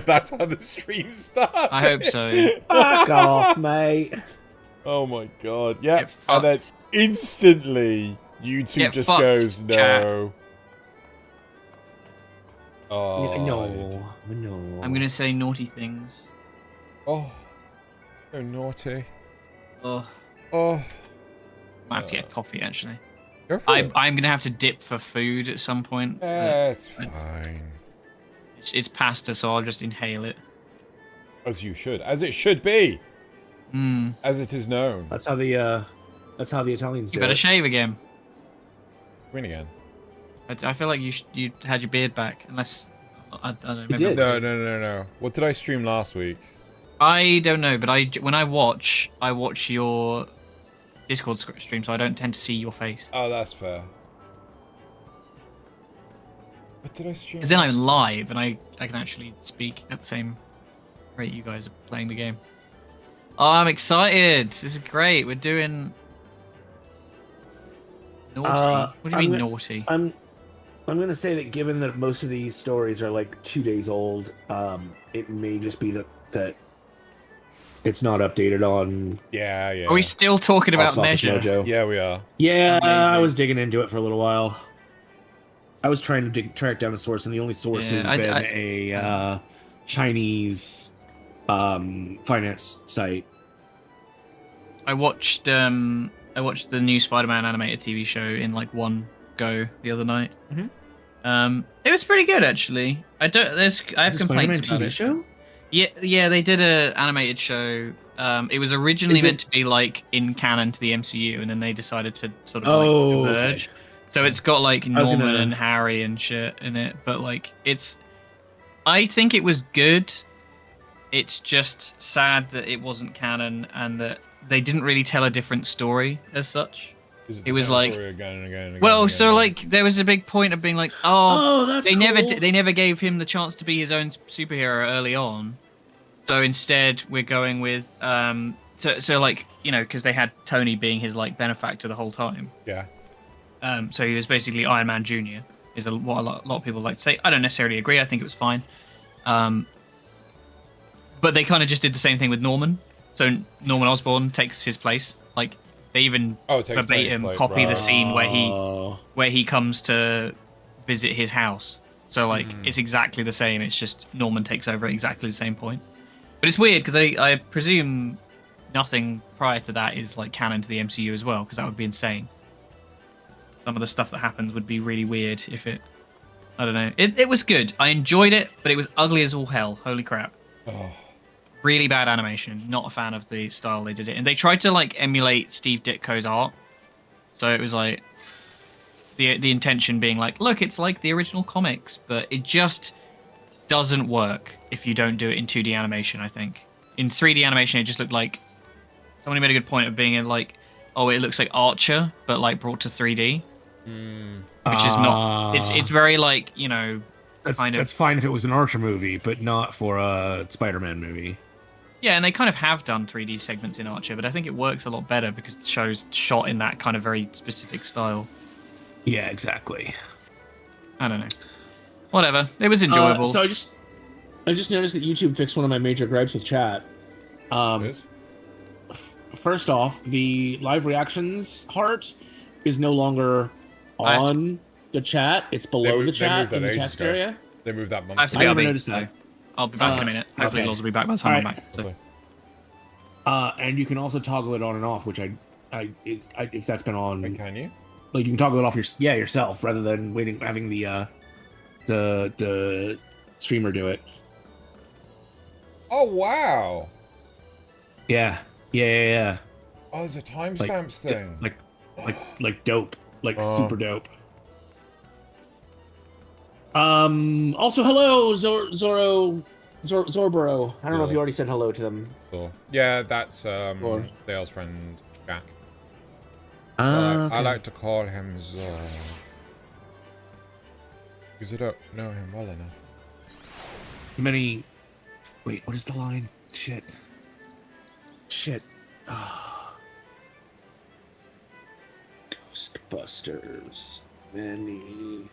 that's how the stream started. I hope so. Fuck off, mate. Oh my god. Yeah. Get And then fucked. instantly YouTube Get just fucked, goes, chat. no. Oh. No. I'm gonna say naughty things. Oh. So naughty. Oh, Oh. I might have to get coffee actually. Go for it. I'm gonna have to dip for food at some point. Yeah, it's fine. It's pasta, so I'll just inhale it. As you should. As it should be. Hmm. As it is known. That's how the Italians do You better it. shave again. Win again. I feel like you had your beard back, unless I don't know. Maybe did. No. What did I stream last week? I don't know, but when I watch your Discord stream, so I don't tend to see your face. Oh, that's fair. What did I stream? Because then I'm live and I can actually speak at the same rate you guys are playing the game. Oh, I'm excited! This is great. We're doing naughty. What do you mean naughty? I'm gonna say that given that most of these stories are like 2 days old, it may just be that it's not updated on. Yeah. Are we still talking about Box Office Measure? Mojo. Yeah, we are. Yeah, Amazing. I was digging into it for a little while. I was trying to track down a source, and the only source Yeah, has been a Chinese finance site. I watched the new Spider-Man animated TV show in like one go the other night. It was pretty good actually. I have complaints about TV it. show? Yeah, they did a animated show. It was originally meant to be like in canon to the MCU, and then they decided to sort of like diverge. Okay. So it's got like was Norman gonna- and Harry and shit in it, but like I think it was good. It's just sad that it wasn't canon and that they didn't really tell a different story as such. It was like, again and again and again. well, and so again. like there was a big point of being like, That's they cool. never gave him the chance to be his own superhero early on. So instead, we're going with so like, you know, because they had Tony being his like benefactor the whole time. Yeah. So he was basically Iron Man Jr. is what a lot of people like to say. I don't necessarily agree. I think it was fine. But they kind of just did the same thing with Norman. So Norman Osborn takes his place. Like they even takes verbatim Tony's place, copy the right. scene where he comes to visit his house. So like it's exactly the same. It's just Norman takes over at exactly the same point. But it's weird because I presume nothing prior to that is like canon to the MCU as well, because that would be insane. Some of the stuff that happens would be really weird if it. I don't know. It was good. I enjoyed it, but it was ugly as all hell. Holy crap. Oh. Really bad animation. Not a fan of the style they did it. And they tried to like emulate Steve Ditko's art. So it was like the intention being like, look, it's like the original comics, but it just doesn't work if you don't do it in 2D animation, I think. In 3D animation, it just looked like somebody made a good point of being in like, oh, it looks like Archer, but like brought to 3D. Which is not. It's very like, you know, That's fine if it was an Archer movie, but not for a Spider-Man movie. Yeah, and they kind of have done 3D segments in Archer, but I think it works a lot better because the show's shot in that kind of very specific style. Yeah, exactly. I don't know. Whatever. It was enjoyable. So I just noticed that YouTube fixed one of my major gripes with chat. Yes? First off, the live reactions heart is no longer on the chat. It's below the chat in the chat area. They moved that month. I have to I be never RB, noticed that. I'll be back in a minute. Hopefully, okay. Loz will be back by the time I'm Alright. back. So. And you can also toggle it on and off, which if that's been on, Can you? like you can toggle it off yourself rather than having the streamer do it. Oh wow! Yeah. Oh, there's a timestamps thing. Like dope, Oh. super dope. Also, hello, Zorboro. I don't know if you already said hello to them. Cool. Yeah, that's Dale's friend Jack. Okay. I like to call him Zor. Because I don't know him well enough. Many. Wait, what is the line? Shit. Ghostbusters. Many. 。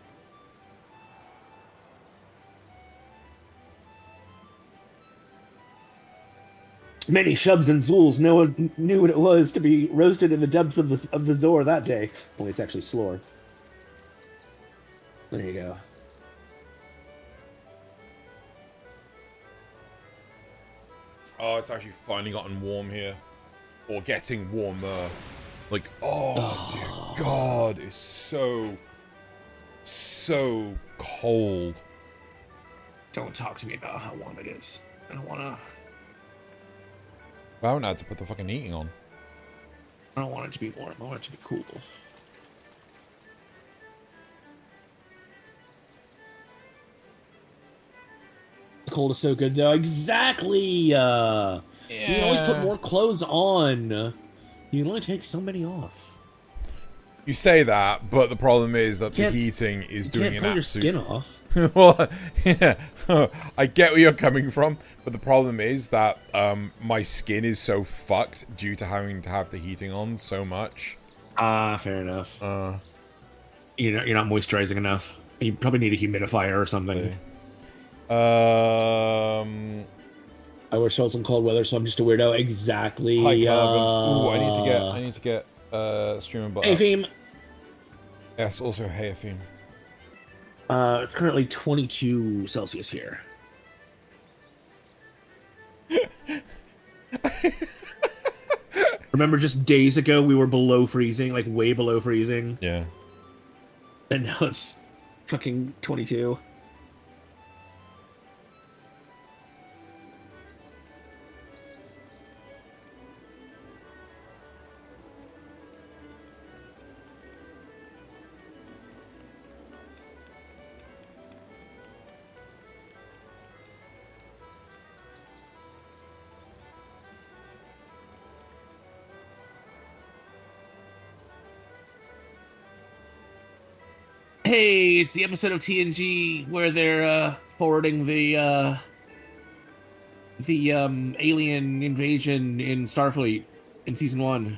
Many shubs and zools no one knew what it was to be roasted in the depths of the Zor that day. Only it's actually Slor. There you go. Oh, it's actually finally gotten warm here. Or getting warmer. Like, oh, dear God, it's so cold. Don't talk to me about how warm it is. I don't wanna. I haven't had to put the fucking heating on. I don't want it to be warm. I want it to be cool. The cold is so good, though. Exactly. You can always put more clothes on. You can only take so many off. You say that, but the problem is that the heating is doing an absolute... your skin off. Well, yeah, I get where you're coming from, but the problem is that my skin is so fucked due to having to have the heating on so much. Fair enough. You're not moisturizing enough. You probably need a humidifier or something. I wear shorts in cold weather, so I'm just a weirdo. Exactly. Hi, Carbon. Ooh, I need to get streaming bot. Hey, Feme. Yes, also hey, Feme. It's currently 22 Celsius here. Remember just days ago we were below freezing, like way below freezing? Yeah. And now it's fucking 22. Hey, it's the episode of TNG where they're forwarding the alien invasion in Starfleet in season 1.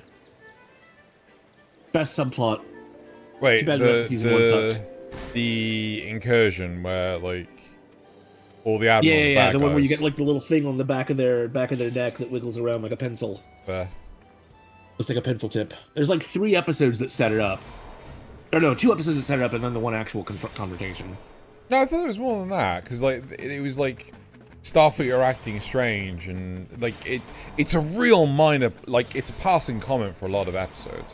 Best subplot. Wait, Too bad the rest of season 1 sucked. The incursion where like all the admirals. Yeah, the one where you get like the little thing on the back of their neck that wiggles around like a pencil. Fair. Looks like a pencil tip. There's like 3 episodes that set it up. Or no, 2 episodes that set it up, and then the one actual confrontation. No, I thought it was more than that, because like it was like Starfleet are acting strange, and like it's a real minor, like it's a passing comment for a lot of episodes.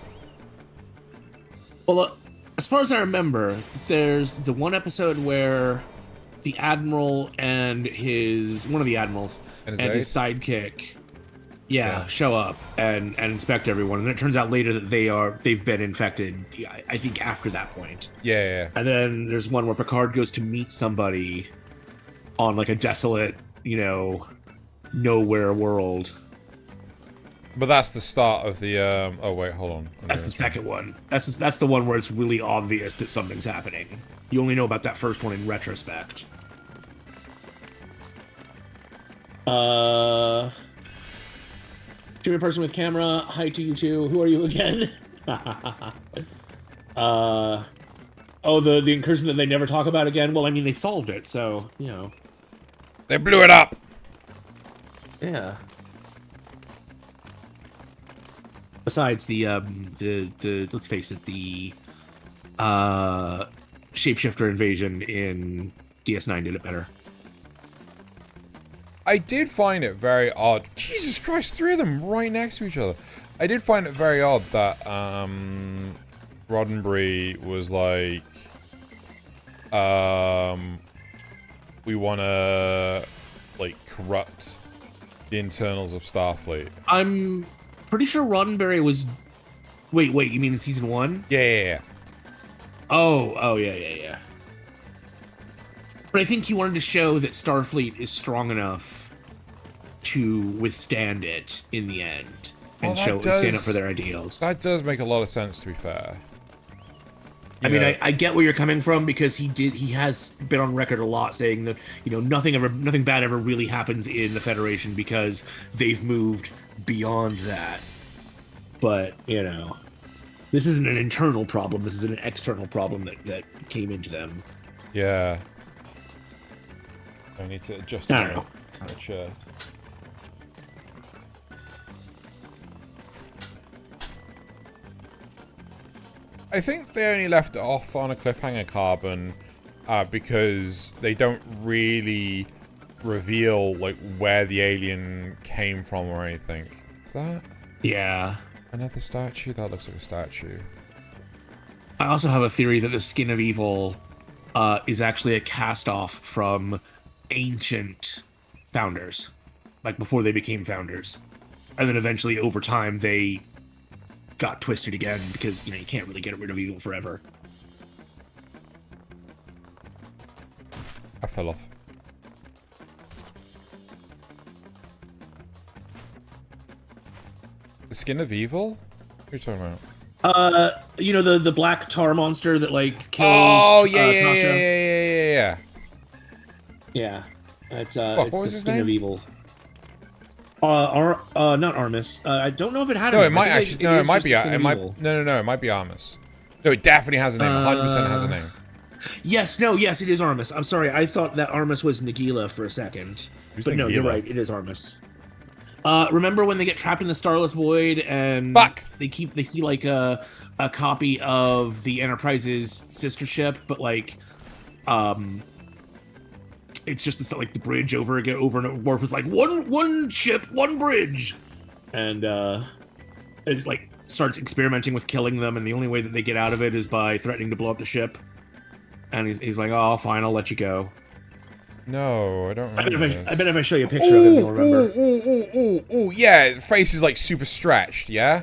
Well, as far as I remember, there's the one episode where the admiral and one of the admirals and his sidekick, show up and inspect everyone, and it turns out later that they've been infected. I think after that point. Yeah. And then there's one where Picard goes to meet somebody on like a desolate, nowhere world. But that's the start of the. Oh wait, hold on. That's the second one. That's the one where it's really obvious that something's happening. You only know about that first one in retrospect. Streamer person with camera. Hi to you too. Who are you again? Oh, the incursion that they never talk about again. Well, I mean, they solved it, so they blew it up. Yeah. Besides the let's face it, the shapeshifter invasion in DS9 did it better. I did find it very odd. Jesus Christ, 3 of them right next to each other. I did find it very odd that Roddenberry was like, we want to like corrupt the internals of Starfleet. I'm pretty sure Roddenberry was. Wait, you mean in season 1? Yeah. Oh, yeah. But I think he wanted to show that Starfleet is strong enough to withstand it in the end and stand up for their ideals. That does make a lot of sense, to be fair. I mean, I get where you're coming from, because he has been on record a lot saying that nothing bad ever really happens in the Federation because they've moved beyond that. But this isn't an internal problem. This is an external problem that came into them. Yeah. I need to adjust I don't know. the chair. I think they only left it off on a cliffhanger, Carbon, because they don't really reveal like where the alien came from or anything. Is that Yeah. another statue? That looks like a statue. I also have a theory that the Skin of Evil is actually a cast-off from ancient founders, like before they became founders. And then eventually, over time, they got twisted again because, you can't really get rid of evil forever. I fell off. The Skin of Evil? What are you talking about? The black tar monster that, like, kills Oh, yeah, Tasha? yeah. Yeah. It's What was the his Skin name? of Evil. Not Armis. I don't know if it had a No, name. it might I think actually. No, it is might just be. the Skin It of might. Evil. No, it might be Armus. No, it definitely has a name. 100% has a name. Yes, it is Armis. I'm sorry, I thought that Armis was Nagila for a second. Who's But no, you're Nagila? right, it is Armis. Remember when they get trapped in the Starless Void and Fuck! they see like a copy of the Enterprise's sister ship, but like it's just this, like, the bridge over and Worf is like one ship, one bridge, and it just, like, starts experimenting with killing them, and the only way that they get out of it is by threatening to blow up the ship. And he's like, "Oh, fine, I'll let you go." No, I don't remember. I bet if I show you a picture of him, you'll remember. Ooh, yeah. The face is like super stretched. Yeah.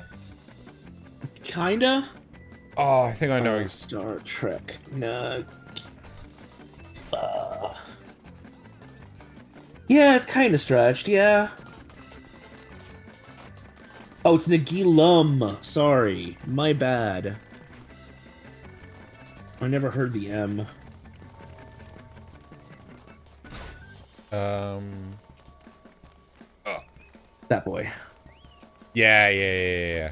Kinda. Oh, I think I know. Star Trek. No. Yeah, it's kind of stretched. Yeah. Oh, it's Nagilum. Sorry, my bad. I never heard the M. That boy. Yeah.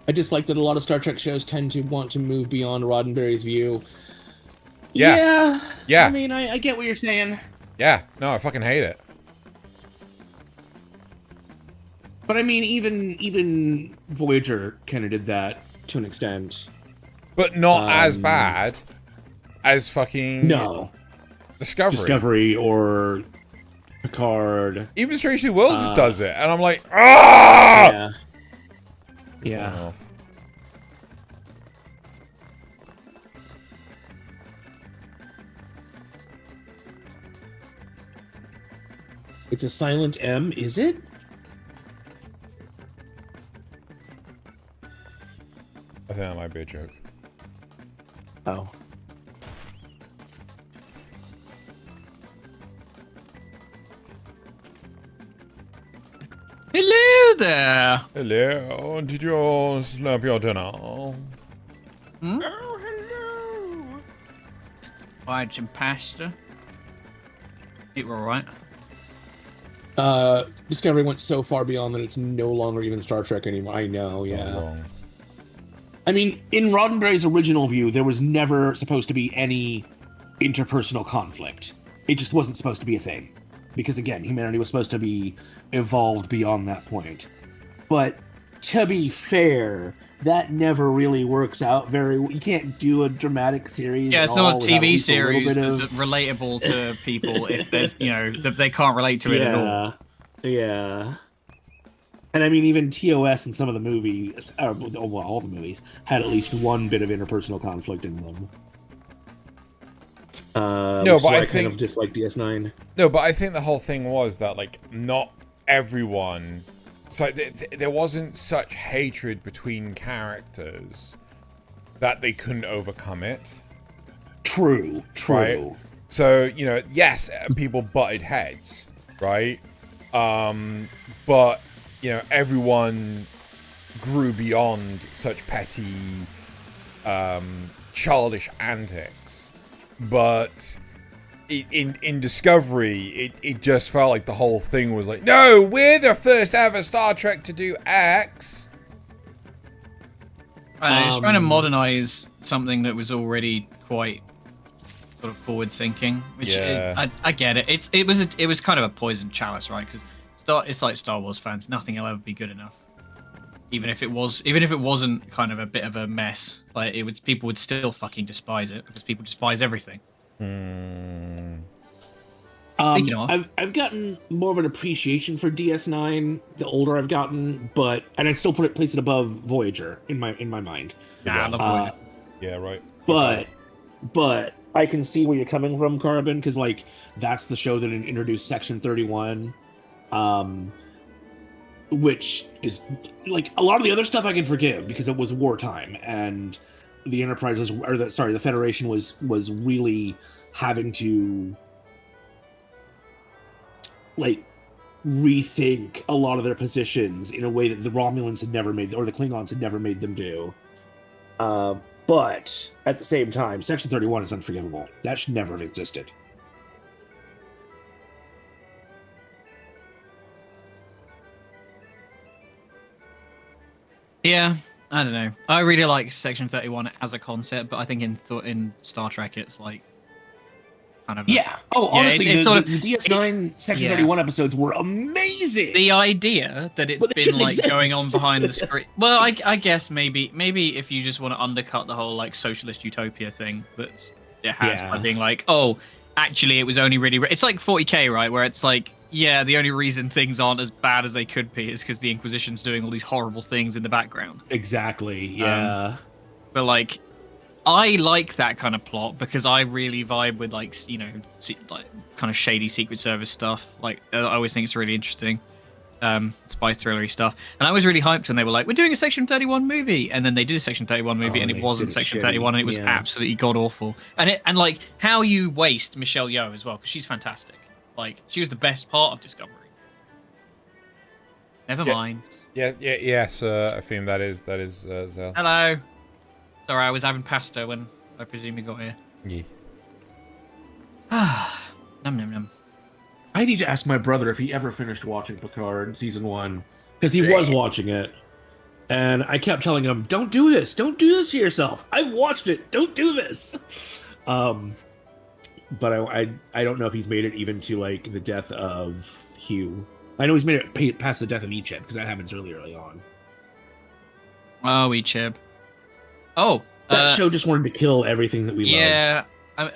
I just like that a lot of Star Trek shows tend to want to move beyond Roddenberry's view. Yeah. I mean, I get what you're saying. Yeah. No, I fucking hate it. But I mean, even Voyager kind of did that to an extent. But not as bad as fucking Discovery or Picard. Even Strangely Worlds does it, and I'm like, ah! Yeah. Oh. It's a silent M, is it? I think that might be a joke. Oh. Hello there. Hello, did you all slurp your dinner? Hmm? Oh, hello. I had some pasta. It were alright. Discovery went so far beyond that it's no longer even Star Trek anymore. I know, yeah. I mean, in Roddenberry's original view, there was never supposed to be any interpersonal conflict. It just wasn't supposed to be a thing. Because, again, humanity was supposed to be evolved beyond that point. But, to be fair, that never really works out very well. You can't do a dramatic series. Yeah, it's not a TV a series little that's relatable to people if there's, if they can't relate to it at all. Yeah. And I mean, even TOS and some of the movies, well, all the movies, had at least one bit of interpersonal conflict in them. No, but I think kind of dislike DS9. No, but I think the whole thing was that like not everyone. So there wasn't such hatred between characters that they couldn't overcome it. True. Right? So yes, people butted heads, right? But everyone grew beyond such petty, childish antics. But in Discovery, it just felt like the whole thing was like, no, we're the first ever Star Trek to do X. I know, it's trying to modernize something that was already quite sort of forward-thinking, which I get it. It was kind of a poisoned chalice, right? Because it's like Star Wars fans, nothing will ever be good enough. even if it wasn't kind of a bit of a mess, like people would still fucking despise it because people despise everything. Speaking of, I've gotten more of an appreciation for DS9 the older I've gotten, and I still place it above Voyager in my mind. I love Voyager. Yeah, right. But I can see where you're coming from, Carbon, because like that's the show that introduced Section 31, which is like a lot of the other stuff I can forgive because it was wartime and the Enterprise the Federation was really having to like rethink a lot of their positions in a way that the Romulans had never made, or the Klingons had never made them do. But at the same time, Section 31 is unforgivable. That should never have existed. Yeah, I don't know. I really like Section 31 as a concept, but I think in Star Trek it's like kind of honestly, it's the DS9 Section 31 episodes were amazing. The idea that it's been like going on behind the screen. Well, I guess maybe if you just want to undercut the whole like socialist utopia thing that it has by being like, oh, actually it was only really it's like 40K, right? Where it's like, yeah, the only reason things aren't as bad as they could be is because the Inquisition's doing all these horrible things in the background. Exactly. Yeah. But like, I like that kind of plot because I really vibe with like kind of shady Secret Service stuff. Like I always think it's really interesting, spy thrillery stuff. And I was really hyped when they were like, "We're doing a Section 31 movie," and then they did a Section 31 movie, and it wasn't Section 31, and it was absolutely god awful. And like how you waste Michelle Yeoh as well because she's fantastic. Like she was the best part of Discovery. Never mind. Yes. I think that is Zell. Hello. Sorry, I was having pasta when I presume you got here. Yeah. Num num num. I need to ask my brother if he ever finished watching Picard season 1 because he was watching it, and I kept telling him, "Don't do this. Don't do this to yourself. I've watched it. Don't do this." But I don't know if he's made it even to like the death of Hugh. I know he's made it past the death of Icheb because that happens early on. Oh, Icheb. Oh, that show just wanted to kill everything that we love. Yeah.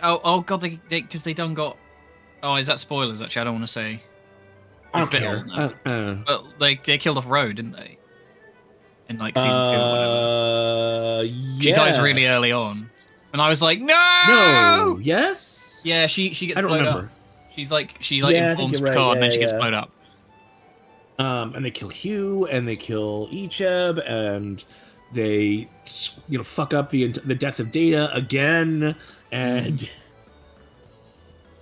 Oh god, because they done got. Oh, is that spoilers? Actually, I don't want to say. I don't care. But like they killed off Roe, didn't they? In like season 2 or whatever. Yes. She dies really early on, and I was like, no. No. Yes. Yeah, she gets I don't blown remember. Up. She's like informs Picard, and then she gets blown up. And they kill Hugh, and they kill Icheb, and they fuck up the death of Data again, and.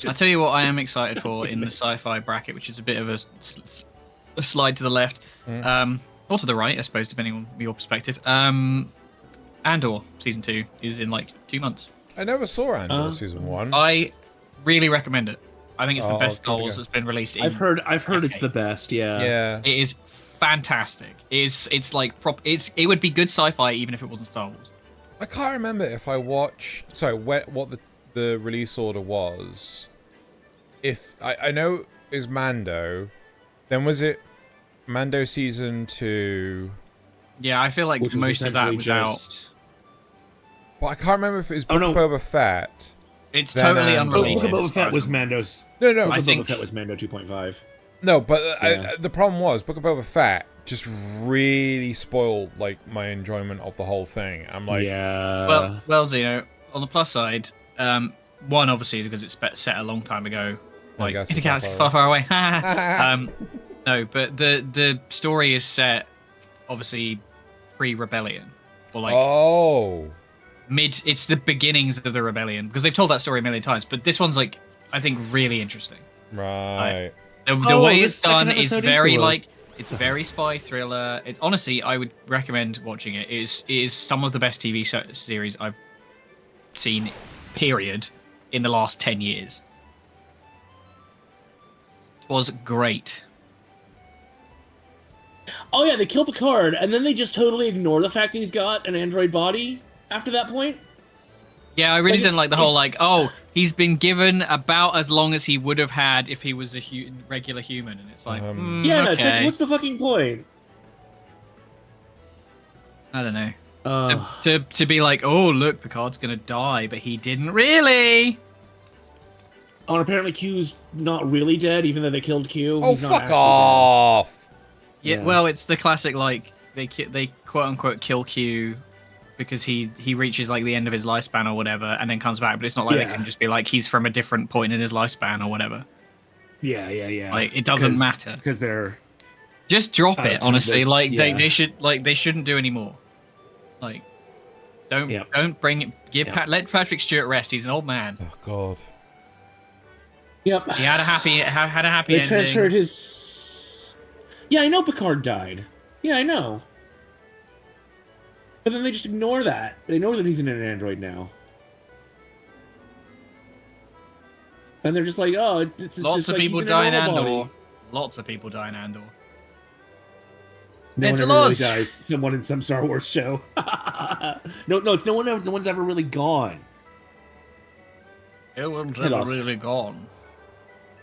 I'll tell you what I am excited for in the sci-fi bracket, which is a bit of a slide to the left, or to the right, I suppose, depending on your perspective. Andor season 2 is in like 2 months. I never saw Andor season 1. I really recommend it. I think it's the best Star Wars that's been released. I've heard it's the best. Yeah. It is fantastic. It's like it would be good sci-fi even if it wasn't Star Wars. I can't remember if I watched. Sorry, what the release order was. If I know is Mando, then was it Mando season 2? Yeah, I feel like most of that was out. Well, I can't remember if it was Book of Boba Fett. It's totally unrelated. Book of Boba Fett was Mando's. No. I think Boba Fett was Mando 2.5. No, but the problem was Book of Boba Fett just really spoiled like my enjoyment of the whole thing. I'm like, well, Zeno. On the plus side, one obviously because it's set a long time ago, like in a galaxy far away. No, but the story is set obviously pre-rebellion, or like it's the beginnings of the rebellion because they've told that story a million times. But this one's like I think really interesting. Right. The way it's done is very it's very spy thriller. It's honestly I would recommend watching it. It is some of the best TV series I've seen, period, in the last 10 years. It was great. Oh yeah, they kill Picard, and then they just totally ignore the fact that he's got an android body after that point. Yeah, I really didn't like the whole he's been given about as long as he would have had if he was a regular human, and it's like, it's like, what's the fucking point? I don't know. Uh, To be like, oh look, Picard's gonna die, but he didn't really. oh, and apparently Q's not really dead, even though they killed Q. Oh, He's not fuck actually off! Yeah, Yeah. well, it's the classic like they quote unquote kill Q because he reaches like the end of his lifespan or whatever, and then comes back. But it's not like they Yeah. can just be like he's from a different point in his lifespan or whatever. dead. Yeah. Like it doesn't matter. because they're Just drop it, to honestly. the- Like yeah. they shouldn't do any more. Like Yep. don't bring it. Yep. Let Patrick Stewart rest. He's an old man. Oh god. Yep. He had a happy They ending. transferred his. Yeah, I know Picard died. Yeah, I know. But then they just ignore that. They know that he's in an android now. And they're just like, oh, it's Lots just of like people he's in a die in normal Andor. body. Lots of people die in Andor. No It's one a ever really loss. dies. Someone in some Star Wars show. no, it's no one's ever really gone. No one's ever really gone.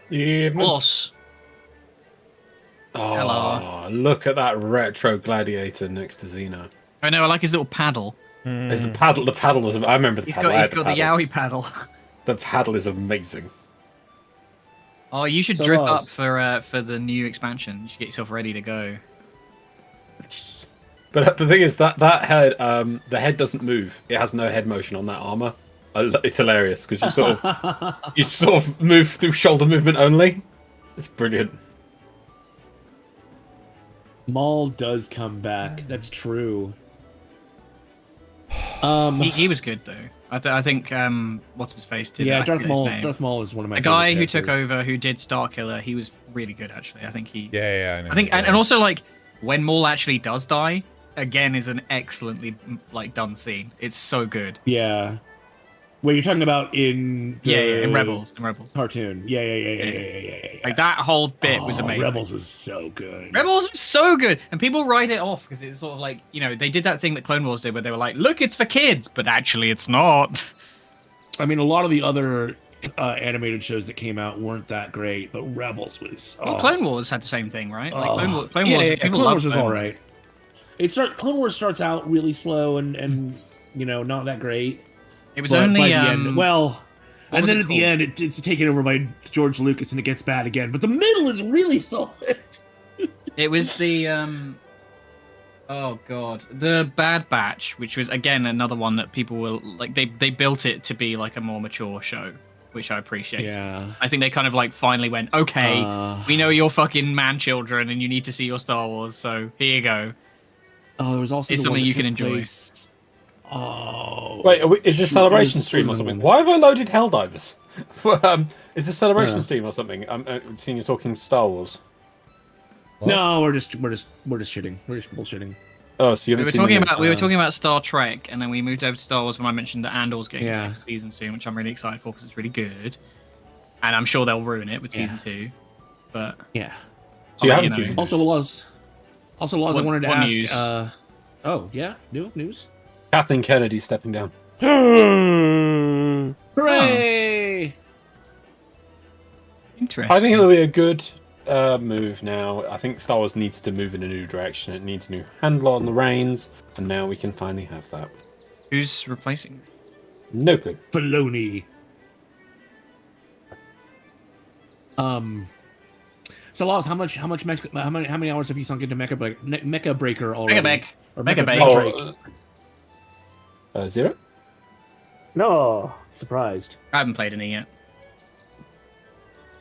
Yeah. Loss. Oh, Hello. look at that retro gladiator next to Xeno. I know. I like his little paddle. There's the paddle. The paddle was. I remember the He's paddle. got I he's had got the paddle. Yowie paddle. The paddle is amazing. Oh, you should So drip Lars. up for the new expansion. You should get yourself ready to go. But the thing is that head, the head doesn't move. It has no head motion on that armor. It's hilarious because you sort of move through shoulder movement only. It's brilliant. Maul does come back. That's true. He was good though. I think what's his face did. Yeah, I Darth forget his Maul. name. Darth Maul is one of my The guy favorite who took characters. over, who did Starkiller, he was really good actually. I think he. Yeah, I know. I think, and also like when Maul actually does die, again is an excellently like done scene. It's so good. Yeah. Wait, you're talking about in the Yeah, in Rebels, cartoon. Yeah. like that whole bit was Oh, amazing. Rebels was so good. Rebels was so good, and people write it off because it's sort of like they did that thing that Clone Wars did, where they were like, "Look, it's for kids," but actually, it's not. I mean, a lot of the other animated shows that came out weren't that great, but Rebels was. Well, Clone Wars had the same thing, right? Like Clone yeah, Wars, yeah, people Clone loved Wars was Clone all Wars. right. Clone Wars starts out really slow and not that great. It was But only by the end, well, what and was then it at the called? end, it's taken over by George Lucas, and it gets bad again. But the middle is really solid. It was the oh god, the Bad Batch, which was again another one that people were like they built it to be like a more mature show, which I appreciate. Yeah. I think they kind of like finally went, okay, Uh, we know you're fucking man children and you need to see your Star Wars, so here you go. Oh, there was also It's the one something that you can took enjoy. place- Oh, Wait, is this shoot, celebration there's stream or another something? one. Why have I loaded Helldivers? Is this celebration Yeah. stream or something? I'm seeing you talking Star Wars. No, we're just shitting. We're just bullshitting. Oh, so you We haven't were seen talking the about Star Trek, and then we moved over to Star Wars when I mentioned that Andor's getting Yeah. a sixth season soon, which I'm really excited for because it's really good, and I'm sure they'll ruin it with season 2. But Yeah. So you I'll let haven't you seen know. the Also, news. Laws. I wanted to What ask. news? Oh yeah, news. Kathleen Kennedy stepping down. Hooray! interesting. I think it'll be a good move now. I think Star Wars needs to move in a new direction. It needs a new handler on the reins, and now we can finally have that. Who's replacing? No clue. Filoni. So Laws, how many hours have you sunk into Mecha Breaker already? Or Mecha Bake. Break? 0? No, surprised. I haven't played any yet.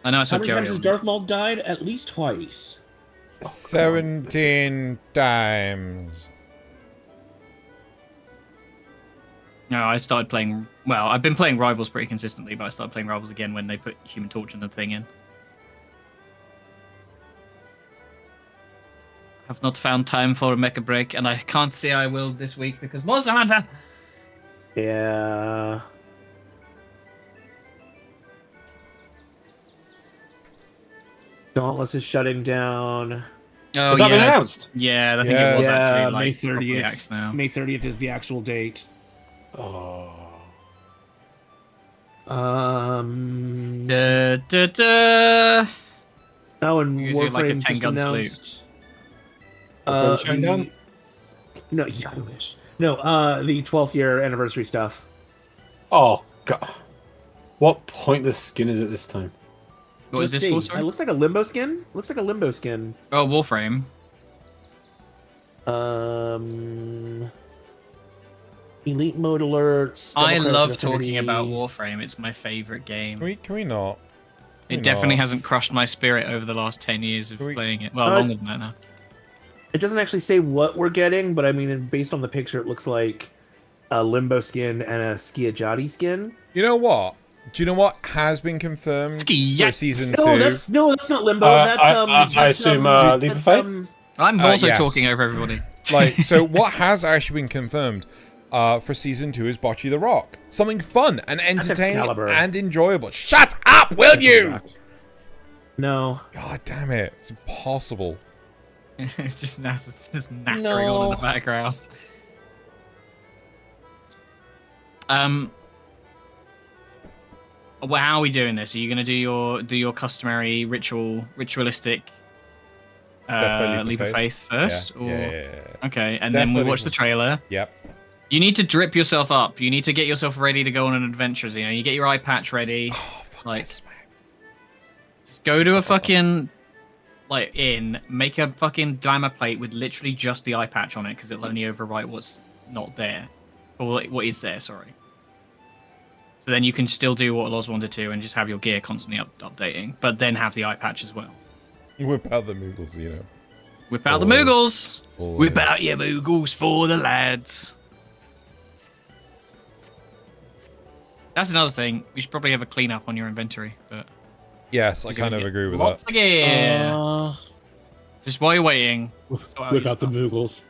I know I saw How many Jerry. times has on Darth Maul died? At least twice. 17 times. No, I started playing. Well, I've been playing Rivals pretty consistently, but I started playing Rivals again when they put Human Torch and the thing in. I've not found time for a mecha break, and I can't say I will this week because Monster Hunter. Yeah. Dauntless is shutting down. Oh Has that been yeah, announced? yeah. I think Yeah. it was Yeah, actually like May properly 30th. axed now. May 30th is the actual date. Oh. Da, da, da. Oh, and You do like a Warframe 10 just gun salute. announced. Warframe shutting down? No, yeah, I wish. No, the 12th year anniversary stuff. Oh god. What pointless skin is it this time? What is this for, sorry? It looks like a limbo skin. Looks like a limbo skin. Oh, Warframe. Elite mode alerts. I double love credits talking affinity. about Warframe. It's my favorite game. Can we not? It definitely hasn't crushed my spirit over the last 10 years of playing it. Well, longer than that now. It doesn't actually say what we're getting, but I mean, based on the picture, it looks like a limbo skin and a Skiajati skin. You know what? Do you know what has been confirmed for season 2? No, that's not limbo. I assume Leap of Faith. I'm also yes. talking over everybody. Like, so what has actually been confirmed for season 2 is Bocce the Rock. Something fun and entertaining Excalibur. and enjoyable. Shut up, will you? No. God damn it. It's impossible. It's just nattering on in the background. Well, how are we doing this? Are you going to do your customary ritualistic leap of faith first? Yeah. Or... Yeah. Okay, and That's then we what it watch the was. trailer. Yep. You need to drip yourself up. You need to get yourself ready to go on an adventure. You know, you get your eye patch ready. Oh, fuck Like, yes, man. just go to a fucking inn, make a fucking glamour plate with literally just the eye patch on it, because it'll only overwrite what's not there, or what is there. Sorry. So then you can still do what Loz wanted to and just have your gear constantly updating, but then have the eye patch as well. Whip out the Moogles, you know. Whip out the Always. Moogles! Always. Whip out your Moogles for the lads! That's another thing. You should probably have a clean up on your inventory, but... Yes, I kind of agree with lots that. of gear! Just while you're waiting... Whip out the Moogles.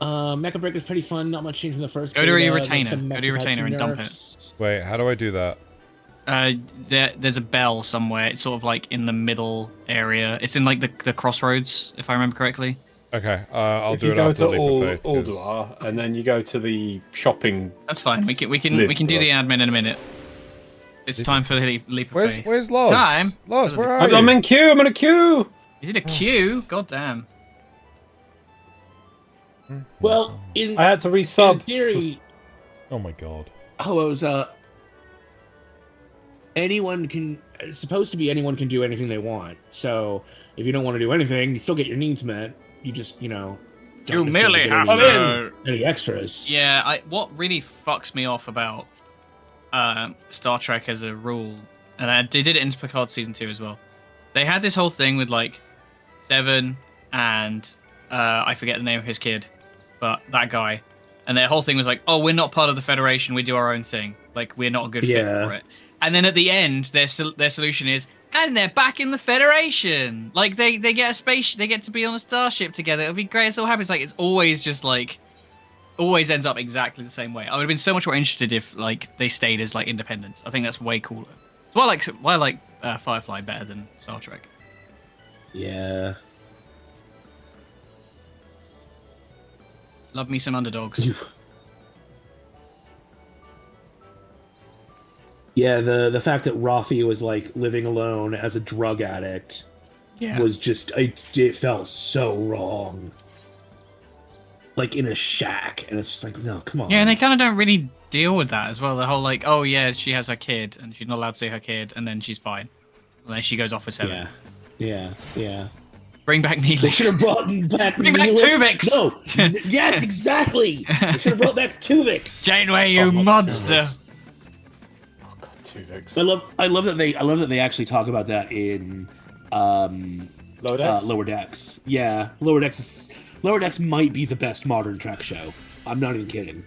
Mecha Break is pretty fun. Not much change from the first. Go to beta. your There's retainer. some Go to your mech retainer and dump it. nerfs. Wait, how do I do that? There's a bell somewhere. It's sort of like in the middle area. It's in like the crossroads, if I remember correctly. Okay, I'll If do you it go after to Leap of Faith. 'cause- Ulduar, and then you go to the shopping. That's fine. We can do the admin in a minute. It's time for the leap of faith. Where's Loz? Time. Loz, where are you? I'm in queue. I'm in a queue. Is it a queue? God damn. Well, in I had to resub. theory, Oh my god. oh, it was anyone can. It's supposed to be anyone can do anything they want. So if you don't want to do anything, you still get your needs met. You just don't You necessarily merely get have any, to. any extras. Yeah. What really fucks me off about Star Trek as a rule, and they did it in Picard season 2 as well. They had this whole thing with like Seven and I forget the name of his kid, but that guy. And their whole thing was like, oh, we're not part of the Federation. We do our own thing. Like, we're not a good fit for it. And then at the end, their solution is, and they're back in the Federation. Like, they get a space, they get to be on a starship together. It'll be great. It's all happy. It's like, it's always just like, always ends up exactly the same way. I would have been so much more interested if like they stayed as like independents. I think that's way cooler. It's why I like Firefly better than Star Trek. Yeah. Love me some underdogs. Yeah, the fact that Rothy was like living alone as a drug addict was just it felt so wrong. Like in a shack, and it's just like, no, come on. Yeah, and they kind of don't really deal with that as well. The whole like, oh yeah, she has her kid, and she's not allowed to see her kid, and then she's fine. And then she goes off with Seven. Yeah. Bring back Neelix. They should have brought back Bring back Neelix. Tuvix. No. Yes, exactly. They should have brought back Tuvix. Janeway, you monster. Oh god, Tuvix. I love that they actually talk about that in Lower Decks? Lower Decks. Yeah, Lower Decks might be the best modern Trek show. I'm not even kidding.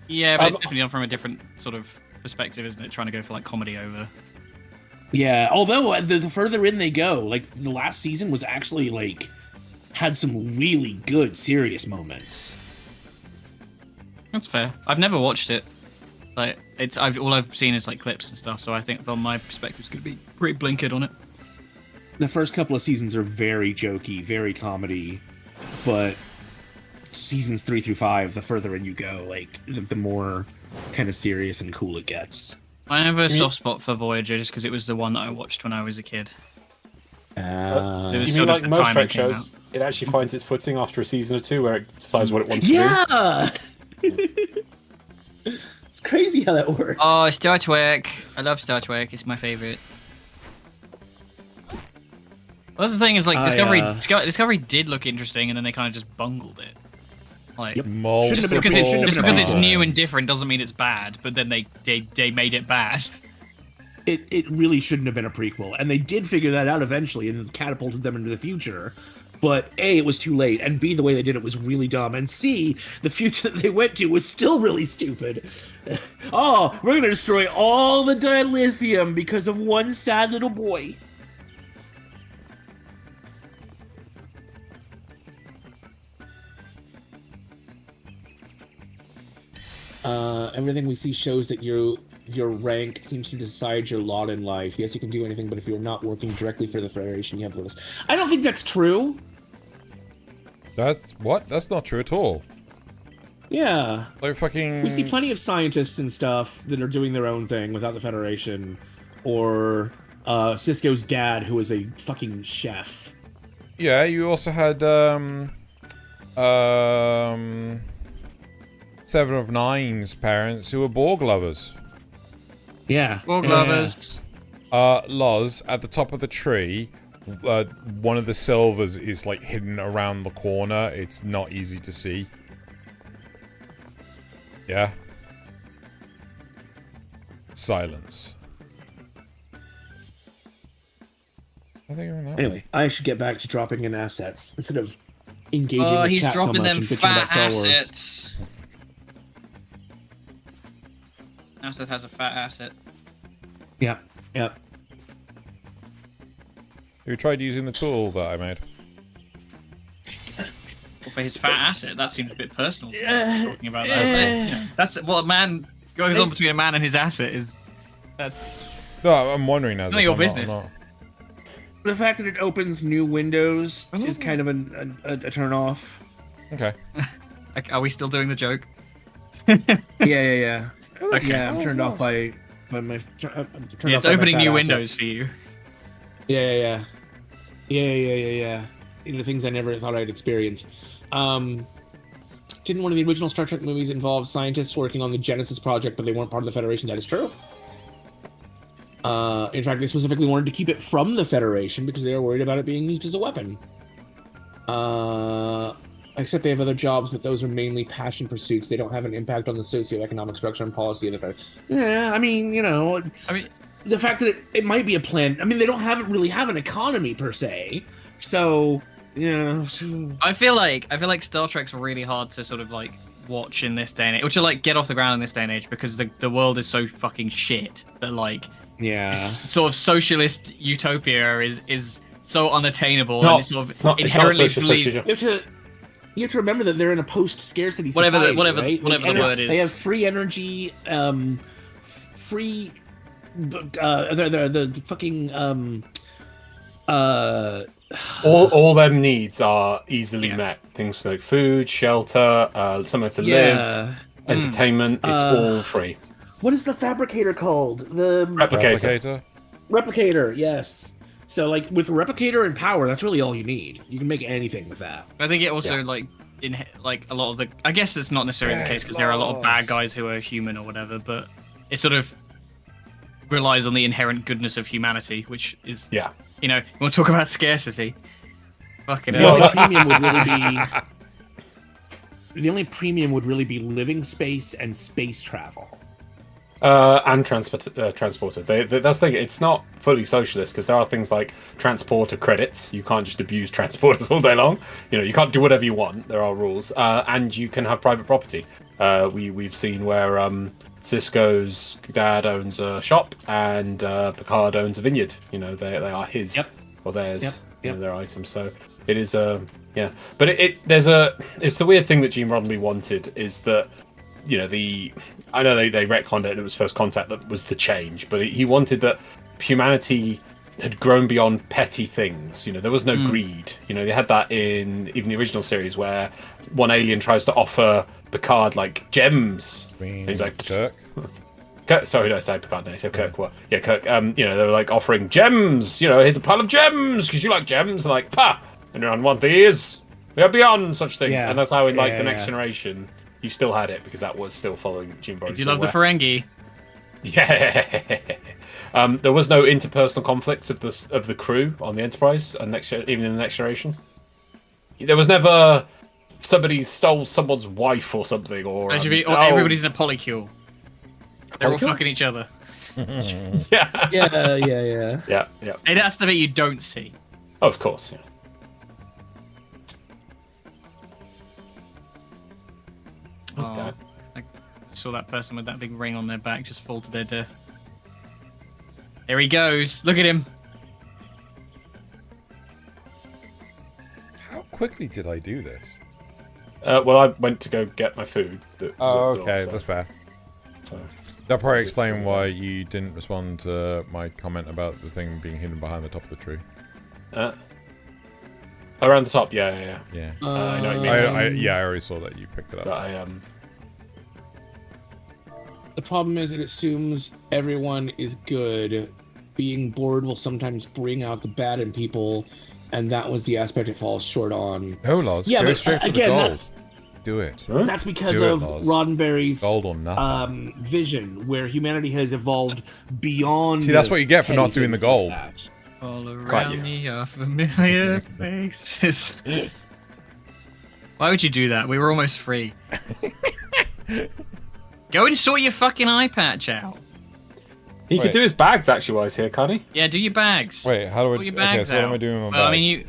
Yeah, but it's definitely done from a different sort of perspective, isn't it? Trying to go for like comedy over. Yeah, although the further in they go, like the last season was actually like had some really good serious moments. That's fair. I've never watched it. Like all I've seen is like clips and stuff, so I think from my perspective it's gonna be pretty blinkered on it. The first couple of seasons are very jokey, very comedy, but seasons 3 through 5, the further in you go, like the more kind of serious and cool it gets. I have a soft spot for Voyager just because it was the one that I watched when I was a kid. It You was mean sort of like the most time Trek it came shows, it actually finds its footing after a season or two where it decides what it wants to Yeah. It's crazy how that works. Oh, Star Trek! I love Star Trek. It's my favorite. Well, that's the thing is like Discovery did look interesting, and then they kind of just bungled it. Like Yep. just Shouldn't have because been a it's prequel. just Shouldn't have because been a it's new prequel. and different doesn't mean it's bad. But then they made it bad. It really shouldn't have been a prequel, and they did figure that out eventually, and it catapulted them into the future. But A, it was too late, and B, the way they did it was really dumb, and C, the future that they went to was still really stupid. Oh, we're gonna destroy all the dilithium because of one sad little boy. Everything we see shows that your rank seems to decide your lot in life. Yes, you can do anything, but if you're not working directly for the Federation, you have limits. I don't think that's true. That's not true at all. Yeah. Like fucking. We see plenty of scientists and stuff that are doing their own thing without the Federation. Or Cisco's dad, who is a fucking chef. Yeah, you also had Seven of Nine's parents who were Borg lovers. Yeah. Borg lovers. Loz, at the top of the tree, one of the silvers is like hidden around the corner. It's not easy to see. Yeah. Silence. I think I'm that. Anyway, I should get back to dropping in assets instead of engaging Oh, with he's chat so dropping much them and bitching about fat Star Wars. assets. Asset has a fat asset. Yeah, yeah. You tried using the tool that I made. Well, for his fat asset, that seems a bit personal. Talking about that, you know, that's what a man goes on between a man and his asset is. That's No, I'm wondering now. None of your business. The fact that it opens new windows is kind of a turn off. Okay. like, are we still doing the joke? Yeah. Okay. Yeah, I'm turned off by my. I'm turned Yeah, off it's by my opening fat new asset. windows for you. Yeah. The things I never thought I'd experience. Didn't one of the original Star Trek movies involve scientists working on the Genesis project, but they weren't part of the Federation? That is true. In fact, they specifically wanted to keep it from the Federation because they were worried about it being used as a weapon. Except they have other jobs, but those are mainly passion pursuits. They don't have an impact on the socioeconomic structure and policy of the Federation. Yeah, I mean, the fact that it might be a plan. I mean, they don't really have an economy per se, so yeah. I feel like Star Trek's really hard to sort of like watch in this day and age, or to like get off the ground in this day and age because the world is so fucking shit that like sort of socialist utopia is so unattainable and it's sort of inherently believe. You have to remember that they're in a post-scarcity Whatever society, whatever right? the word is. They have free energy, free. The fucking all them needs are easily met. Things like food, shelter, somewhere to live, entertainment. It's all free. What is the fabricator called? The Replicator. Yes. So, like with replicator and power, that's really all you need. You can make anything with that. I think it also like in like a lot of the. I guess it's not necessarily the case because there are a lot of bad guys who are human or whatever, but it sort of relies on the inherent goodness of humanity, which is you want to talk about scarcity. Fucking hell. The only premium would really be living space and space travel. And transporter. That's the thing. It's not fully socialist because there are things like transporter credits. You can't just abuse transporters all day long. You can't do whatever you want. There are rules, and you can have private property. We've seen where Cisco's dad owns a shop and Picard owns a vineyard. They are his or theirs. Their items. So it is But it's the weird thing that Gene Roddenberry wanted is that. I know they retconned it and it was First Contact that was the change, but he wanted that humanity had grown beyond petty things. There was no greed. They had that in even the original series where one alien tries to offer Picard like gems. And he's like, jerk. Kirk, sorry, no, say Picard. No, so Kirk. What? Yeah, Kirk. You know, they were like offering gems. You know, here's a pile of gems because you like gems. And like, pah! And on one thing is, we are beyond such things. Yeah. And that's how in like Yeah, the next yeah. generation, you still had it because that was still following Gene Borg. Did you love the Ferengi? Yeah. There was no interpersonal conflicts of the crew on the Enterprise and even in the next generation. There was never somebody stole someone's wife or something, or everybody's in a polycule. They're all Polycule? fucking each other. yeah. Yeah. Yeah. Yeah. Hey, that's the bit you don't see. Of course. Yeah. Oh, damn it. I saw that person with that big ring on their back just fall to their death. There he goes. Look at him. How quickly did I do this? Well, I went to go get my food. Oh, okay, that's fair. So, That'll probably explain why you didn't respond to my comment about the thing being hidden behind the top of the tree. around the top, yeah. Yeah. I know what you mean. I already saw that you picked it up. But The problem is it assumes everyone is good. Being bored will sometimes bring out the bad in people, and that was the aspect it falls short on. No, Loz, Yeah, go but straight for again, the gold. that's Do it. Huh? that's because Do it, of Loz. Roddenberry's Gold or nothing. vision, where humanity has evolved beyond. See, that's what you get for not petty doing the things like gold. that. All Quite around me are familiar faces. Why would you do that? We were almost free. Go and sort your fucking eye patch out. he Wait. could do his bags actually while he's here, can't he? Yeah, do your bags. Wait, how do I... Sort your Okay, bags so what out. am I doing with my Well, bags?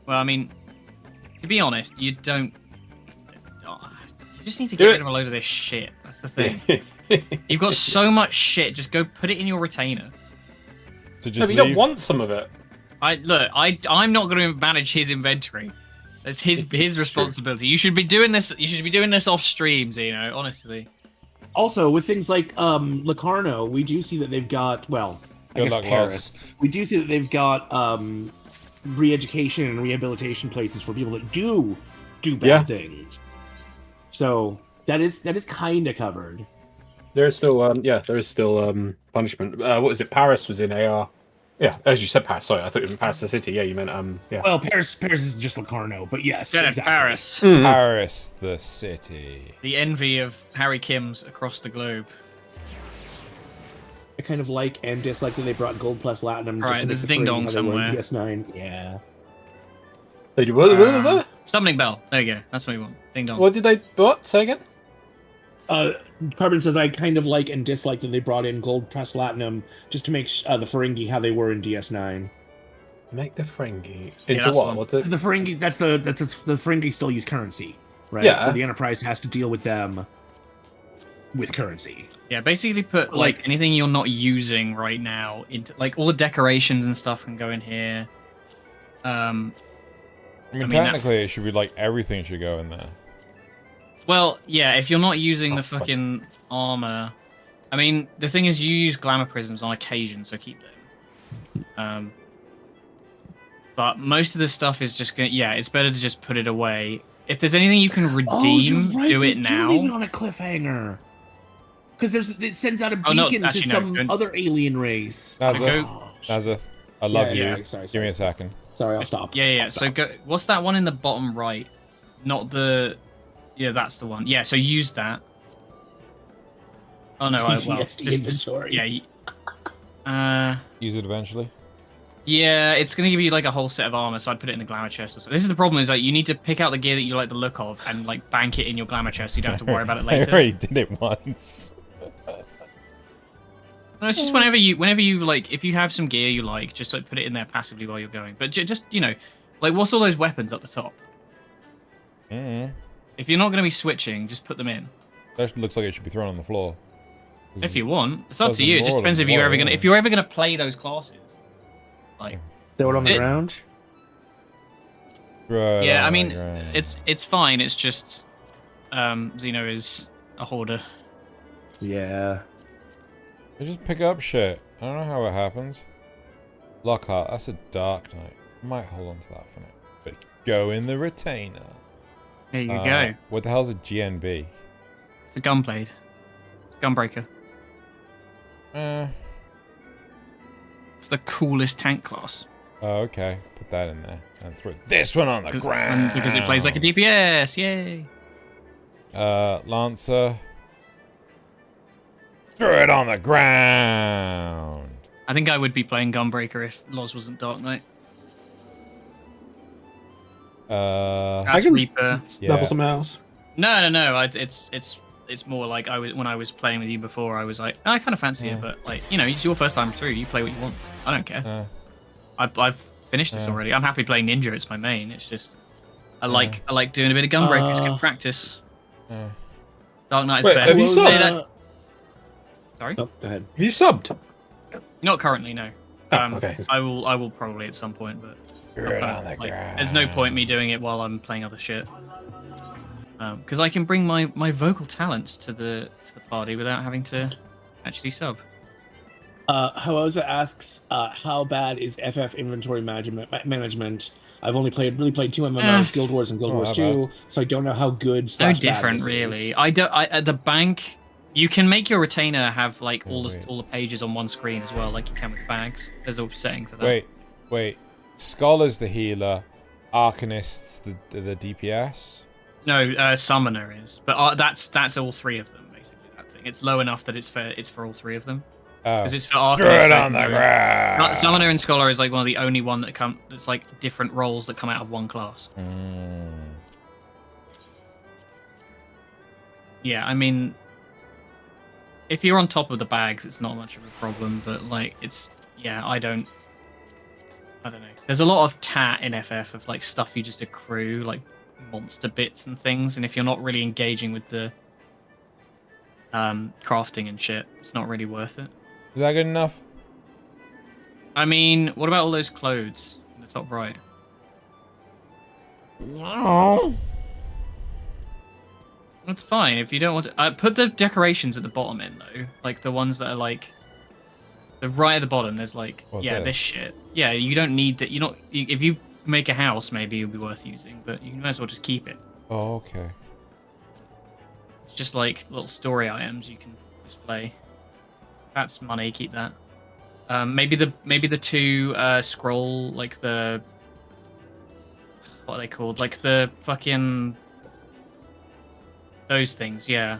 I mean, to be honest, you don't. You just need to Do get it. rid of a load of this shit. That's the thing. You've got so much shit. Just go put it in your retainer. So No, just but you don't leave... want some of it. I'm not going to manage his inventory. That's his responsibility. You should be doing this. You should be doing this off streams. You know, honestly. Also, with things like Locarno, we do see that they've got, well, I Good guess luck, Paris. We do see that they've got re-education and rehabilitation places for people that do bad Yeah. things. So that is kind of covered. There is still, punishment. What is it? Paris was in AR. Yeah, as you said, Paris. Sorry, I thought you meant Paris the city. Yeah, you meant yeah. Well, Paris is just Locarno, but yes, Get it, exactly. Paris, Paris, the city. the envy of Harry Kims across the globe. I kind of like and dislike that they brought Gold plus Platinum. Right, just to make there's the Ding free Dong how they were in somewhere. DS9. Yeah. They do what? Summoning bell. There you go. That's what we want. Ding dong. What did they? What? Say again? Carbon says I kind of like and dislike that they brought in Gold plus Platinum just to make the Ferengi how they were in DS9. Make the Ferengi Yeah, into that's what? one. What's it? The Ferengi, the Ferengi still use currency, right? Yeah. So the Enterprise has to deal with them with currency. Yeah, basically put like anything you're not using right now into like all the decorations and stuff can go in here. I mean, that- technically, it should be like everything should go in there. Well, yeah, if you're not using the fudge. fucking armor, I mean, the thing is, you use glamour prisms on occasion, so keep them. But most of the stuff is just gonna. Yeah, it's better to just put it away. If there's anything you can redeem, do it now. Leave it on a cliffhanger. Because it sends out a Oh, no, beacon actually, to no, some don't. other alien race. Nazith, Oh, Nazith, I love yeah, you. sorry, Give me a second. Sorry, I'll stop. Yeah. I'll So stop. go. What's that one in the bottom right? Not the. Yeah, that's the one. Yeah. So use that. Oh no. PTSD inventory. Use it eventually. Yeah, it's gonna give you like a whole set of armor, so I'd put it in the glamour chest or something. This is the problem: is like you need to pick out the gear that you like the look of and like bank it in your glamour chest, so you don't have to worry about it I later. already did it once. No, it's just whenever you like, if you have some gear you like, just like put it in there passively while you're going. But just like what's all those weapons up the top? Mm-hmm. If you're not gonna be switching, just put them in. That looks like it should be thrown on the floor. If you want, it's up to Doesn't you. It just more depends than if you're more, ever gonna yeah. if you're ever gonna play those classes. Like, Throw it on the It- ground. Right yeah, I on mean, the ground. it's fine. It's just Xeno is a hoarder. Yeah. They just pick up shit. I don't know how it happens. Lockhart, that's a Dark Knight. I might hold on to that for now. But go in the retainer. There you go. What the hell's a GNB? It's a gunblade. It's a gunbreaker. It's the coolest tank class. Oh, okay. Put that in there. And throw this one on the ground. Because it plays like a DPS. Yay. Lancer. Throw it on the ground. I think I would be playing Gunbreaker if Loz wasn't Dark Knight. That's can- Reaper. Yeah. Level something else. No. It's more like when I was playing with you before. I was like, I kind of fancy it, but like it's your first time through. You play what you want. I don't care. I've finished this already. I'm happy playing Ninja. It's my main. It's just I like doing a bit of Gunbreaker. It's good practice. Dark Knight's Wait, best. have you Say subbed? that- Sorry, Oh, go ahead. Have you subbed? not currently. No. Oh, okay. I will probably at some point, but Throw it on the like, ground. there's no point me doing it while I'm playing other shit. Because I can bring my vocal talents to the party without having to actually sub. However asks, how bad is FF inventory management? I've only really played 2 MMOs, Guild Wars and Guild Wars not 2, so I don't know how good No / bad different, this really. is. At the bank, you can make your retainer have like all wait. the pages on one screen as well, like you can with bags. There's a setting for that. Wait. Scholar's the healer. Arcanist's the DPS. No, Summoner is, but that's all 3 of them basically. That thing. It's low enough that it's for all 3 of them. Oh. Because it's for Throw Arcanist. it on the ground. Summoner and Scholar is like one of the only one that's like different roles that come out of one class. Yeah, I mean, if you're on top of the bags, it's not much of a problem. But like, I don't know. There's a lot of tat in FF of like stuff you just accrue, like monster bits and things. And if you're not really engaging with the crafting and shit, it's not really worth it. Is that good enough? I mean, what about all those clothes in the top right? No. That's fine if you don't want to. Put the decorations at the bottom in though, like the ones that are like the right at the bottom. There's like this shit. Yeah, you don't need that. If you make a house, maybe it'll be worth using, but you might as well just keep it. Oh, okay. It's just like little story items you can display. That's money. Keep that. Maybe the 2 scroll, like the what are they called? Like the fucking those things. Yeah.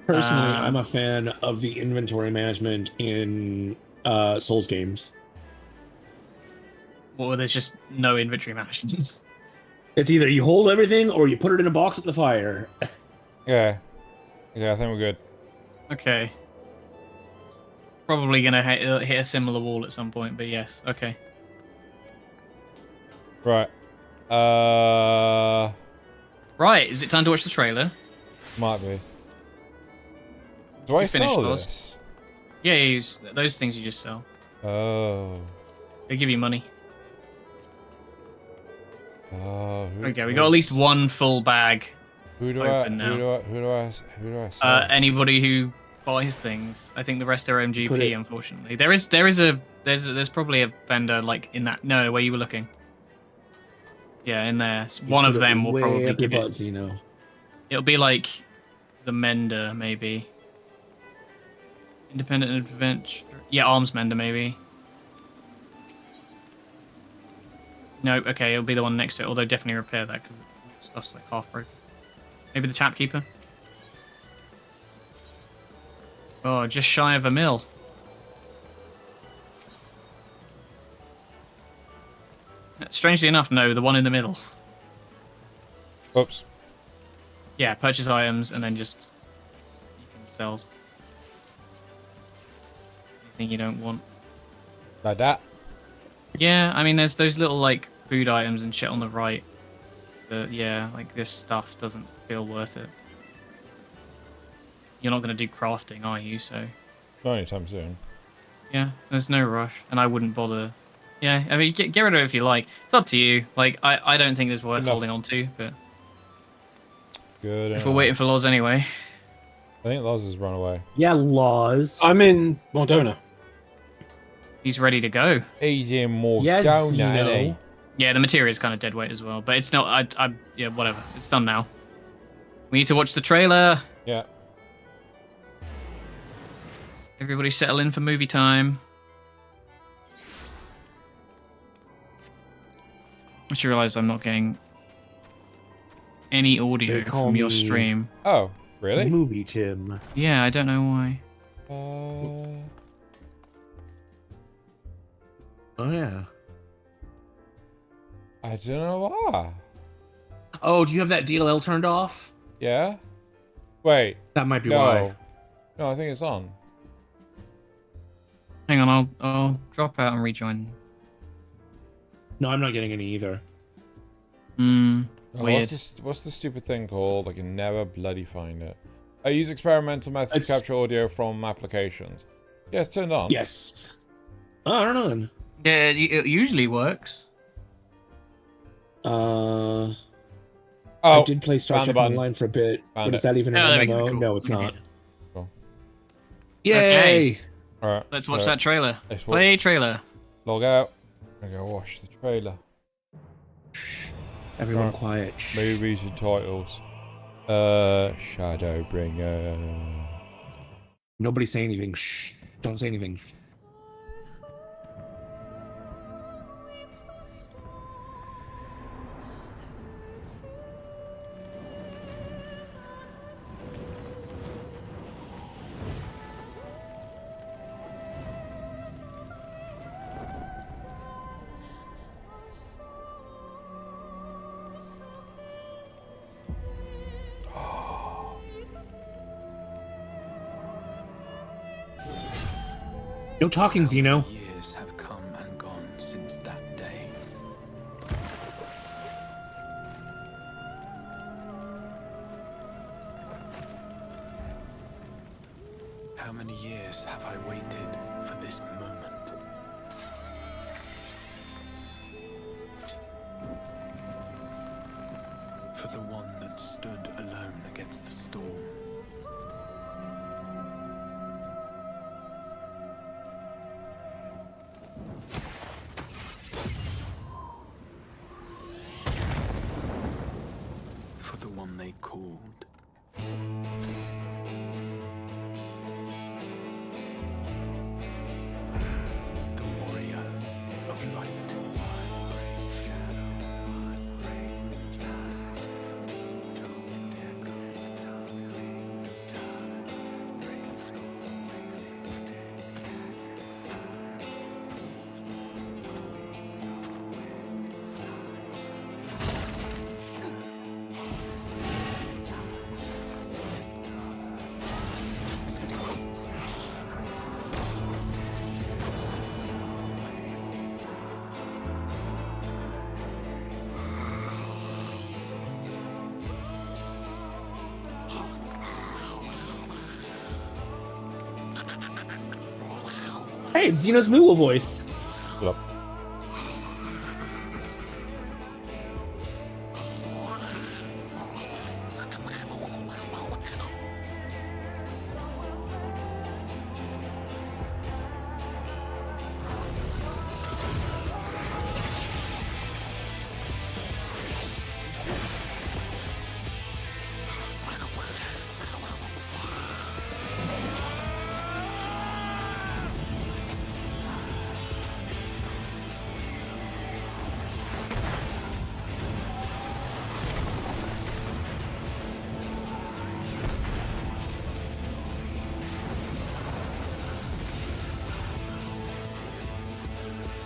Personally, I'm a fan of the inventory management in Souls games. Well, there's just no inventory management. It's either you hold everything or you put it in a box at the fire. Yeah, I think we're good. Okay. Probably gonna hit a similar wall at some point, but yes. Okay. Right. Right. Is it time to watch the trailer? Might be. Do I You finished sell those? this? Yeah, you use those things you just sell. Oh. They give you money. Oh. Okay, we got at least one full bag. Who do open I? now. Who do I sell? Anybody who buys things. I think the rest are Put MGP. it- Unfortunately, there's probably a vendor like in that. No, where you were looking. Yeah, in there. One of Put it them will way probably up your give it. butts, you know. It'll be like the Mender, maybe. Independent Adventure. Yeah, Arms Mender, maybe. No, okay, it'll be the one next to it. Although definitely repair that because stuff's like half broken. Maybe the Tapkeeper. Oh, just shy of a mil. Strangely enough, no, the one in the middle. Oops. Yeah, purchase items and then just you can sell anything you don't want. Like that. Yeah, I mean, there's those little like food items and shit on the right. But yeah, like this stuff doesn't feel worth it. You're not gonna do crafting, are you? So Not anytime soon. yeah, there's no rush, and I wouldn't bother. Yeah, I mean, get rid of it if you like. It's up to you. Like, I don't think it's worth Enough. holding on to, but Good. if we're waiting for Loz anyway. I think Loz has run away. Yeah, laws. I'm in Mordona. He's ready to go. He's in more Yes, down you now, know. ain't Yeah, the materia is kind of dead weight as well, but it's not. Yeah, whatever. It's done now. We need to watch the trailer. he? Yeah. Everybody settle in for movie time. I just realized I'm not getting any audio They call from your me- stream. Oh, really? Movie Tim. Yeah, I don't know why. Oh yeah. I don't know why. Oh, do you have that DLL turned off? Yeah? Wait. That might be No. why. No, I think it's on. Hang on, I'll drop out and rejoin. No, I'm not getting any either. Hmm. Oh, Weird. what's the stupid thing called? I can never bloody find it. I use experimental methods to capture audio from applications. Yeah, it's turned on. Yes. Oh, I don't know then. Yeah, it usually works. I Oh, did play Star found the Trek button. Online for a bit. Found But is it. that even Oh, there an we go, MMO? cool. No, it's not. Cool. Yay! Okay. Alright. Let's watch so that trailer. let's Play watch- trailer. Log out. And go watch the trailer. Everyone Right. quiet. Shh. Movies and titles. Shadowbringer. Nobody say anything. Shh. Don't say anything. Shh. No talking, Zeno. Years have come and gone since that day. How many years have I waited for this moment? For the one that stood alone against the storm. For the one they called. The warrior of light. Hey, it's Zeno's Moogle voice. Look.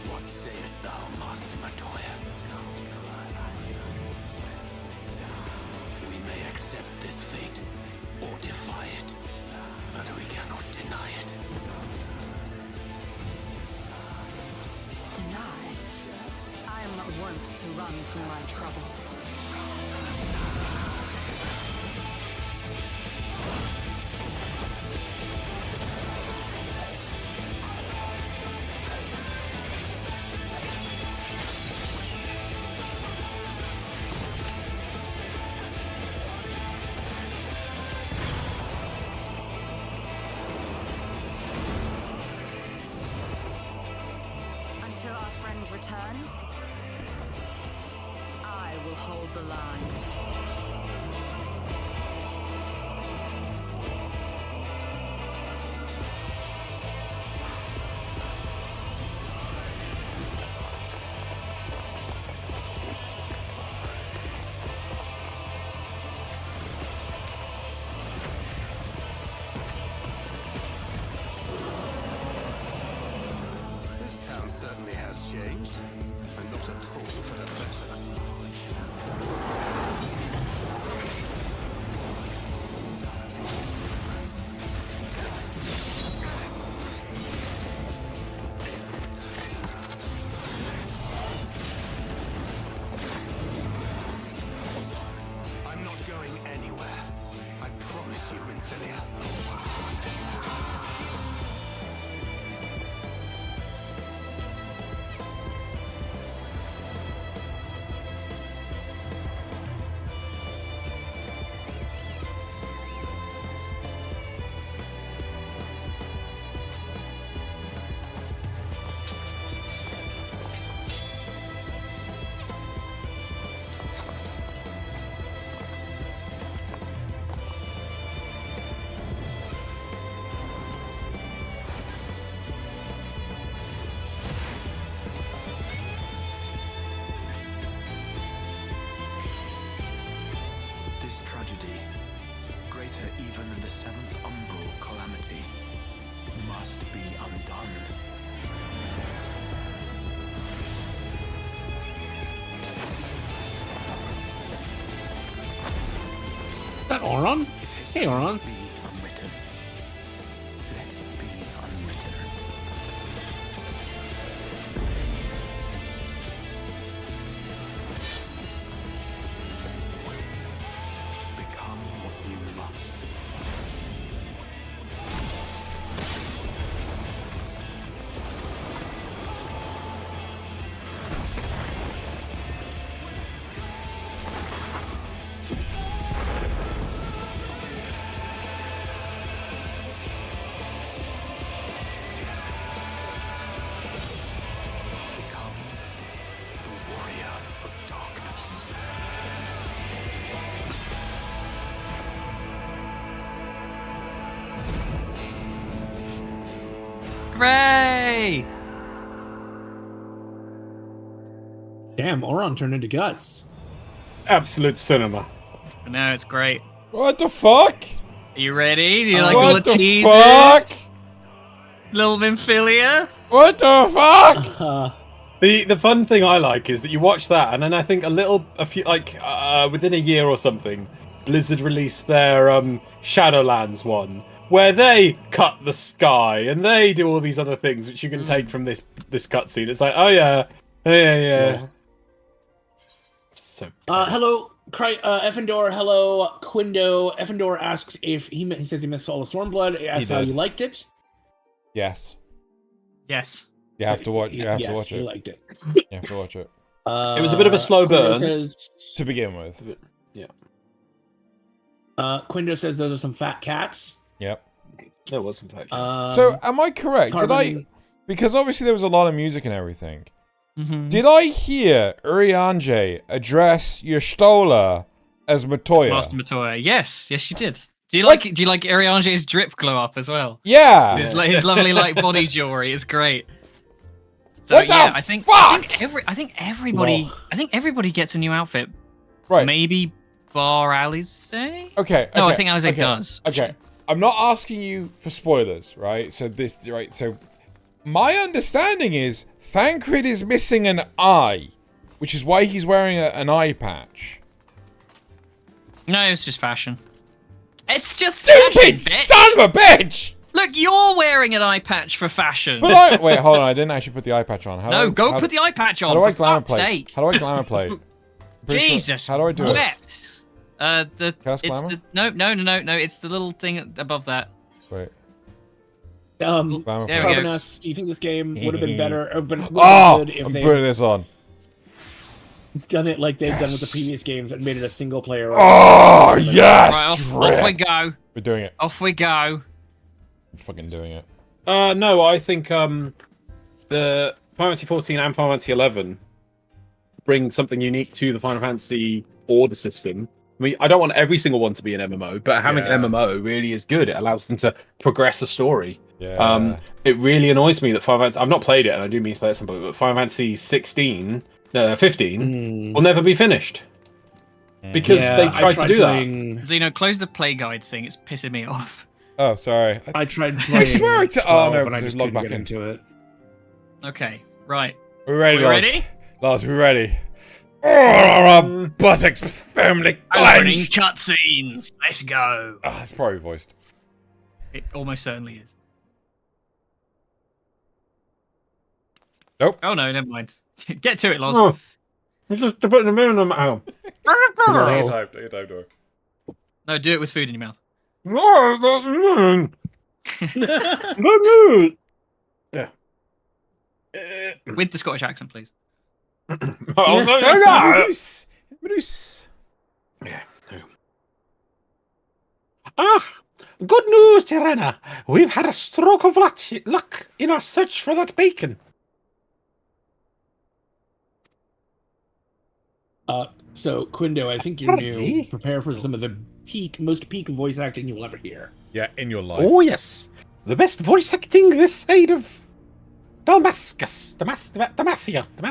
What sayest thou, Master Matoya? We may accept this fate or defy it, but we cannot deny it. Deny? I am not wont to run from my troubles. Until our friend returns, I will hold the line. This town certainly has changed, and not at all for the better. I'm not going anywhere. I promise you, Infilia. This tragedy, greater even than the seventh umbral calamity, must be undone. Is that Auron? If history Hey, Auron. must be unwritten, let it be unwritten. Become what you must. Become the warrior of darkness. Hooray! Damn, Auron turned into guts. Absolute cinema. No, it's great. What the fuck? Are you ready? Do you like What all the the teasers? fuck? Little Minfilia? What the fuck? The fun thing I like is that you watch that, and then I think within a year or something, Blizzard released their Shadowlands one, where they cut the sky and they do all these other things which you can take from this cutscene. It's like, oh yeah. So Hello, Effendor. Hello, Quindo. Effendor asks if he says he missed Soul of Stormblood. Asks how did. you liked it. Yes. Yes. You have to watch. You have yes, to watch he it. liked it. You have to watch it it was a bit of a slow Quindo burn. says, to begin with. Quindo says those are some fat cats. Yep. There was some fact. So, am I correct? Did I? Carbon- Because obviously there was a lot of music and everything. Mm-hmm. Did I hear Urianger address Y'shtola as Matoya? Master Matoya. Yes, yes, you did. Do you like Urianger's drip glow up as well? Yeah. His lovely like body jewelry is great. So What the yeah, I think fuck? everybody gets a new outfit. Right. Maybe bar Alize? Okay. No, I okay, think Alize okay, does. Okay. I'm not asking you for spoilers, right? So my understanding is Thancred is missing an eye, which is why he's wearing an eye patch. No, it's just fashion. It's just Stupid fashion, bitch. son of a bitch! Look, you're wearing an eye patch for fashion. But wait, hold on. I didn't actually put the eye patch on. No, go put the eye patch on. How do I for glamour fuck's plate? sake. How do I glamour plate? Pretty sure- Jesus. How do I do it? wept. Cast It's glamour? no. It's the little thing above that. Wait. There Glamour we plate. go. Carbon asks, do you think this game would have been better, or would have been Oh! good if I'm they putting this on. done it like they've done with the previous games and made it a single player? Oh, yes! Right, off Drip. we go. We're doing it. Off we go. We're fucking doing it. No, I think the Final Fantasy 14 and Final Fantasy 11 bring something unique to the Final Fantasy order system. I mean, I don't want every single one to be an MMO, but having Yeah. an MMO really is good. It allows them to progress a story. Yeah. It really annoys me that Final Fantasy... I've not played it, and I do mean to play it at some point, but Final Fantasy 15 will never be finished. Because they tried to do that. Zeno, close the play guide thing. It's pissing me off. Oh, sorry. I tried playing. I swear I 12, oh no, but I because just log couldn't back get in. into it. Okay, right. We're ready, We Lars. ready? Lars, we're ready. Oh, our buttocks firmly Opening clenched. cutscenes. Let's go. Oh, it's probably voiced. It almost certainly is. Nope. Oh no, never mind. Get to it, Loz. Oh, it's just to put the moon on my arm. Take your No. time. Take your time, do it. No, do it with food in your mouth. No, that's moon. The moon. Yeah. With the Scottish accent, please. Oh, no. Bruce. Bruce. Ah, good news, Tirana. We've had a stroke of luck in our search for that bacon. So, Quindo, I think you're new. Hardly. Prepare for some of the most peak voice acting you will ever hear. Yeah, in your life. Oh, yes. The best voice acting this side of Damascus. Damascus. Damascus?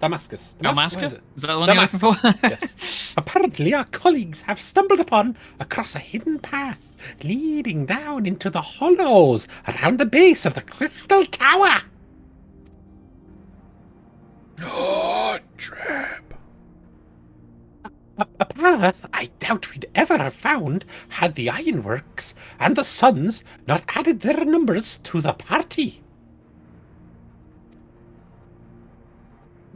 What Is that the one you're looking for? Yes. Apparently, our colleagues have stumbled across a hidden path leading down into the hollows around the base of the Crystal Tower. Oh, trap. A path I doubt we'd ever have found had the Ironworks and the Suns not added their numbers to the party.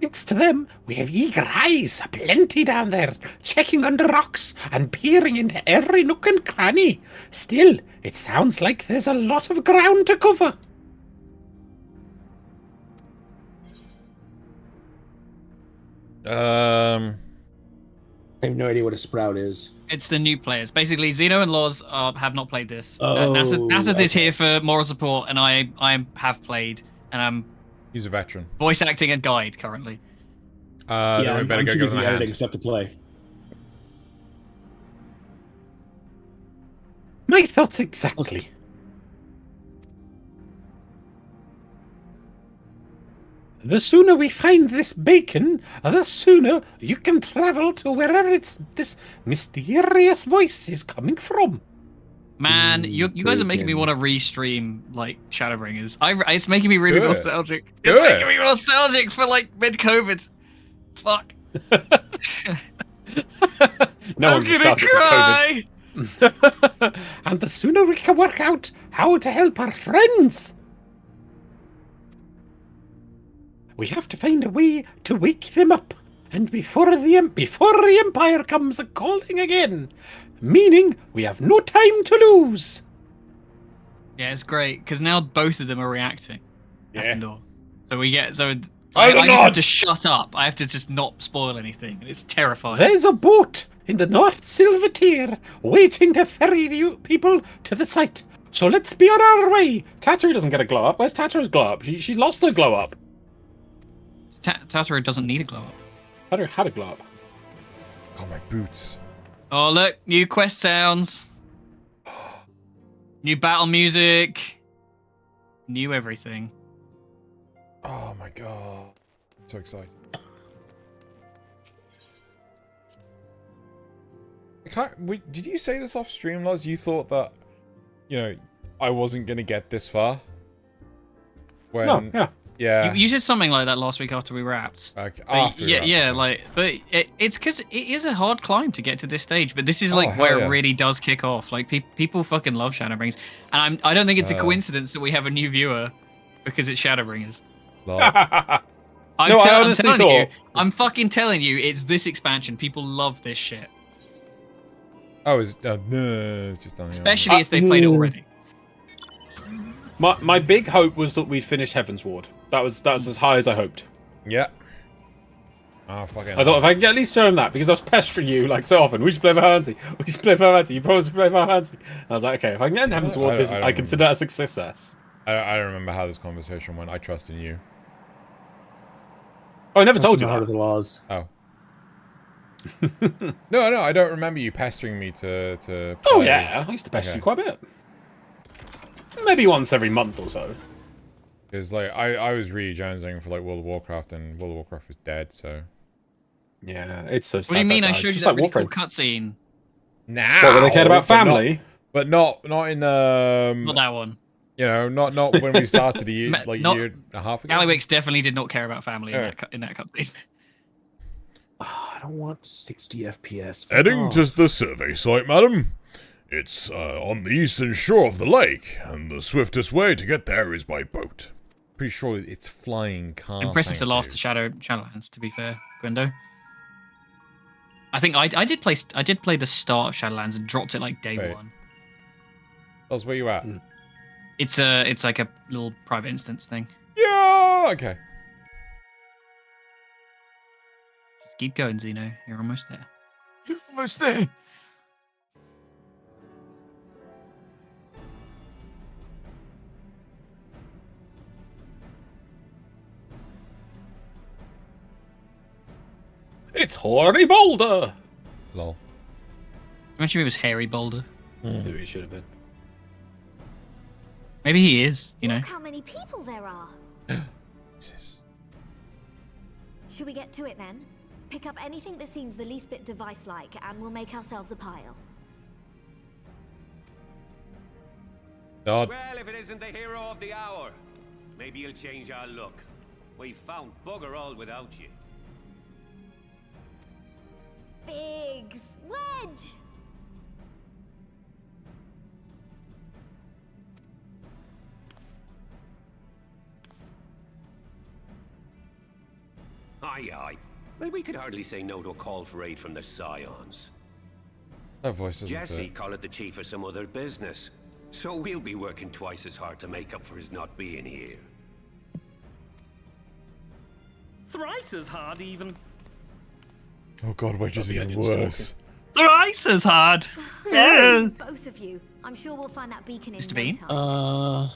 Thanks to them, we have eager eyes aplenty down there, checking under rocks and peering into every nook and cranny. Still, it sounds like there's a lot of ground to cover. I have no idea what a sprout is. It's the new players. Basically, Zeno and Laws have not played this. Oh, NASA is okay. here for moral support, and I have played, and I'm He's a veteran. voice acting and guide currently. Then we I'm better go too give busy him a editing hand. stuff to play. My thoughts exactly. The sooner we find this bacon, the sooner you can travel to wherever this mysterious voice is coming from. Man, you guys are making me want to restream like Shadowbringers. It's making me really Do it. nostalgic. Do It's it. making me nostalgic for like mid-COVID. Fuck. No I'm one can gonna start it for COVID. cry. And the sooner we can work out how to help our friends. We have to find a way to wake them up, and before the Empire comes a calling again, meaning we have no time to lose. Yeah, it's great because now both of them are reacting. Yeah. So we get I I just have to shut up. I have to just not spoil anything. And it's terrifying. There's a boat in the North Silvertier waiting to ferry you people to the site. So let's be on our way. Tattery doesn't get a glow up. Where's Tattery's glow up? She lost her glow up. Tataro doesn't need a glow up. Tattery had a glow up. Oh, my boots. Oh look, new quest sounds, new battle music, new everything. Oh, my God. I'm so excited. Did you say this off stream, Loz? You thought that, I wasn't going to get this far? When, No, yeah. Yeah. You said something like that last week after we wrapped. Okay, But after we wrapped, yeah, like, but it's because it is a hard climb to get to this stage. But this is like hell where yeah. it really does kick off. Like people fucking love Shadowbringers, and I don't think it's a coincidence that we have a new viewer because it's Shadowbringers. Lol. I'm honestly telling you, thought- I'm fucking telling you, it's this expansion. People love this shit, Oh, it's just done. especially if they played it already. My big hope was that we'd finish Heaven's Ward. That was as high as I hoped. Yeah. Oh, fucking. I thought if I could at least show him that, because I was pestering you like so often. We should play Vahansi. We should play Vahansi. You promised to play Vahansi. I was like, okay, if I can get into Heaven's Ward, I consider that a success. I don't remember how this conversation went. I trust in you. Oh, I never told you Heart of that. the laws. Oh. No, I don't remember you pestering me to play. Oh yeah, I used to pester Okay. you quite a bit. Maybe once every month or so. Because, like, I was really jonesing for, like, World of Warcraft, and World of Warcraft was dead, so... Yeah, it's so sad. What do you mean? that I died. showed you Just that like really cool Warframe. cutscene. Now! What, when they cared about family? But not in, Not that one. You know, not when we started a year, like Not- year and a half ago. Gallywix definitely did not care about family Yeah. in that cutscene. I don't want 60 FPS. Fuck Heading off. to the survey site, madam. It's on the eastern shore of the lake, and the swiftest way to get there is by boat. Pretty sure it's flying car. Impressive to thank last you. to Shadowlands, to be fair, Gwendo. I think I did play the start of Shadowlands and dropped it like day Wait. one. That's where you at? It's like a little private instance thing. Yeah. Okay. Just keep going, Xeno. You're almost there. You're almost there. It's Hoary Boulder. Lol. Imagine if it was Harry Boulder. Maybe it should have been. Maybe he is. You know. Look how many people there are. Jesus. Should we get to it then? Pick up anything that seems the least bit device-like, and we'll make ourselves a pile. God. Well, if it isn't the hero of the hour, maybe you'll change our look. We've found bugger all without you. Biggs! Wedge! Aye, aye. Well, we could hardly say no to a call for aid from the Scions. That voice isn't Jesse fit. called it the chief of some other business. So we'll be working twice as hard to make up for his not being here. Thrice as hard, even. Oh God, Wedge is the even onions worse. Thrice as hard. Yeah. Both of you. I'm sure we'll find that beacon in Mr. no Bean? time.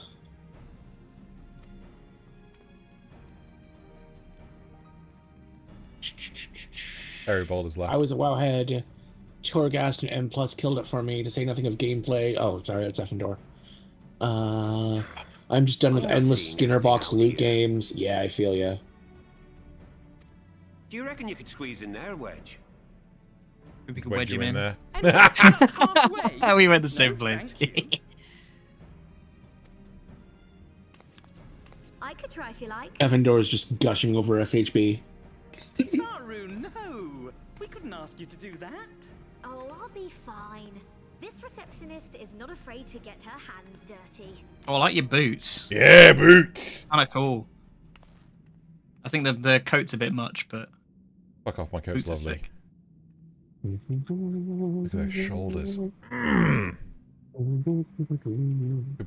Harry Boulder's left. I was a wowhead. Torghast and M Plus killed it for me, to say nothing of gameplay. Oh, sorry, that's Effendor. I'm just done with I'm not endless seeing Skinner anything box out loot here. games. Yeah, I feel ya. Do you reckon you could squeeze in there, Wedge? We could Wedge wedge you him in in. there. Halfway. We went the No, same place. thank you. I could try if you like. Effendor's just gushing over SHB. Taru, no! We couldn't ask you to do that. Oh, I'll be fine. This receptionist is not afraid to get her hands dirty. Oh, I like your boots. Yeah, boots. Kind of cool. I think the coat's a bit much, but Fuck off, my coat's boots are lovely. sick. Look at those shoulders. Could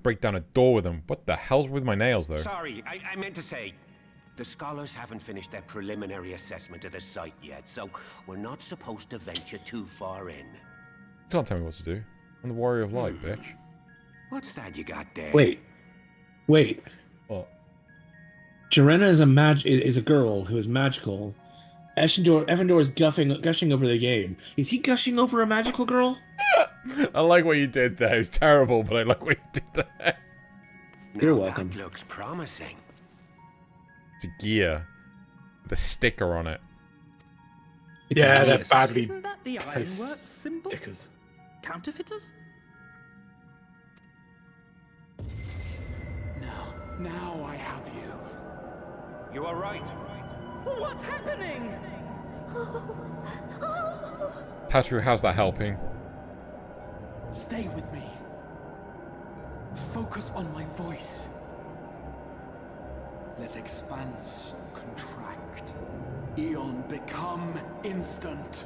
break down a door with them. What the hell's with my nails, though? Sorry, I meant to say, the scholars haven't finished their preliminary assessment of the site yet, so we're not supposed to venture too far in. You can't tell me what to do. I'm the warrior of light, bitch. What's that you got there? Wait. What? Jorenna is a girl who is magical. Effendor is gushing over the game. Is he gushing over a magical girl? I like what you did there. It's terrible, but I like what you did there. You're Now welcome. That looks promising. It's a gear with a sticker on it. It's Yeah, a they're yes. badly. Isn't that the ironworks symbol? Stickers. Counterfeiters? Now I have you. You are right. What's happening? Tatru, how's that helping? Stay with me. Focus on my voice. Let expanse contract. Eon become instant.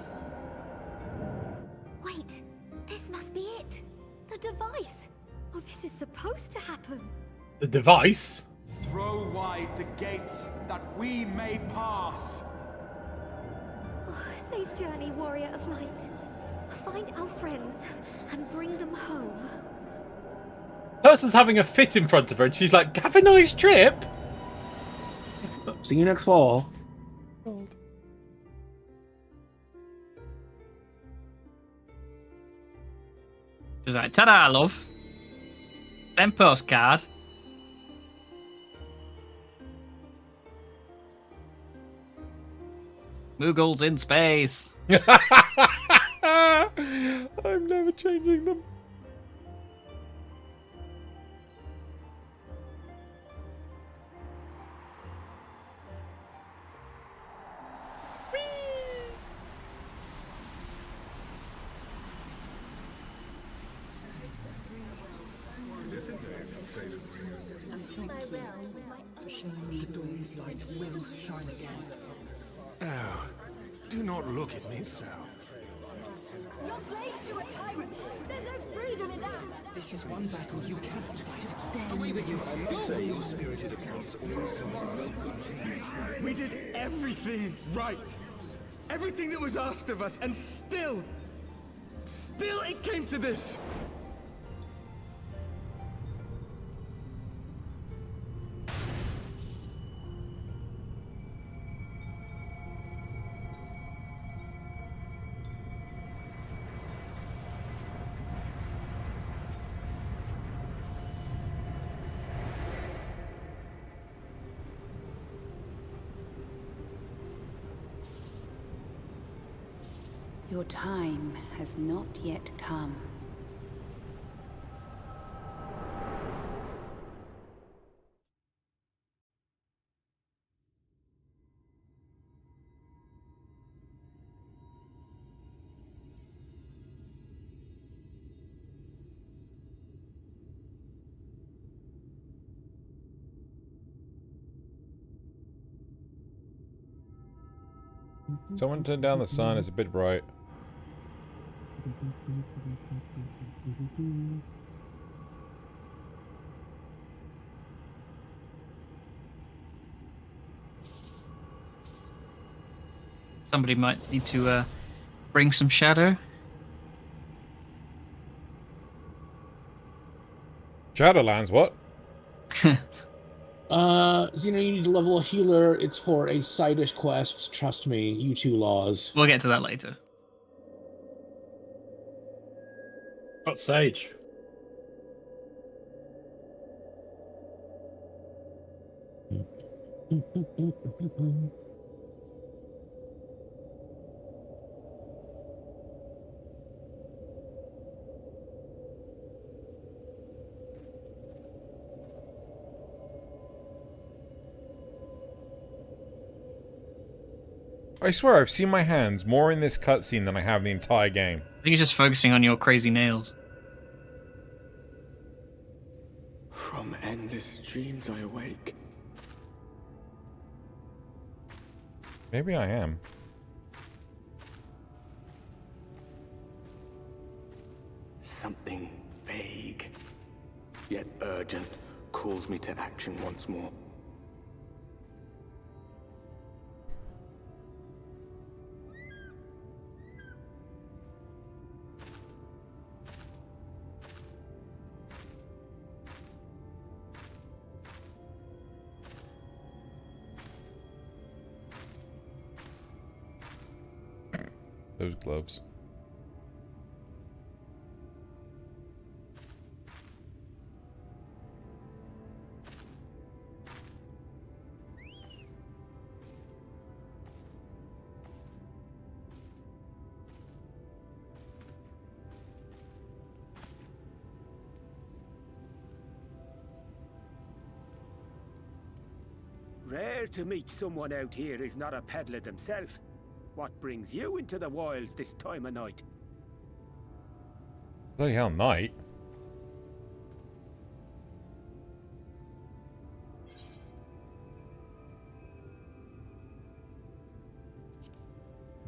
Wait, this must be it. The device. Oh, this is supposed to happen. The device? Throw wide the gates that we may pass. Oh, safe journey, warrior of light. Find our friends and bring them home. Person's having a fit in front of her, and she's like, "Have a nice trip." See you next fall. She's like, ta-da, love. Send postcard. Moogle's in space. I'm never changing them. Oh, do not look at me so. You're slaves to a tyrant. There's no freedom in that. This is one battle you cannot fight. Away with you. Say your spirited accounts always comes in no good. We did everything right. Everything that was asked of us, and still it came to this. Your time has not yet come. Someone turn down the sun, it's a bit bright. Somebody might need to bring some shadow. Shadowlands, what? Xena, you need to level a healer. It's for a side-ish quest. Trust me, you two laws. We'll get to that later. Got Sage. I swear I've seen my hands more in this cutscene than I have in the entire game. I think you're just focusing on your crazy nails. From endless dreams I awake. Maybe I am. Something vague, yet urgent, calls me to action once more. Those gloves. Rare to meet someone out here who's not a peddler themselves. What brings you into the wilds this time of night? Bloody hell, night.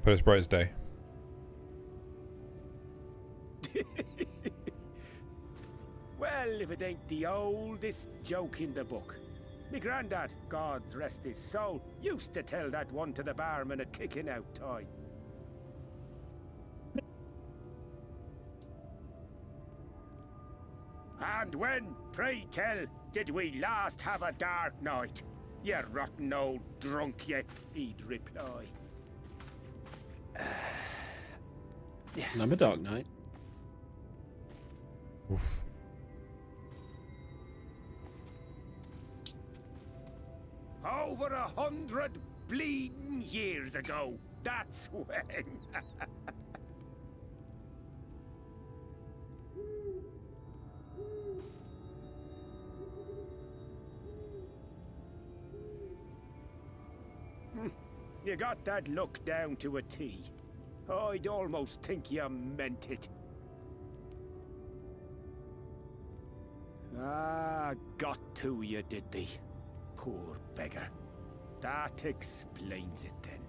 Put as bright as day. Well, if it ain't the oldest joke in the book. Me granddad, God's rest his soul, used to tell that one to the barman at kicking out time. And when, pray tell, did we last have a dark night? You rotten old drunk, you, he'd reply. I'm a Dark Knight. Oof. Over 100 bleeding years ago, that's when. You got that look down to a T. I'd almost think you meant it. Ah, got to you, did they? Poor beggar. That explains it then.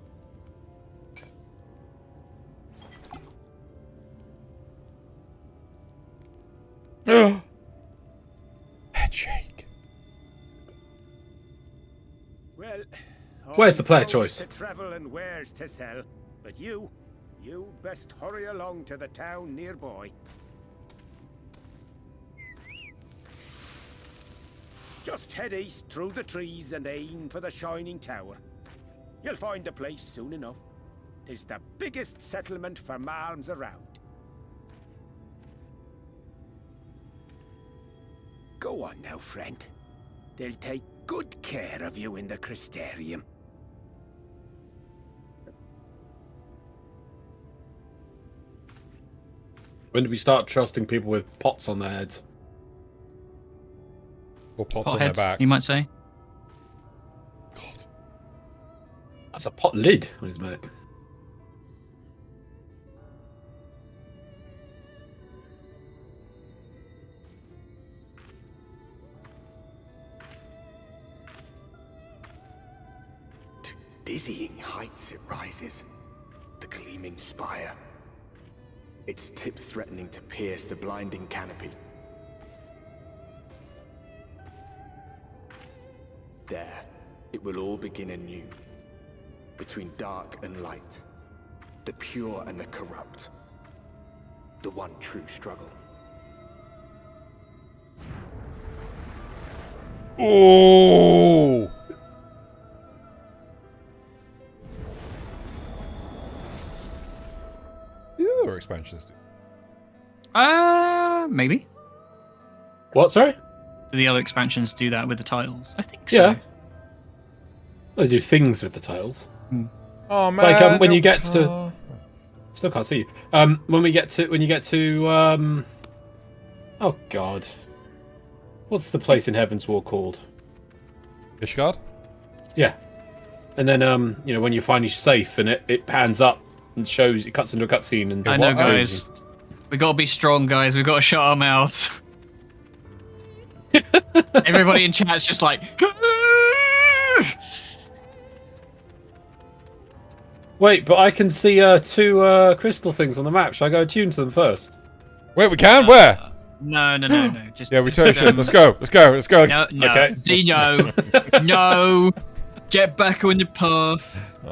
Headshake. Well, Where's the player roads choice? to travel and wares to sell, but you best hurry along to the town nearby. Just head east through the trees and aim for the Shining Tower. You'll find the place soon enough. 'Tis the biggest settlement for malms around. Go on now, friend. They'll take good care of you in the Crystarium. When do we start trusting people with pots on their heads? Or pots Pot on their heads, backs. you might say. God. That's a pot lid on his back. To dizzying heights it rises. The gleaming spire. Its tip threatening to pierce the blinding canopy. There, it will all begin anew. Between dark and light. The pure and the corrupt. The one true struggle. Ooh! The other expansions do. Maybe. What, sorry? Do the other expansions do that with the tiles? I think so. Yeah. Well, they do things with the tiles. Oh man! Like when you get no. to, still can't see you. When you get to, oh god, what's the place in Heaven's War called? Ishgard? Yeah. And then when you're finally safe and it pans up and shows, it cuts into a cutscene and I know, guys. We gotta be strong, guys. We gotta shut our mouths. Everybody in chat's just like. Wait, but I can see two crystal things on the map. Should I go attune to them first? Wait, we can? Where? No. Just Yeah, we totally should. Let's go. No. Okay. Dino. No. Get back on the path.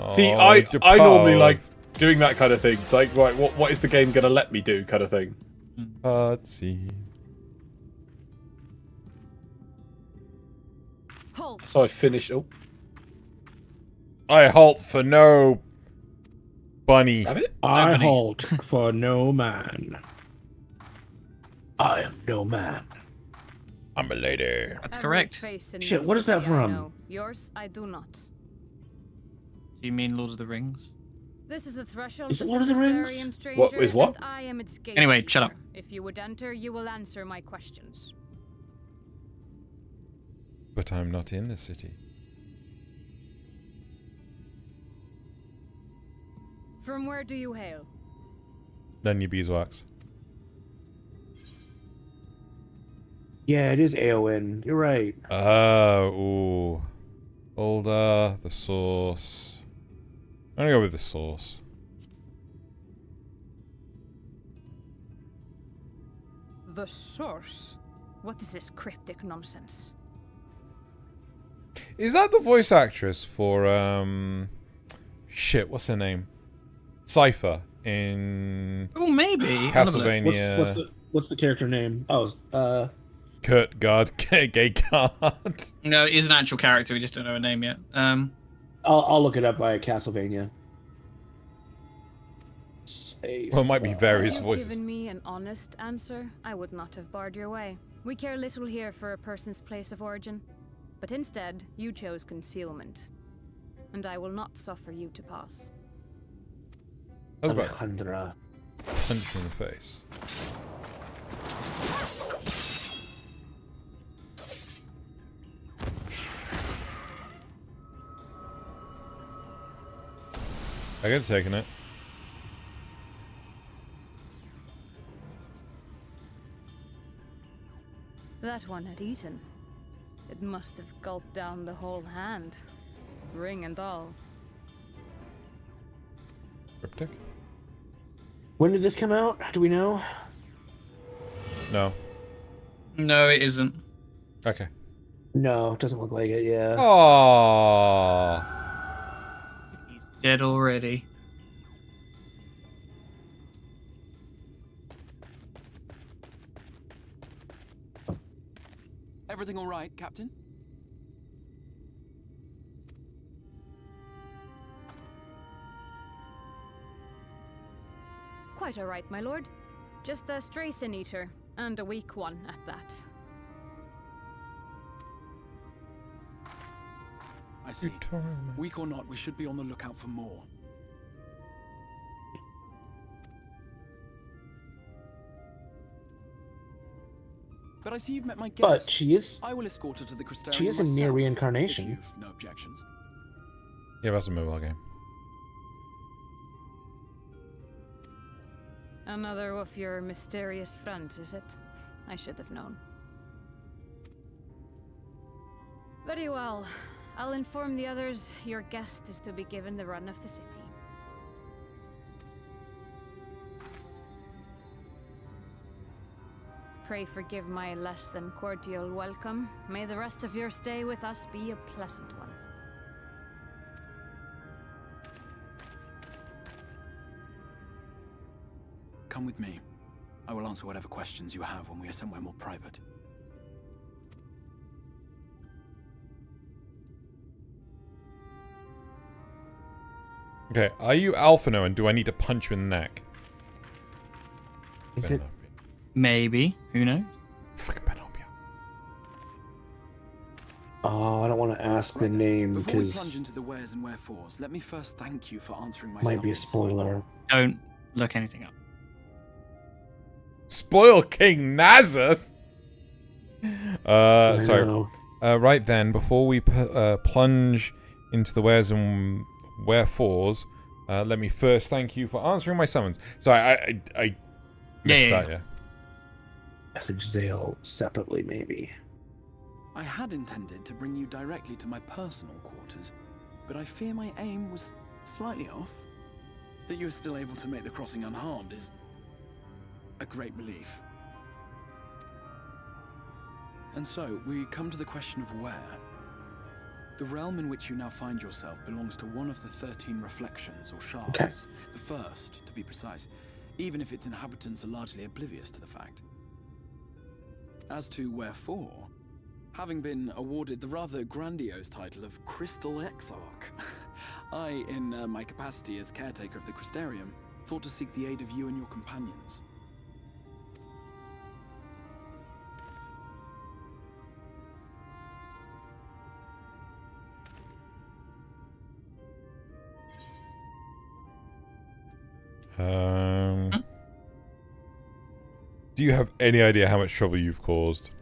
See, Oh, I the normally path. like doing that kind of thing. It's like, right, what is the game gonna let me do, kind of thing. Cutscene. Halt. So I finished. Oh, I halt for no bunny. have it? I halt for no man. I am no man. I'm a lady. That's correct. Shit, what is that from? Yours, I do not. Do you mean Lord of the Rings? This is the threshold. Is it Lord of the Rings? Crystarium, stranger, What is what? and I am its Anyway, shut up. gatekeeper. If you would enter, you will answer my questions. But I'm not in the city. From where do you hail? None your beeswax. Yeah, it is AON. You're right. Ooh. Older, the source. I'm gonna go with the source. The source? What is this cryptic nonsense? Is that the voice actress for, shit, what's her name? Cypher in Oh, maybe. Castlevania. What's the character name? Oh, Kurt Guard, gay card. No, it is an actual character. We just don't know her name yet. I'll look it up by Castlevania. Well, it might be various Had you voices. given me an honest answer, I would not have barred your way. We care little here for a person's place of origin. But instead, you chose concealment. And I will not suffer you to pass. That was about Alejandra. punch in the face. I could have taken it. that one had eaten, it must have gulped down the whole hand, ring and all. Cryptic? When did this come out? Do we know? No. No, it isn't. Okay. No, it doesn't look like it, yeah. Oh. He's dead already. Everything all right, Captain? Quite all right, my lord. Just a stray sin eater, and a weak one at that. I see. Weak or not, we should be on the lookout for more. But I see you've met my guest. But she is. I will escort her to the Crystarium. She is a near reincarnation. If you've no objections. Yeah, that's a mobile game. Another of your mysterious friends, is it? I should have known. Very well. I'll inform the others your guest is to be given the run of the city. Pray forgive my less than cordial welcome. May the rest of your stay with us be a pleasant one. Come with me. I will answer whatever questions you have when we are somewhere more private. Okay, are you Alphino and do I need to punch you in the neck? Is it? Maybe. Who knows? Fucking Panopia. Oh, I don't want to ask the name Before we because plunge into the wheres and wherefores, let me first thank you for answering my might be a summons. spoiler. Don't look anything up. Spoil King Nazeth? I Sorry. know. Right then, before we plunge into the wheres and wherefores, let me first thank you for answering my summons. Sorry, I missed that, yeah. Message Zale separately, maybe. I had intended to bring you directly to my personal quarters, but I fear my aim was slightly off. That you are still able to make the crossing unharmed is a great relief. And so, we come to the question of where. The realm in which you now find yourself belongs to one of the 13 reflections, or shards. Okay. The first, to be precise, even if its inhabitants are largely oblivious to the fact. As to wherefore, having been awarded the rather grandiose title of Crystal Exarch, I, in my capacity as caretaker of the Crystarium, thought to seek the aid of you and your companions. Do you have any idea how much trouble you've caused?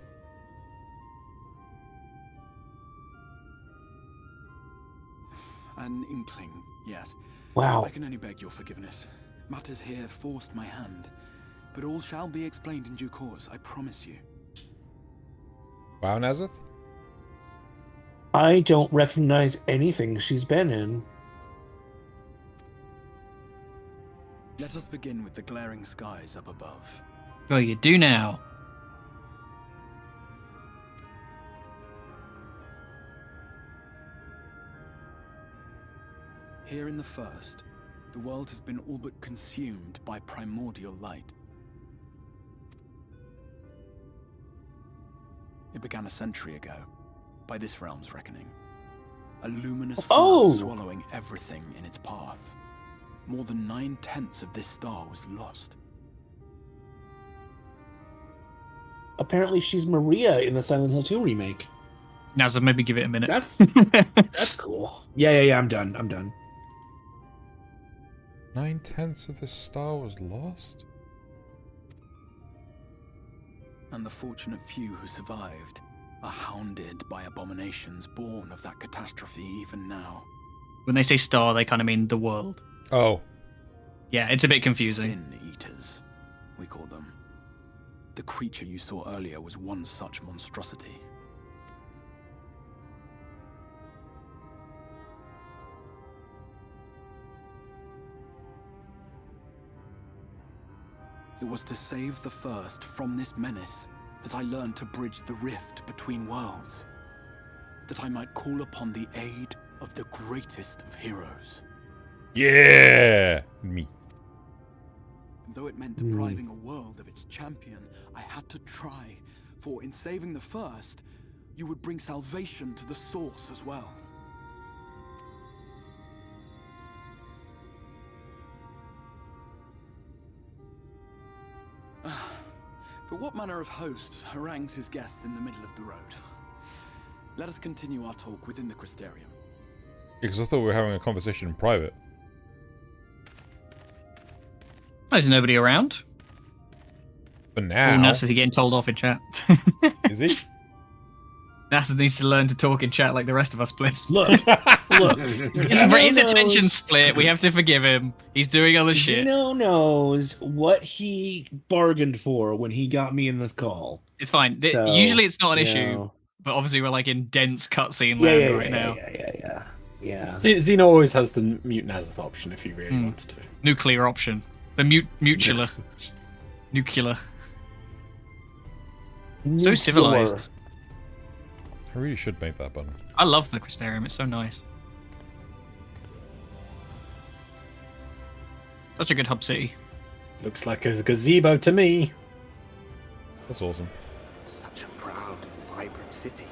An inkling, yes. Wow. I can only beg your forgiveness. Matters here forced my hand, but all shall be explained in due course, I promise you. Wow, Nazeth? I don't recognize anything she's been in. Let us begin with the glaring skies up above. Oh, you do now. Here in the first, the world has been all but consumed by primordial light. It began a century ago, by this realm's reckoning. A luminous flood swallowing everything in its path. More than 9/10 of this star was lost. Apparently she's Maria in the Silent Hill 2 remake. Now, so maybe give it a minute. That's cool. Yeah, I'm done. 9/10 of the star was lost? And the fortunate few who survived are hounded by abominations born of that catastrophe even now. When they say star, they kind of mean the world. Oh. Yeah, it's a bit confusing. Sin eaters, we call them. The creature you saw earlier was one such monstrosity. It was to save the First from this menace that I learned to bridge the rift between worlds. That I might call upon the aid of the greatest of heroes. Yeah! Me. And though it meant depriving a world of its champion, I had to try. For in saving the First, you would bring salvation to the source as well. But what manner of host harangues his guests in the middle of the road? Let us continue our talk within the Crystarium. Because I thought we were having a conversation in private. There's nobody around. For now. Oh, Nasser's getting told off in chat. Is he? Nasser needs to learn to talk in chat like the rest of us, please. Look. His attention split. We have to forgive him. He's doing other shit. Zeno knows what he bargained for when he got me in this call. It's fine. So, usually it's not an issue, but obviously we're like in dense cutscene land now. Yeah. Xeno always has the mutant Azeth option if you really wanted to. Nuclear option. The mutular. Nuclear. So civilized. I really should make that button. I love the Crystarium. It's so nice. Such a good hub city. Looks like a gazebo to me. That's awesome. Such a proud and vibrant city.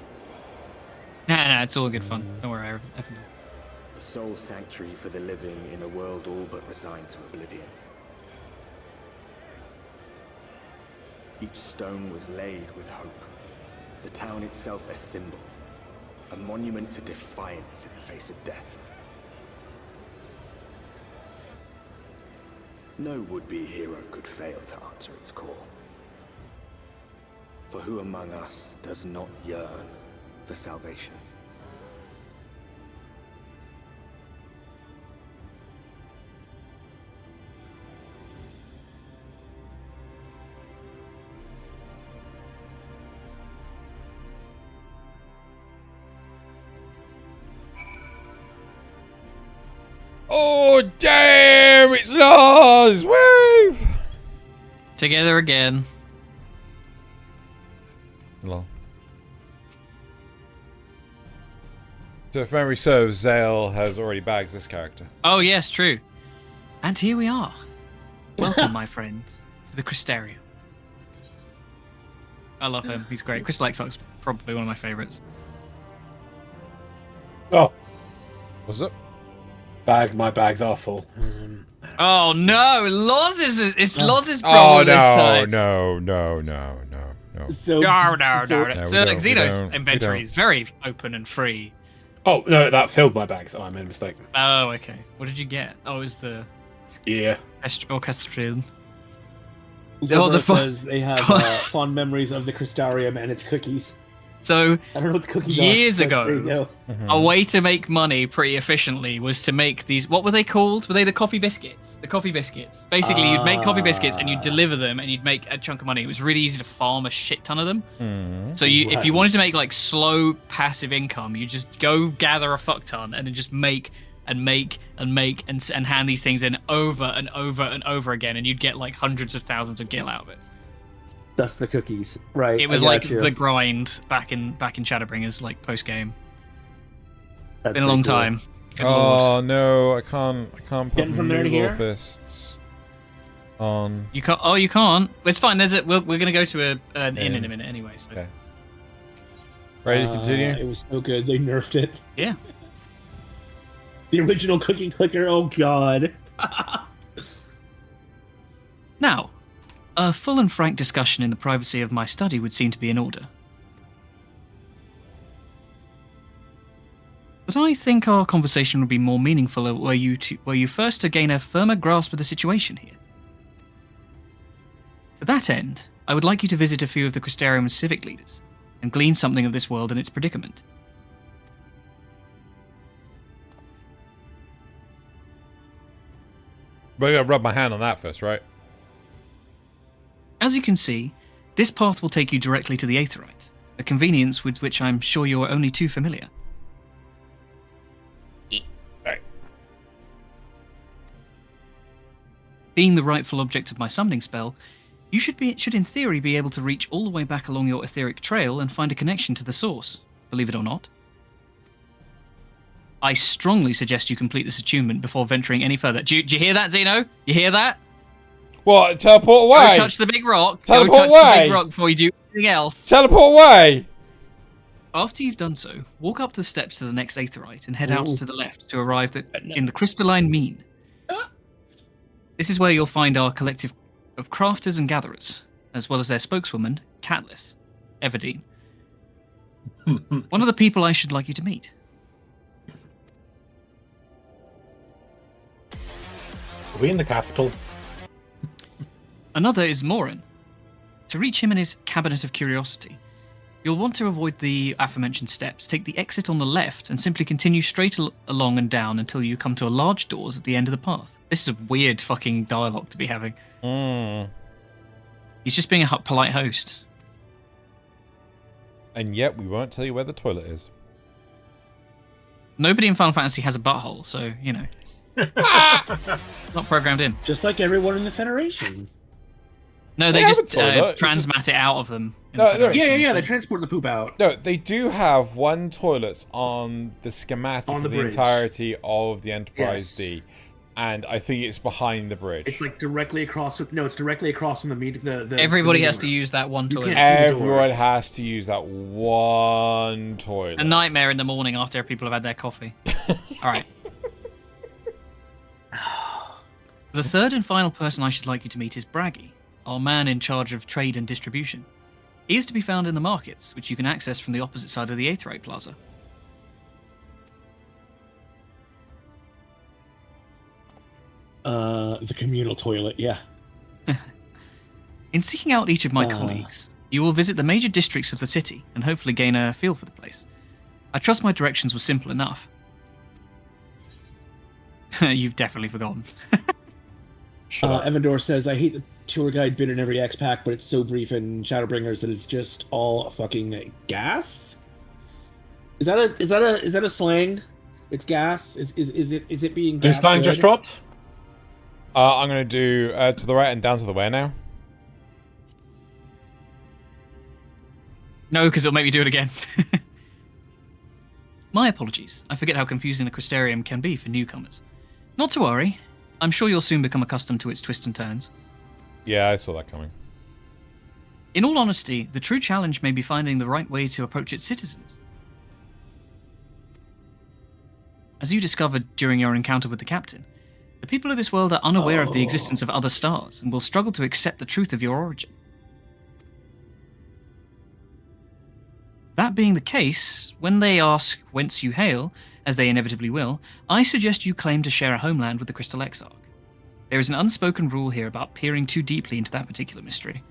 Nah, it's all good fun. Don't worry, Evan. The sole sanctuary for the living in a world all but resigned to oblivion. Each stone was laid with hope. The town itself a symbol, a monument to defiance in the face of death. No would-be hero could fail to answer its call. For who among us does not yearn for salvation? Oh, damn! It's Lars! Wave! Together again. Hello. So if memory serves, Zale has already bagged this character. Oh, yes, true. And here we are. Welcome, my friend, to the Crystarium. I love him. He's great. Chris Lexock's probably one of my favorites. Oh. What's up? My bags are full. Oh no, it's Loz's Oh problem this time. no. So Xeno's inventory is very open and free. Oh no, that filled my bags. Oh, I made a mistake. Oh, okay. What did you get? Oh, it was the Yeah. orchestral. Zilber says they have fond memories of the Crystarium and its cookies. So I don't know what the cookies years are, ago, there you go. a way to make money pretty efficiently was to make these. What were they called? Were they the coffee biscuits? The coffee biscuits. Basically, you'd make coffee biscuits and you'd deliver them, and you'd make a chunk of money. It was really easy to farm a shit ton of them. So if you wanted to make like slow passive income, you just go gather a fuck ton and then just make and hand these things in over and over and over again, and you'd get like hundreds of thousands of gil out of it. That's the cookies, right? It was like the grind back in Shadowbringers, like post game. That's been a long cool. time. Good oh Lord. no, I can't put Getting from there to Moogle here? fists on. You can't. Oh, you can't. It's fine. We're gonna go to an inn in a minute anyway. So. Okay. Ready to continue? It was so good. They nerfed it. Yeah. The original cookie clicker. Oh god. Now, a full and frank discussion in the privacy of my study would seem to be in order. But I think our conversation would be more meaningful were you first to gain a firmer grasp of the situation here. To that end, I would like you to visit a few of the Crystarium's civic leaders and glean something of this world and its predicament. But I gotta rub my hand on that first, right? As you can see, This path will take you directly to the Aetheryte, a convenience with which I'm sure you are only too familiar. Right. Being the rightful object of my summoning spell, you should in theory be able to reach all the way back along your etheric trail and find a connection to the source, believe it or not. I strongly suggest you complete this attunement before venturing any further. Do you hear that, Zeno? You hear that? What? Teleport away? Go touch the big rock. Teleport Go touch away. the big rock before you do anything else. Teleport away! After you've done so, walk up the steps to the next Aetheryte and head out to the left to arrive in the crystalline mean. This is where you'll find our collective of crafters and gatherers, as well as their spokeswoman, Catliss, Everdeen. One of the people I should like you to meet. Are we in the capital? Another is Morin. To reach him in his Cabinet of Curiosity, you'll want to avoid the aforementioned steps, take the exit on the left, and simply continue straight along and down until you come to a large doors at the end of the path. This is a weird fucking dialogue to be having. He's just being a polite host. And yet we won't tell you where the toilet is. Nobody in Final Fantasy has a butthole, so, you know. Not programmed in. Just like everyone in the Federation. No, they just transmat it out of them. Yeah, they transport the poop out. No, they do have one toilet on the schematic of the entirety of the Enterprise D. And I think it's behind the bridge. It's like directly across. It's directly across from the Everybody has to use that one toilet. Everyone has to use that one toilet. A nightmare in the morning after people have had their coffee. All right. The third and final person I should like you to meet is Braggy, our man in charge of trade and distribution. He is to be found in the markets, which you can access from the opposite side of the Aetheryte Plaza. The communal toilet, yeah. In seeking out each of my colleagues, you will visit the major districts of the city and hopefully gain a feel for the place. I trust my directions were simple enough. You've definitely forgotten. Evandor says, I hate the tour guide bit in every X-Pack, but it's so brief in Shadowbringers that it's just all fucking gas? Is that a slang? It's gas? Is it being gas? New slang just dropped? I'm going to do to the right and down to the where now. No, because it'll make me do it again. My apologies. I forget how confusing the Crystarium can be for newcomers. Not to worry. I'm sure you'll soon become accustomed to its twists and turns. Yeah, I saw that coming. In all honesty, the true challenge may be finding the right way to approach its citizens. As you discovered during your encounter with the captain, the people of this world are unaware of the existence of other stars and will struggle to accept the truth of your origin. That being the case, when they ask whence you hail, as they inevitably will, I suggest you claim to share a homeland with the Crystal Exarch. There is an unspoken rule here about peering too deeply into that particular mystery.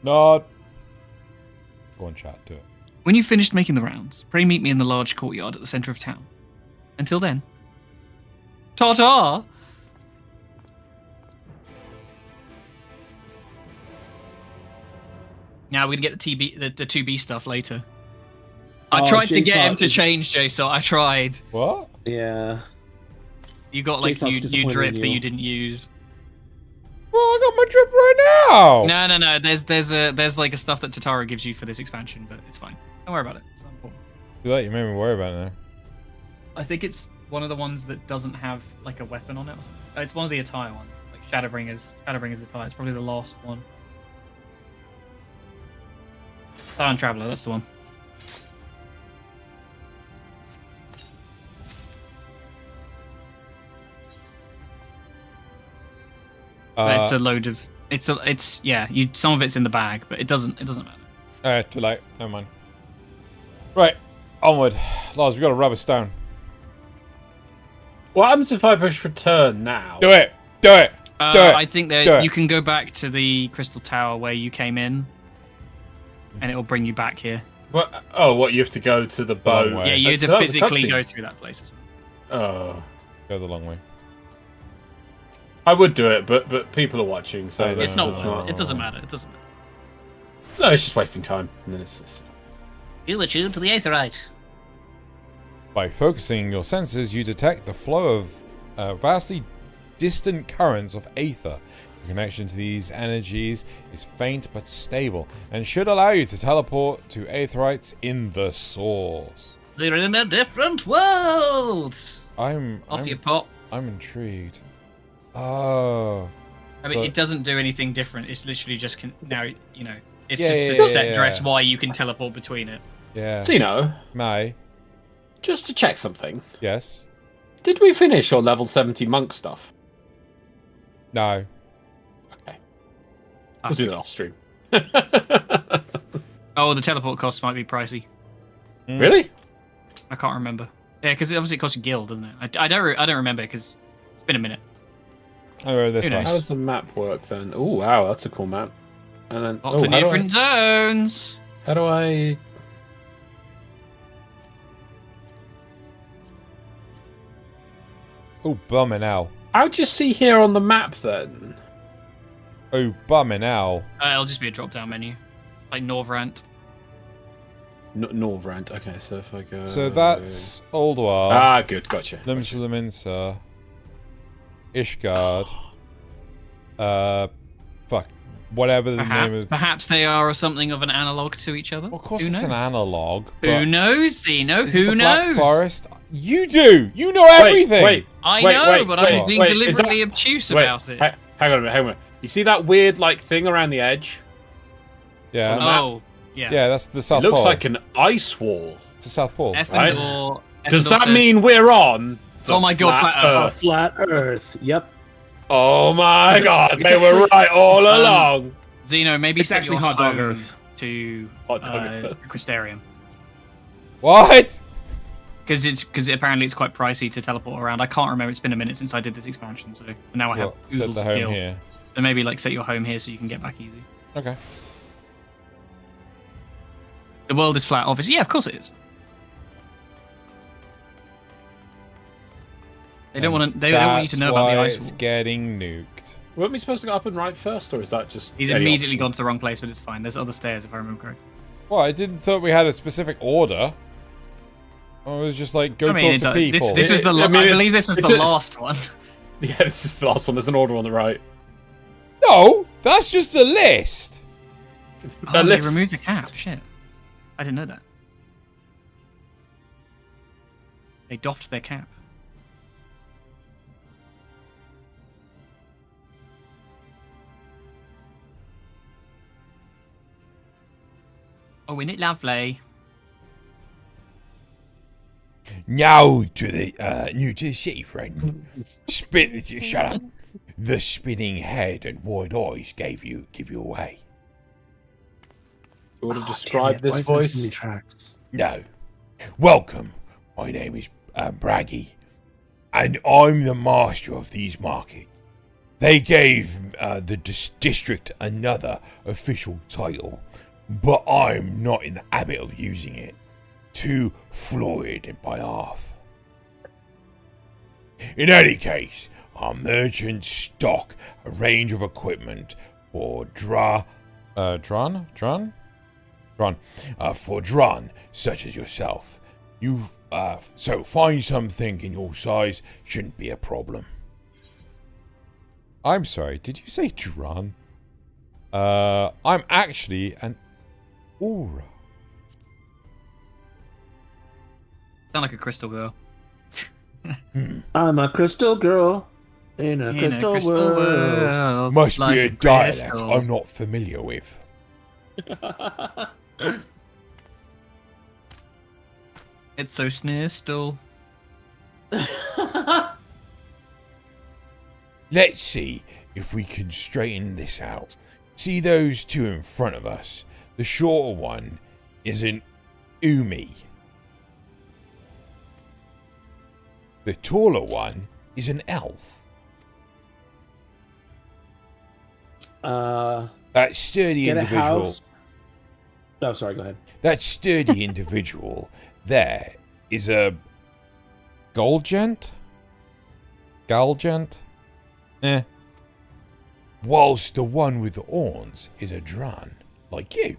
Nod. Go on, chat, do it. When you've finished making the rounds, pray meet me in the large courtyard at the centre of town. Until then, ta-ta! Now we're gonna get the 2B stuff later. I tried to get him to change JSOT. I tried. What? Yeah. You got like new drip that you didn't use. Well, I got my drip right now. No. There's like a stuff that Tatara gives you for this expansion, but it's fine. Don't worry about it. It's not important. Do that. You made me worry about it now. I think it's one of the ones that doesn't have like a weapon on it. It's one of the attire ones, like Shadowbringers attire. It's probably the last one. Time Traveler, that's the one. It's a load of some of it's in the bag, but it doesn't matter. Too late. Never mind. Right, onward. Lars, we got to rub a stone. What happens if I push return now? Do it. Do it. Do it. I think that you can go back to the Crystal Tower where you came in, and it will bring you back here. What? Oh, what? You have to go to the boat? Yeah, you have to physically go through that place as well. Oh. Go the long way. I would do it, but people are watching, so It's not. It doesn't matter. It doesn't matter. No, it's just wasting time. And then it's... Feel attuned to the Aetherite. By focusing your senses, you detect the flow of vastly distant currents of aether. The connection to these energies is faint but stable, and should allow you to teleport to aetherites in the source. They're in a different world. I'm your pop. I'm intrigued. Oh. I mean, it doesn't do anything different. It's literally just now, you know, it's Yeah, just yeah, a set yeah, dress yeah. why you can teleport between it. Yeah. Zeno, May. just to check something. Yes. Did we finish your level 70 monk stuff? No. Okay. We'll do that off stream. Oh, the teleport costs might be pricey. Really? I can't remember. Yeah, because obviously it costs a guild, doesn't it? I don't remember because it's been a minute. Oh, this Who knows? How does the map work then? Oh, wow, that's a cool map. And then Lots of different zones. How do I? Oh, bumming out. How do you see here on the map then? Oh, bumming out. It'll just be a drop-down menu, like Norvrant. Norvrant. Okay, so if I go. So that's Ulduar. Ah, good, gotcha. Limsa, Ishgard. Fuck. Whatever the name is. Perhaps they are something of an analog to each other. Well, of course, Who it's knows? an analog. Who knows, Zeno? Is it Who the knows? Black Forest. You do. You know everything. I know, but I'm being deliberately obtuse about it. Hang on a minute. Hang on a minute. You see that weird like thing around the edge? Yeah. On the map? Oh, yeah. Yeah, that's the South It looks Pole. like an ice wall. It's the South Pole. Right? Effendor Does that says- mean we're on? The Oh my God, flat Earth. Flat Earth. Yep. Oh my God, they were right all along. Zeno, maybe It's set actually your Hot Dog home Earth. to Hot Dog Crystarium. What? Because apparently it's quite pricey to teleport around. I can't remember. It's been a minute since I did this expansion, so now I have. What, set oodles the of home gil. here. So maybe like set your home here so you can get back easy. Okay. The world is flat, obviously. Yeah, of course it is. They don't want to. They don't want you to know about the ice It's wall. getting nuked. Weren't we supposed to go up and right first, or is that just? He's any immediately option? gone to the wrong place, but it's fine. There's other stairs if I remember correctly. Well, I didn't thought we had a specific order. I was just like, go I mean, talk to people. This was the. I believe this was the last one. Yeah, this is the last one. There's an order on the right. No, that's just a list. Oh, they removed the cap. Shit, I didn't know that. They doffed their cap. Oh, isn't it lovely? Now to the new to the city, friend. Shut up. The spinning head and wide eyes give you away. You want to describe this voice? Tracks? No. Welcome. My name is Braggy, and I'm the master of these markets. They gave the district another official title, but I'm not in the habit of using it. Too fluid by half. In any case, our merchants stock a range of equipment for Dran, such as yourself. So find something in your size shouldn't be a problem. I'm sorry, did you say Dran? I'm actually an Aura. Sound like a crystal girl. I'm a crystal girl in a crystal world. Must like be a a dialect crystal. I'm not familiar with. It's so snistle. Let's see if we can straighten this out. See those two in front of us? The shorter one is an Umi. The taller one is an elf. That sturdy Get a individual. house. Oh, sorry. Go ahead. That sturdy individual there is a Golgent? Galgent? whilst the one with the horns is a Dran, like you.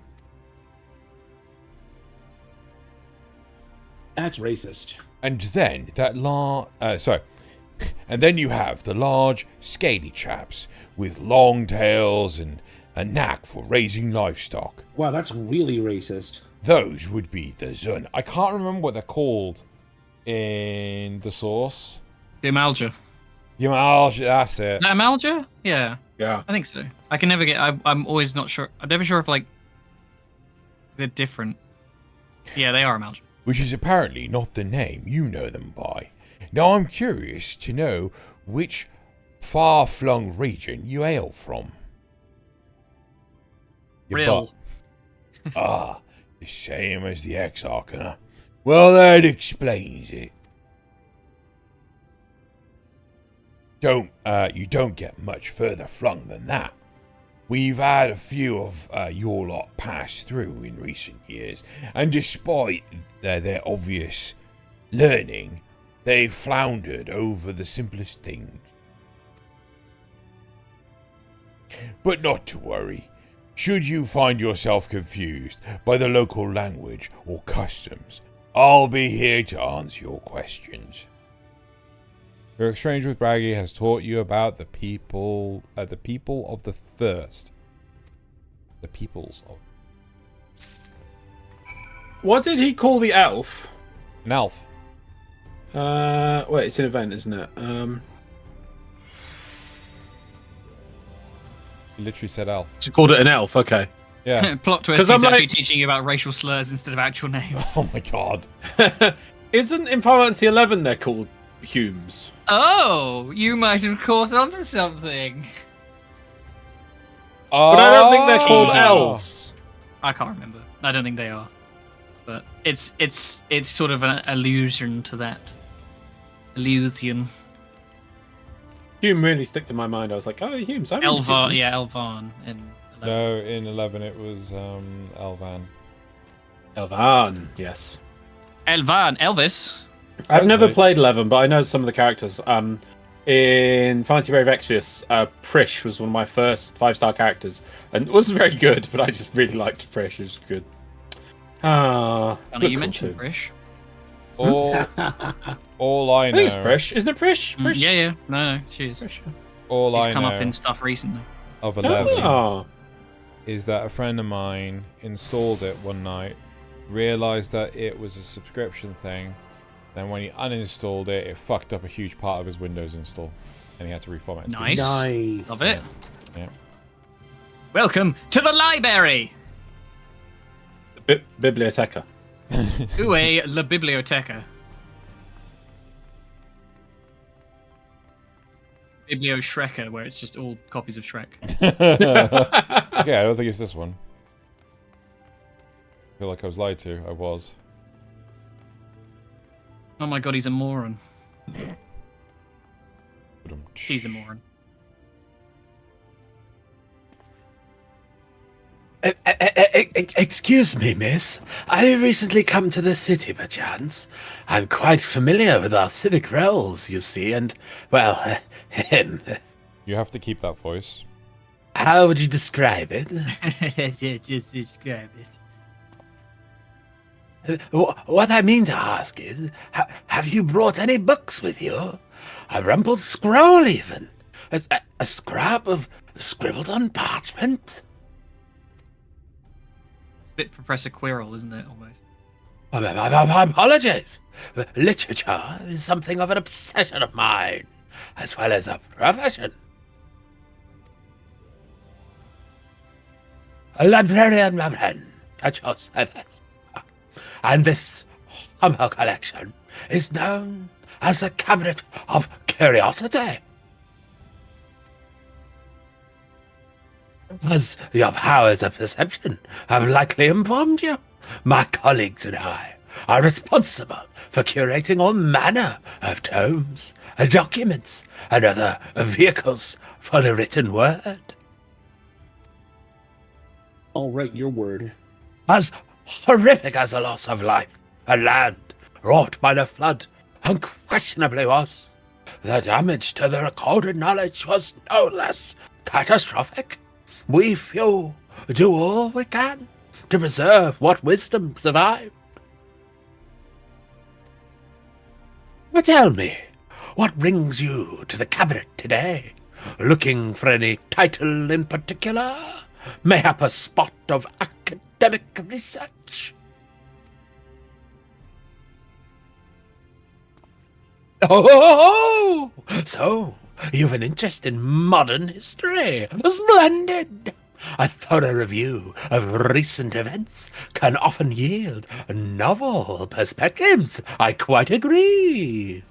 That's racist. And then and then you have the large, scaly chaps with long tails and a knack for raising livestock. Wow, that's really racist. Those would be the Zun. I can't remember what they're called in the source. The Amalja. The Amalja, that's it. The Amalja? Yeah. Yeah. I think so. I can never get. I'm always not sure. I'm never sure if like they're different. Yeah, they are Amalja. Which is apparently not the name you know them by. Now I'm curious to know which far-flung region you hail from. Real. Ah, the same as the Exarch, huh? Well, that explains it. You don't get much further flung than that. We've had a few of your lot pass through in recent years, and despite their obvious learning, they've floundered over the simplest things. But not to worry. Should you find yourself confused by the local language or customs, I'll be here to answer your questions. Your exchange with Braggy has taught you about the people of the Thirst. The peoples of... What did he call the elf? An elf. Wait, it's an event, isn't it? He literally said elf. She called it an elf, okay. Yeah. Plot twist, he's actually teaching you about racial slurs instead of actual names. Oh my god. Isn't in Final Fantasy 11 they're called Humes? Oh, you might have caught on to something. But I don't think they're called elves. I can't remember. I don't think they are. But it's sort of an allusion to that. Illusion. Hume really stuck to my mind. I was like, oh, Humes. Elvan, yeah, Elvan. In 11. No, in 11 it was Elvan. Elvan, yes. Elvan, Elvis. I've never played 11, but I know some of the characters. In Fantasy Brave Exvius, Prish was one of my first 5-star characters, and it wasn't very good, but I just really liked Prish. It was good. You mentioned Prish. All I know. I think it's Prish, isn't it? Prish? Prish? Yeah. No, she is. Prish. All I She's come know up in stuff recently. of 11 Oh. is that a friend of mine installed it one night, realized that it was a subscription thing. Then when he uninstalled it, it fucked up a huge part of his Windows install, and he had to reformat it. Nice. Love it. Yeah. Welcome to the library. Biblioteca. Ue la biblioteca. Biblio Shrekker, where it's just all copies of Shrek. Okay, I don't think it's this one. I feel like I was lied to. I was. Oh my god, he's a moron. She's a moron. Excuse me, miss. I recently come to the city, perchance. I'm quite familiar with our civic roles, you see, and, well, him. You have to keep that voice. How would you describe it? Just describe it. What I mean to ask is, have you brought any books with you? A rumpled scroll, even? A scrap of scribbled on parchment? Bit Professor Quirrell, isn't it, almost? I apologize. Literature is something of an obsession of mine, as well as a profession. A librarian, my friend, at your service. And this humble collection is known as the Cabinet of Curiosity. As your powers of perception have likely informed you, my colleagues and I are responsible for curating all manner of tomes, documents, and other vehicles for the written word. I'll write your word. As horrific as the loss of life and land wrought by the flood unquestionably was, the damage to the recorded knowledge was no less catastrophic. We few do all we can to preserve what wisdom survived. But tell me, what brings you to the cabinet today? Looking for any title in particular? Mayhap a spot of academic research? Oh, so you've an interest in modern history. Splendid! A thorough review of recent events can often yield novel perspectives. I quite agree.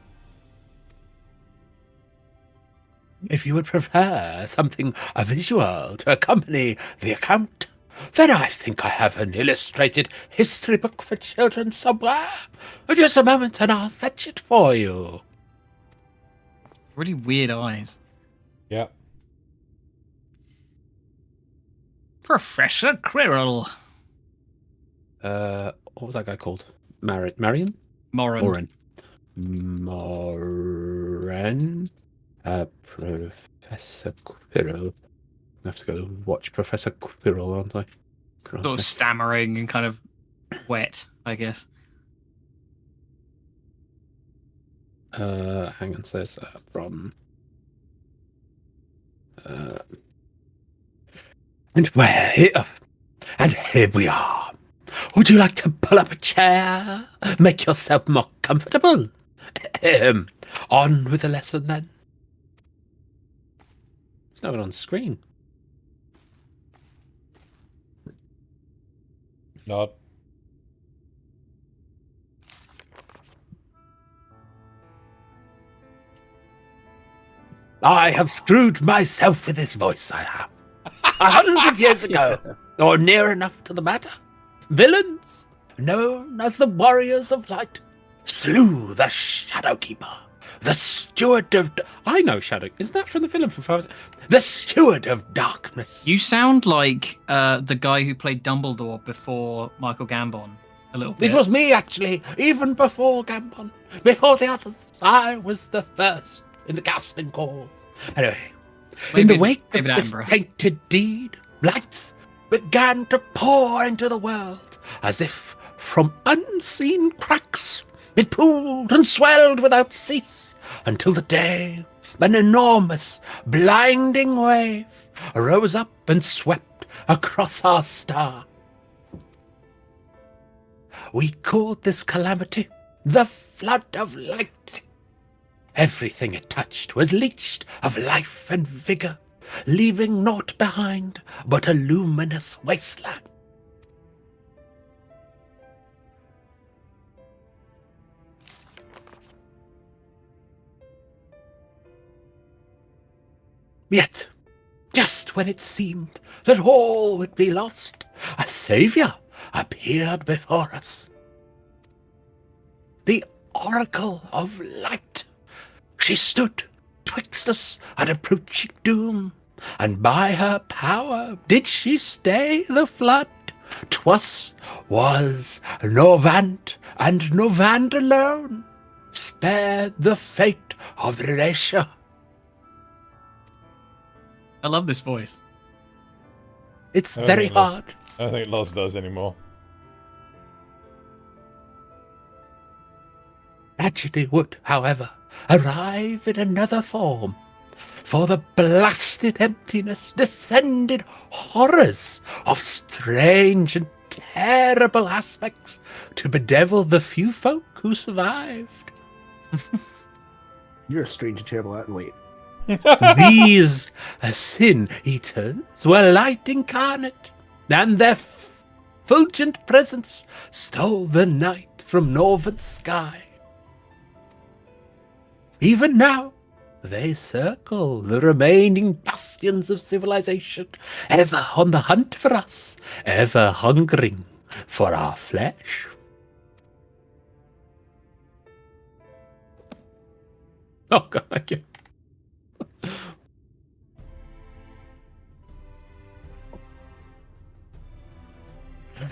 If you would prefer something visual to accompany the account, then I think I have an illustrated history book for children somewhere. Just a moment and I'll fetch it for you. Really weird eyes. Yeah. Professor Quirrell. What was that guy called? Marion? Moran. Moran. Professor Quirrell. I have to go watch Professor Quirrell, aren't I? Sort of stammering and kind of wet, I guess. Hang on, says from. And here we are. Would you like to pull up a chair? Make yourself more comfortable. On with the lesson then. It's not on screen. Nod. I have screwed myself with this voice, I have. 100 years ago, or near enough to the matter, villains, known as the Warriors of Light, slew the Shadowkeeper, the Steward of... I know Shadow. Isn't that from the villain from 5? The Steward of Darkness. You sound like the guy who played Dumbledore before Michael Gambon, a little bit. It was me, actually, even before Gambon. Before the others, I was the first in the casting call. Anyway, in the wake of this painted deed, lights began to pour into the world, as if from unseen cracks. It pooled and swelled without cease, until the day an enormous, blinding wave rose up and swept across our star. We called this calamity the Flood of Light. Everything it touched was leached of life and vigor, leaving naught behind but a luminous wasteland. Yet, just when it seemed that all would be lost, a saviour appeared before us. The Oracle of Light. She stood twixt us and approaching doom, and by her power did she stay the flood. 'Twas was Novant and Novant alone spared the fate of Resha. I love this voice. It's very hard. I don't think Loz does anymore. Tragedy would, however, arrive in another form, for the blasted emptiness descended horrors of strange and terrible aspects to bedevil the few folk who survived. You're a strange and terrible at wait. These sin eaters were light incarnate, and their fulgent presence stole the night from northern sky. Even now, they circle the remaining bastions of civilization, ever on the hunt for us, ever hungering for our flesh. Oh, God, thank you.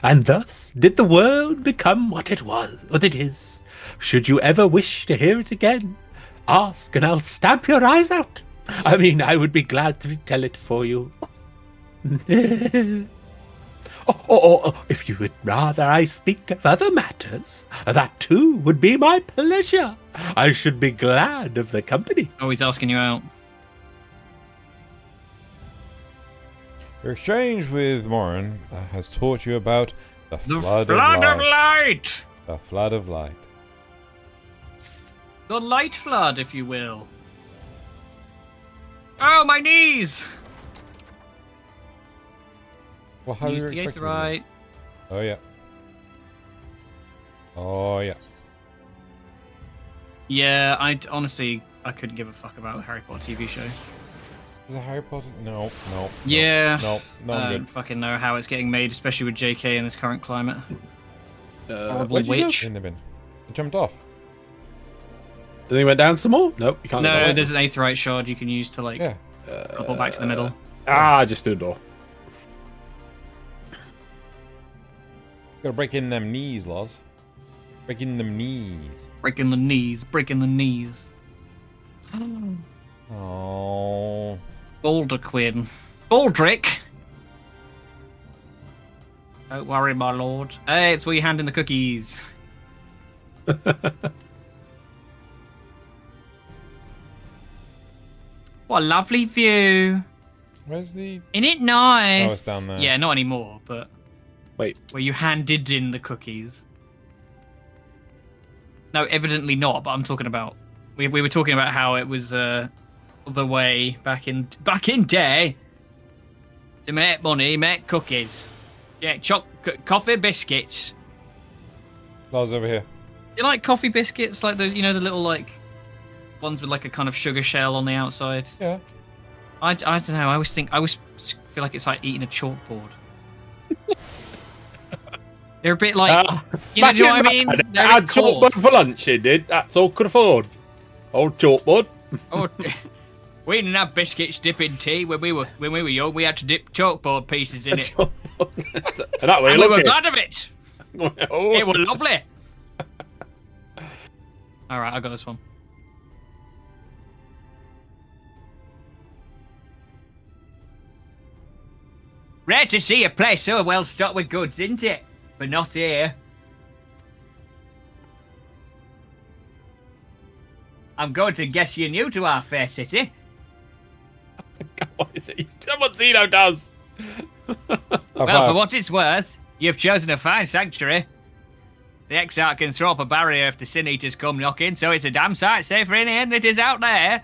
And thus did the world become what it was, what it is. Should you ever wish to hear it again, ask and I'll stab your eyes out. I mean, I would be glad to tell it for you. If you would rather I speak of other matters, that too would be my pleasure. I should be glad of the company. Oh, he's asking you out. Your exchange with Morin has taught you about the flood, of light. The flood of light. The light flood, if you will. Oh, my knees! Well, how do you Use the expect aetheryte. Oh yeah. Oh yeah. Yeah, honestly, I couldn't give a fuck about the Harry Potter TV show. Is it Harry Potter? No. Yeah. No, I I'm don't good. fucking know how it's getting made, especially with JK in this current climate. Horrible where'd you go? witch. In the bin. It jumped off. And they went down some more? Nope, you can't. go No, down. there's an aetheryte shard you can use to like couple back to the middle. Just do a door. Gotta break in them knees, Loz. Break in them knees. Breaking the knees, breaking the knees. Oh. Balderquin. Baldric! Don't worry, my lord. Hey, it's where you hand in the cookies. What a lovely view. Where's the... Isn't it nice? Oh, it's down there. Yeah, not anymore, but... Wait. Where you handed in the cookies. No, evidently not, but I'm talking about... We were talking about how it was the way back in day to make money, make cookies. Yeah, coffee biscuits. Loz over here. Do you like coffee biscuits? Like those, you know, the little like ones with like a kind of sugar shell on the outside? Yeah. I don't know. I always feel like it's like eating a chalkboard. They're a bit like, you know what I mean? They're I had a bit coarse. chalkboard for lunch, he did. That's all could afford. Old chalkboard. Oh, we didn't have biscuits dipping tea when we were young. We had to dip chalkboard pieces in it. And that way, And we look were it. glad of it. Oh. It was lovely. All right, I got this one. Rare to see a place so well stocked with goods, isn't it? But not here. I'm going to guess you're new to our fair city. What is it? Someone seen how does. Well, for what it's worth, you've chosen a fine sanctuary. The Exarch can throw up a barrier if the Sin Eaters come knocking, so it's a damn sight safer in here than it is out there.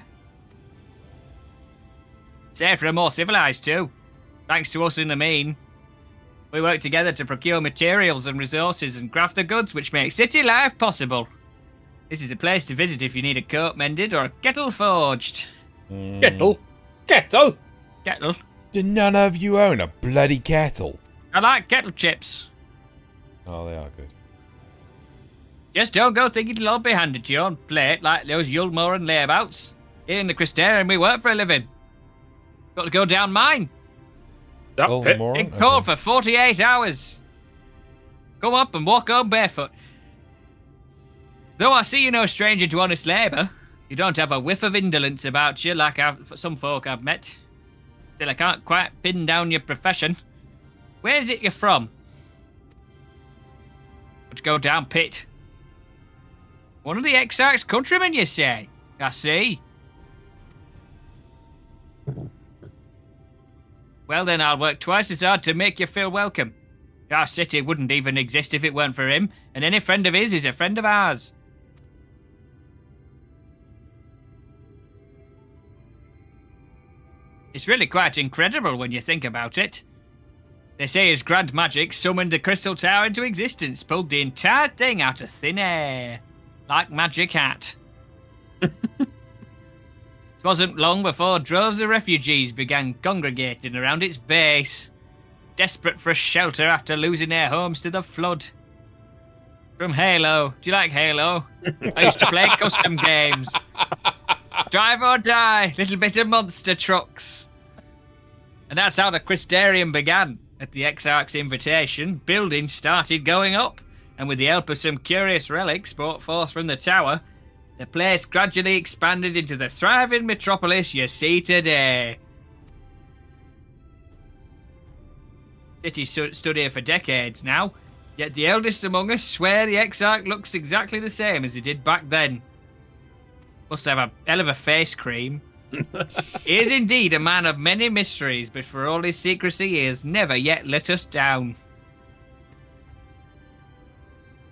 Safer and more civilized too, thanks to us in the mean. We work together to procure materials and resources and craft the goods which make city life possible. This is a place to visit if you need a coat mended or a kettle forged. Kettle? Kettle? Kettle? Do none of you own a bloody kettle? I like kettle chips. Oh, they are good. Just don't go thinking it'll all be handed to you on plate like those Yulmoran layabouts. Here in the Crystarium we work for a living. Got to go down mine. Oh, more? In cold for 48 hours. Come up and walk home barefoot. Though I see you're no stranger to honest labour, you don't have a whiff of indolence about you like some folk I've met. Still, I can't quite pin down your profession. Where is it you're from? Would go down pit. One of the Exarch's countrymen, you say? I see. Well then, I'll work twice as hard to make you feel welcome. Our city wouldn't even exist if it weren't for him, and any friend of his is a friend of ours. It's really quite incredible when you think about it. They say his grand magic summoned the Crystal Tower into existence, pulled the entire thing out of thin air. Like Magic Hat. It wasn't long before droves of refugees began congregating around its base, desperate for a shelter after losing their homes to the flood. From Halo. Do you like Halo? I used to play custom games. Drive or die, little bit of monster trucks. And that's how the Crystarium began. At the Exarch's invitation, buildings started going up, and with the help of some curious relics brought forth from the tower, The place gradually expanded into the thriving metropolis you see today. City stood here for decades now, yet the eldest among us swear the Exarch looks exactly the same as he did back then. Must have a hell of a face cream. He is indeed a man of many mysteries, but for all his secrecy, he has never yet let us down.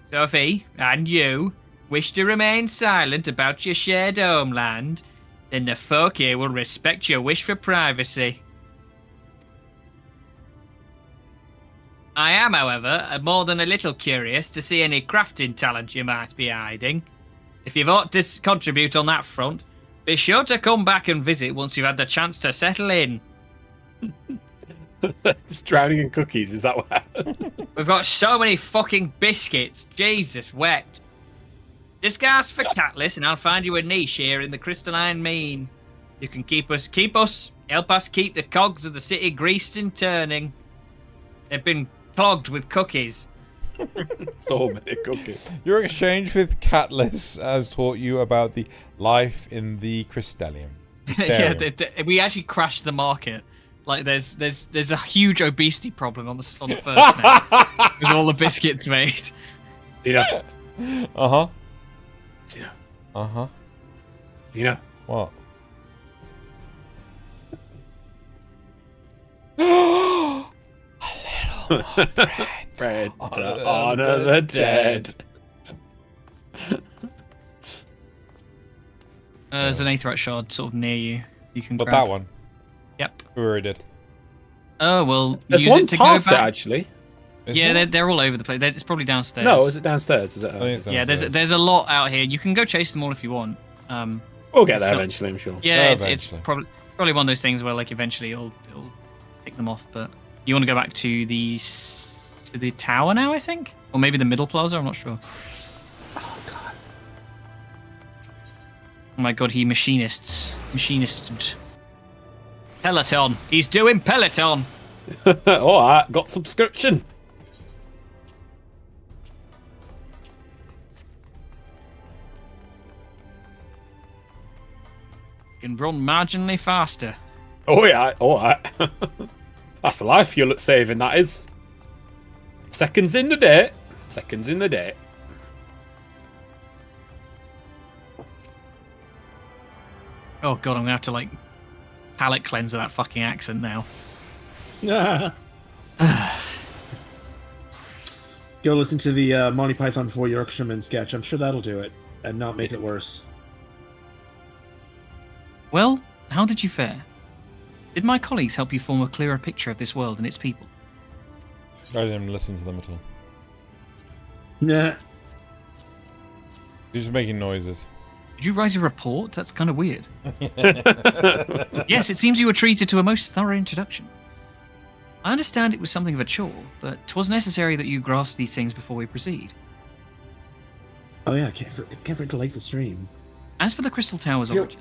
So if he, and you, wish to remain silent about your shared homeland, then the folk here will respect your wish for privacy. I am, however, more than a little curious to see any crafting talent you might be hiding. If you've aught to contribute on that front, be sure to come back and visit once you've had the chance to settle in. Just drowning in cookies, is that what happened? We've got so many fucking biscuits. Jesus wept. Just ask for Catalyst and I'll find you a niche here in the crystalline mean. You can help us keep the cogs of the city greased and turning. They've been clogged with cookies. So many cookies. Your exchange with Catless has taught you about the life in the Crystalium. Yeah, we actually crashed the market. Like there's a huge obesity problem on the first map with all the biscuits made. Tina. Uh-huh. Tina. Uh-huh. Tina. What? A little more bread. Bread to honor the dead. There's an Aetherite shard sort of near you. You can But grab. that one? Yep. We already did. Oh, well, There's use one it to go past it, back. actually. Yeah, they're all over the place. It's probably downstairs. No, is it downstairs? Is it? I think it's Yeah, downstairs. there's a lot out here. You can go chase them all if you want. We'll get there not- eventually, I'm sure. Yeah, it's eventually. probably one of those things where like eventually it'll take them off. But you want to go back to the tower now, I think, or maybe the middle plaza. I'm not sure. Oh my god, he machinisted. Peloton. He's doing Peloton. Alright, got subscription. Can run marginally faster. Oh yeah, alright. That's the life you're saving, that is. Seconds in the day. Seconds in the day. Oh god, I'm gonna have to like palate cleanse of that fucking accent now. Go listen to the Monty Python 4 Yorkshireman sketch. I'm sure that'll do it and not make it worse. Well, how did you fare? Did my colleagues help you form a clearer picture of this world and its people? I didn't even listen to them at all. Nah. You're just making noises. Did you write a report? That's kind of weird. Yes, it seems you were treated to a most thorough introduction. I understand it was something of a chore, but 'twas necessary that you grasp these things before we proceed. Oh yeah, can't forget to like the stream. As for the Crystal Tower's You're- origin,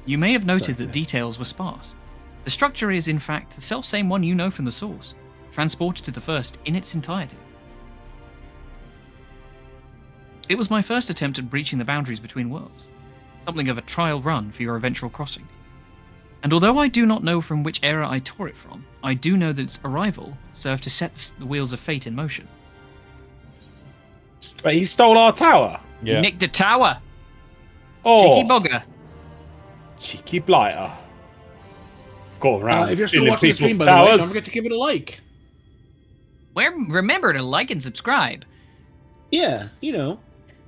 you may have noted Sorry, that details were sparse. The structure is, in fact, the self-same one you know from the source, transported to the first in its entirety. It was my first attempt at breaching the boundaries between worlds, something of a trial run for your eventual crossing. And although I do not know from which era I tore it from, I do know that its arrival served to set the wheels of fate in motion. But he stole our tower. You nicked the tower! Oh, Cheeky bugger! cheeky blighter. Go around If you're still stealing watching the people's stream, by the way, towers. don't forget to give it a like. Remember to like and subscribe. Yeah, you know,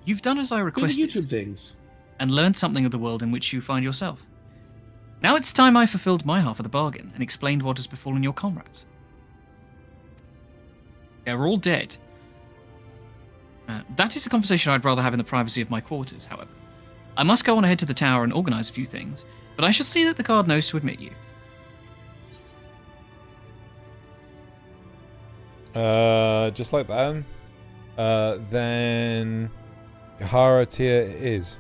You've done as I do the requested. YouTube things. And learned something of the world in which you find yourself. Now it's time I fulfilled my half of the bargain and explained what has befallen your comrades. They're all dead. That is a conversation I'd rather have in the privacy of my quarters, however. I must go on ahead to the tower and organize a few things, but I shall see that the guard knows to admit you. Just like that. Then Yahara Tia is.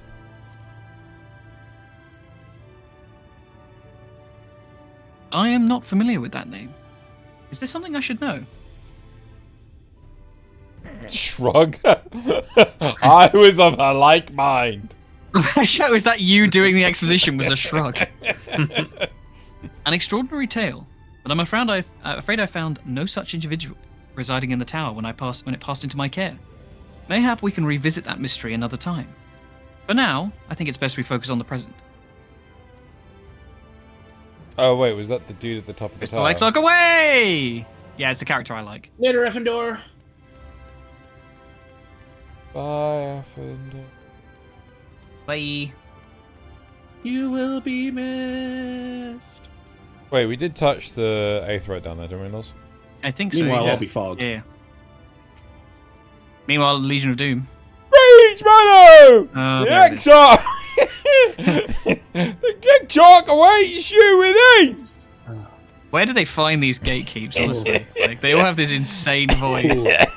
I am not familiar with that name. Is there something I should know? Shrug. I was of a like mind. Was that you doing the exposition? Was a shrug. An extraordinary tale, but I'm afraid I found no such individual residing in the tower when it passed into my care. Mayhap we can revisit that mystery another time. For now, I think it's best we focus on the present. Oh wait, was that the dude at the top of the tower? Legs look away! Yeah, it's the character I like. Later, Effendor. Bye, Effendor. Bye. You will be missed. Wait, we did touch the Aetheryte down there, didn't we, Nils? I think so. Meanwhile, yeah. I'll be fogged. Yeah. Meanwhile, Legion of Doom. Rage Mano! Oh, The there it is. Exarch! The Exarch awaits you within! Where do they find these gatekeeps, honestly? Like, they all have this insane voice.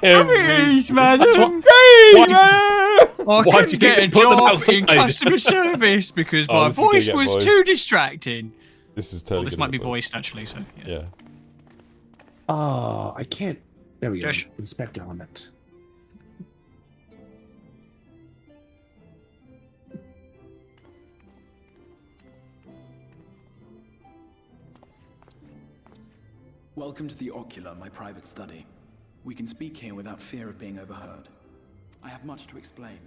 Rage madam! Rage Mano! I Why do couldn't you get a think they put them job outside? in customer service because my this is gonna voice get was voiced. too distracting. This is Well, totally. this gonna might be get voiced, actually, so yeah. Yeah. Oh, I can't. There we go. Josh. Inspect element. Welcome to the Ocular, my private study. We can speak here without fear of being overheard. I have much to explain,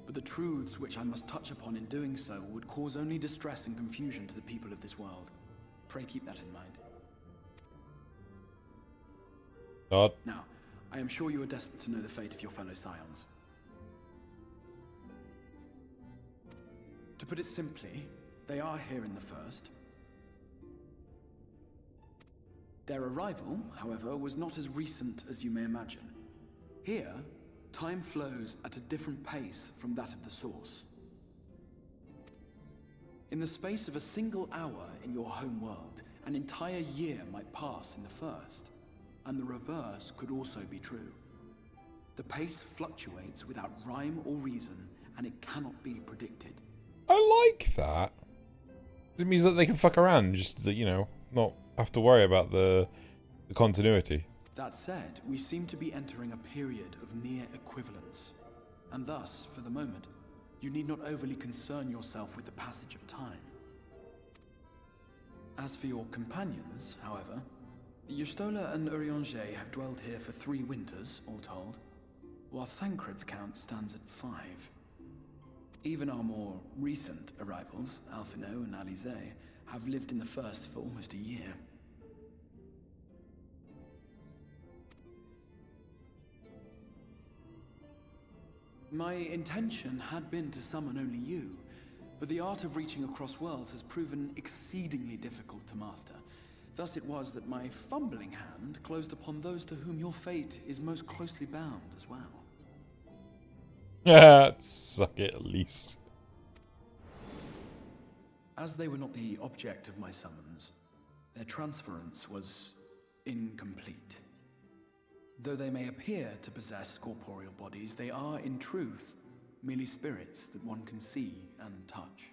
but the truths which I must touch upon in doing so would cause only distress and confusion to the people of this world. Pray keep that in mind. God. Now, I am sure you are desperate to know the fate of your fellow scions. To put it simply, they are here in the first. Their arrival, however, was not as recent as you may imagine. Here, time flows at a different pace from that of the source. In the space of a single hour in your home world, an entire year might pass in the first, and the reverse could also be true. The pace fluctuates without rhyme or reason, and it cannot be predicted. I like that. It means that they can fuck around and just, not have to worry about the continuity. That said, we seem to be entering a period of near equivalence, and thus, for the moment, you need not overly concern yourself with the passage of time. As for your companions, however, Y'shtola and Urianger have dwelled here for 3 winters, all told, while Thancred's count stands at 5. Even our more recent arrivals, Alphino and Alize, have lived in the first for almost a year. My intention had been to summon only you, but the art of reaching across worlds has proven exceedingly difficult to master. Thus it was that my fumbling hand closed upon those to whom your fate is most closely bound as well. Yeah, suck it at least. As they were not the object of my summons, their transference was incomplete. Though they may appear to possess corporeal bodies, they are, in truth, merely spirits that one can see and touch.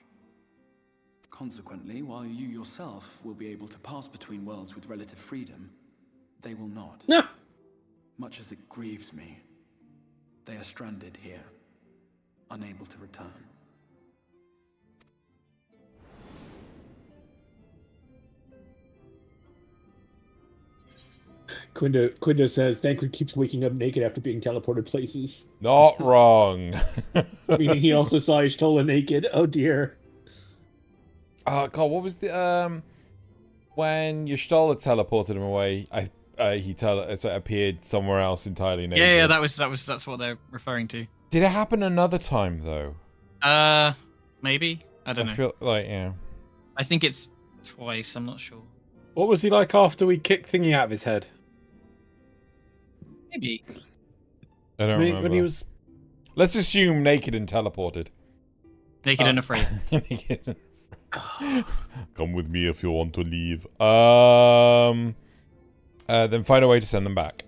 Consequently, while you yourself will be able to pass between worlds with relative freedom, they will not. No. Much as it grieves me, they are stranded here, unable to return. Quindo says Thancred keeps waking up naked after being teleported places. Not wrong. Meaning he also saw Y'shtola naked. Oh dear. Oh god, what was the when Y'shtola teleported him away? It appeared somewhere else entirely naked. Yeah, that's what they're referring to. Did it happen another time though? Maybe. I don't know. I feel like I think it's twice. I'm not sure. What was he like after we kicked Thingy out of his head? Maybe. I don't remember. When he was... Let's assume naked and teleported. Naked and afraid. Naked. Come with me if you want to leave. Then find a way to send them back.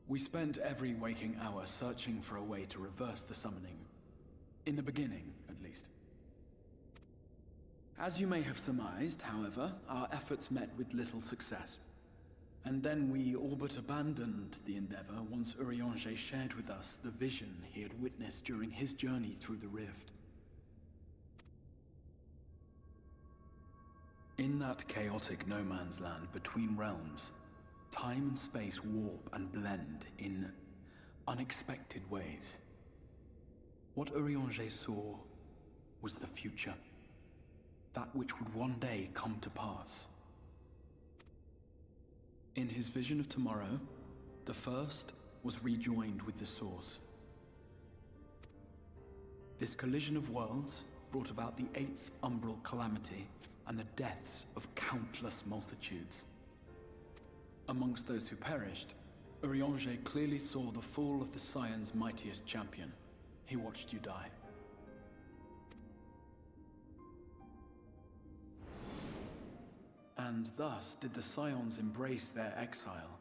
We spent every waking hour searching for a way to reverse the summoning. In the beginning, at least. As you may have surmised, however, our efforts met with little success. And then we all but abandoned the endeavor once Urianger shared with us the vision he had witnessed during his journey through the rift. In that chaotic no man's land between realms, time and space warp and blend in unexpected ways. What Urianger saw was the future, that which would one day come to pass. In his vision of tomorrow, the first was rejoined with the source. This collision of worlds brought about the 8th umbral calamity and the deaths of countless multitudes. Amongst those who perished, Urianger clearly saw the fall of the Scion's mightiest champion. He watched you die. And thus did the Scions embrace their exile,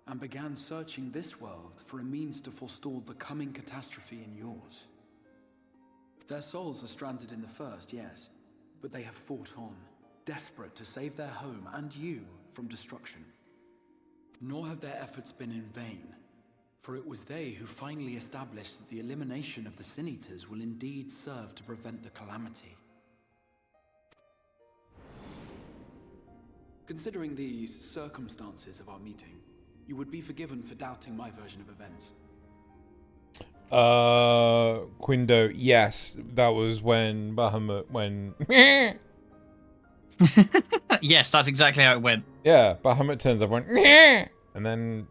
and began searching this world for a means to forestall the coming catastrophe in yours. Their souls are stranded in the first, yes, but they have fought on, desperate to save their home and you from destruction. Nor have their efforts been in vain, for it was they who finally established that the elimination of the Sin Eaters will indeed serve to prevent the calamity. Considering these circumstances of our meeting, you would be forgiven for doubting my version of events. Quindo, yes, that was when Bahamut Yes, that's exactly how it went. Yeah, Bahamut turns up, went, and then,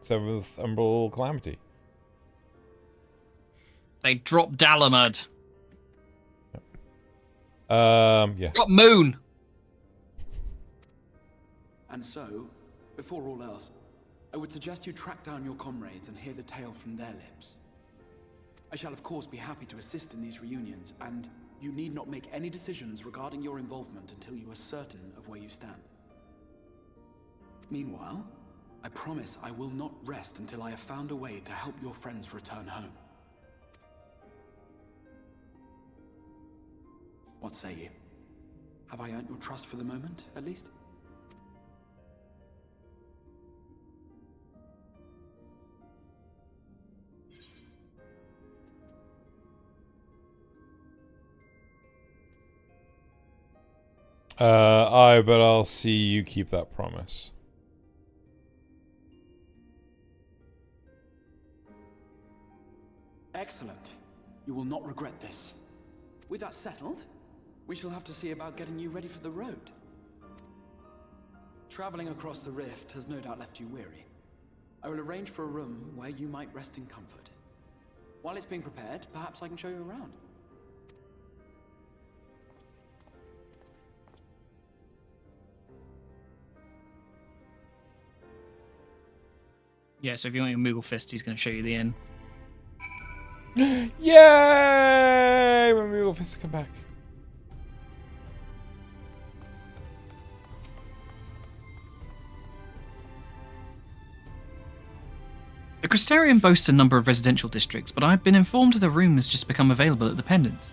7th Umbral Calamity. They dropped Dalamud. Yeah. Got Moon. And so, before all else, I would suggest you track down your comrades and hear the tale from their lips. I shall of course be happy to assist in these reunions, and you need not make any decisions regarding your involvement until you are certain of where you stand. Meanwhile, I promise I will not rest until I have found a way to help your friends return home. What say you? Have I earned your trust for the moment, at least? But I'll see you keep that promise. Excellent. You will not regret this. With that settled, we shall have to see about getting you ready for the road. Traveling across the rift has no doubt left you weary. I will arrange for a room where you might rest in comfort. While it's being prepared, perhaps I can show you around. Yeah, so if you want your Moogle Fist, he's going to show you the inn. Yay! When Moogle Fist come back. The Crystarium boasts a number of residential districts, but I've been informed that a room has just become available at the Pendant.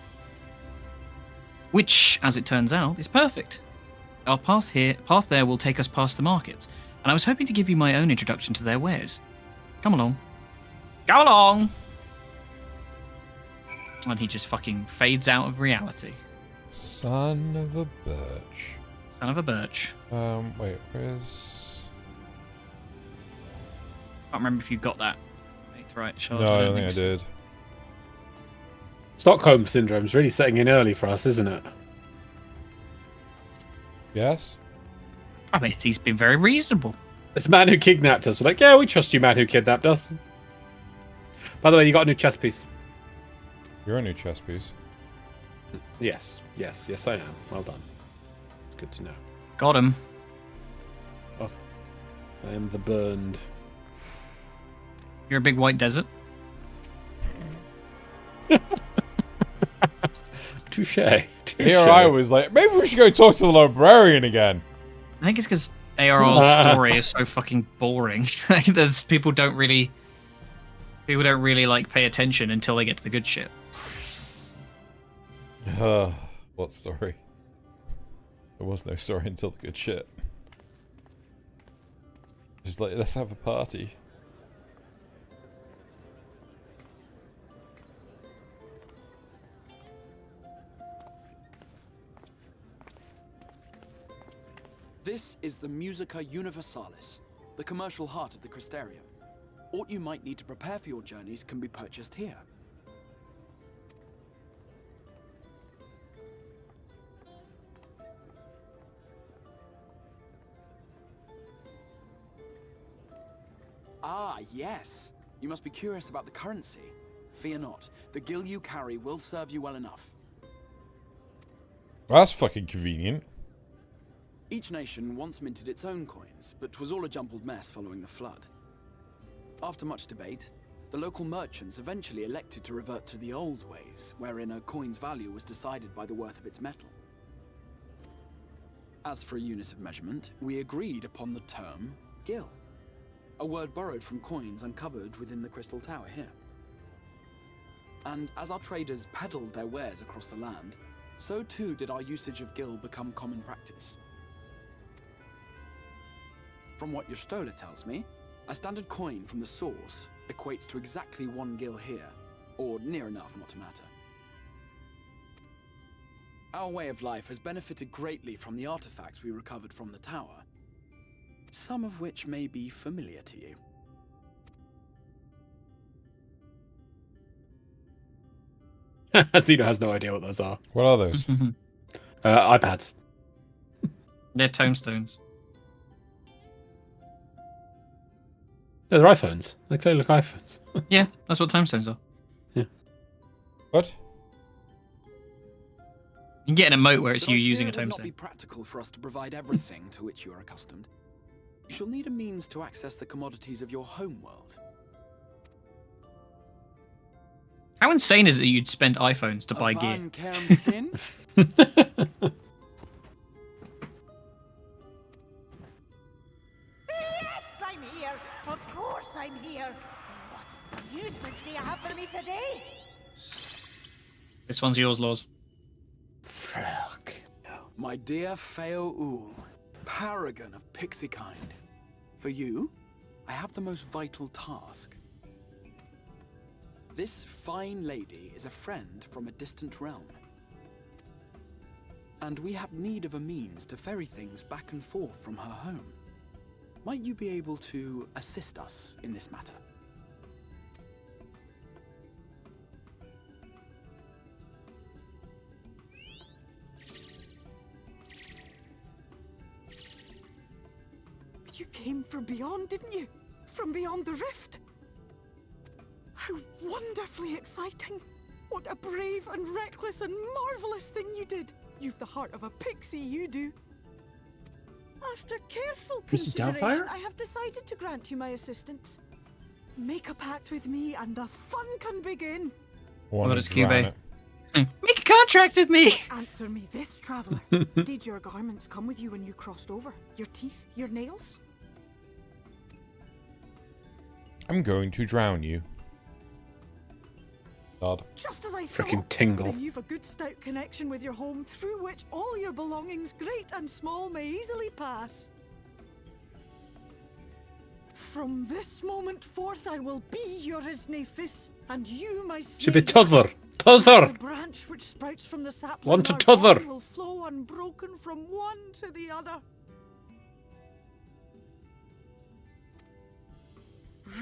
Which, as it turns out, is perfect. Our path there will take us past the markets, and I was hoping to give you my own introduction to their wares. Come along. Go along! And he just fucking fades out of reality. Son of a birch. Son of a birch. Wait, where's... Can't remember if you got that. That's right, Charlotte. No, I don't think I did. Stockholm Syndrome's really setting in early for us, isn't it? Yes? I mean, he's been very reasonable. This man who kidnapped us. We're like, yeah, we trust you, man who kidnapped us. By the way, you got a new chess piece. You're a new chess piece. Yes, I am. Well done. It's good to know. Got him. Oh, I am the burned. You're a big white desert. Touche. Here I was like, maybe we should go talk to the librarian again. I think it's because ARR's story is so fucking boring. There's people don't really like pay attention until they get to the good shit. What story? There was no story until the good shit. Just like, let's have a party. This is the Musica Universalis, the commercial heart of the Crystarium. Aught you might need to prepare for your journeys can be purchased here. Ah, yes. You must be curious about the currency. Fear not. The gil you carry will serve you well enough. Well, that's fucking convenient. Each nation once minted its own coins, but 'twas all a jumbled mess following the flood. After much debate, the local merchants eventually elected to revert to the old ways, wherein a coin's value was decided by the worth of its metal. As for a unit of measurement, we agreed upon the term gil, a word borrowed from coins uncovered within the Crystal Tower here. And as our traders peddled their wares across the land, so too did our usage of gil become common practice. From what your stola tells me, a standard coin from the source equates to exactly 1 gil here, or near enough not to matter. Our way of life has benefited greatly from the artifacts we recovered from the tower, some of which may be familiar to you. Zeno has no idea what those are. What are those? iPads. They're tomestones. Yeah, they're iPhones. They clearly look iPhones. Yeah, that's what tomestones are. What? You can get an emote where it's But you I fear using a it would not tomestone. be practical for us to provide everything to which you are accustomed. You shall need a means to access the commodities of your home world. How insane is it that you'd spend iPhones to buy gear? Van Kerm Sin? Yes, I'm here. Of course I'm here. What amusements do you have for me today? This one's yours, Laws. Fuck. My dear Feo Ul, paragon of pixie kind. For you, I have the most vital task. This fine lady is a friend from a distant realm. And we have need of a means to ferry things back and forth from her home. Might you be able to assist us in this matter? You came from beyond, didn't you? From beyond the rift? How wonderfully exciting! What a brave and reckless and marvelous thing you did! You've the heart of a pixie, you do. After careful Mrs. consideration, Doubtfire? I have decided to grant you my assistance. Make a pact with me and the fun can begin. One What is drown Cube? it. Make a contract with me! Answer me this, traveler. Did your garments come with you when you crossed over? Your teeth? Your nails? I'm going to drown you. God. Just as I Frickin' thought. tingle. Then you've a good stout connection with your home through which all your belongings, great and small, may easily pass. From this moment forth, I will be your Isnefis, and you my Should be savior. t'other. T'other! The branch which sprouts from the sapling One to our t'other. bond will flow unbroken from one to the other.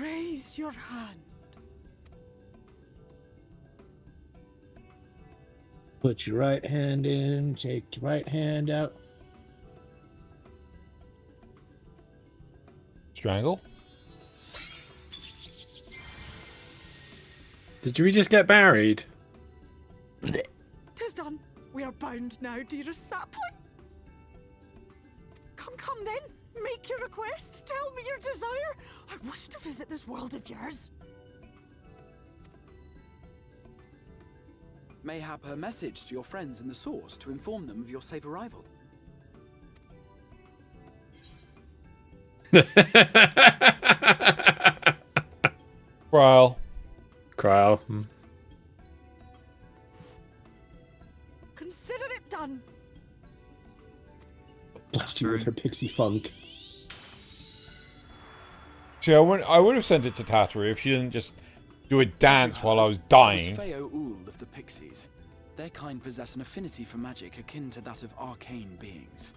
Raise your hand. Put your right hand in, take your right hand out. Strangle? Did we just get married? 'Tis done. We are bound now, dearest sapling. Come then. Make your request. Tell me your desire. I wish to visit this world of yours. Mayhap a message to your friends in the source to inform them of your safe arrival. Cryle. Cryle. Consider it done. Blessed you with her pixie funk. See, I would have sent it to Tattery if she didn't just do a dance while I was dying. Feo Uld of the Pixies. Their kind possess an affinity for magic akin to that of arcane beings.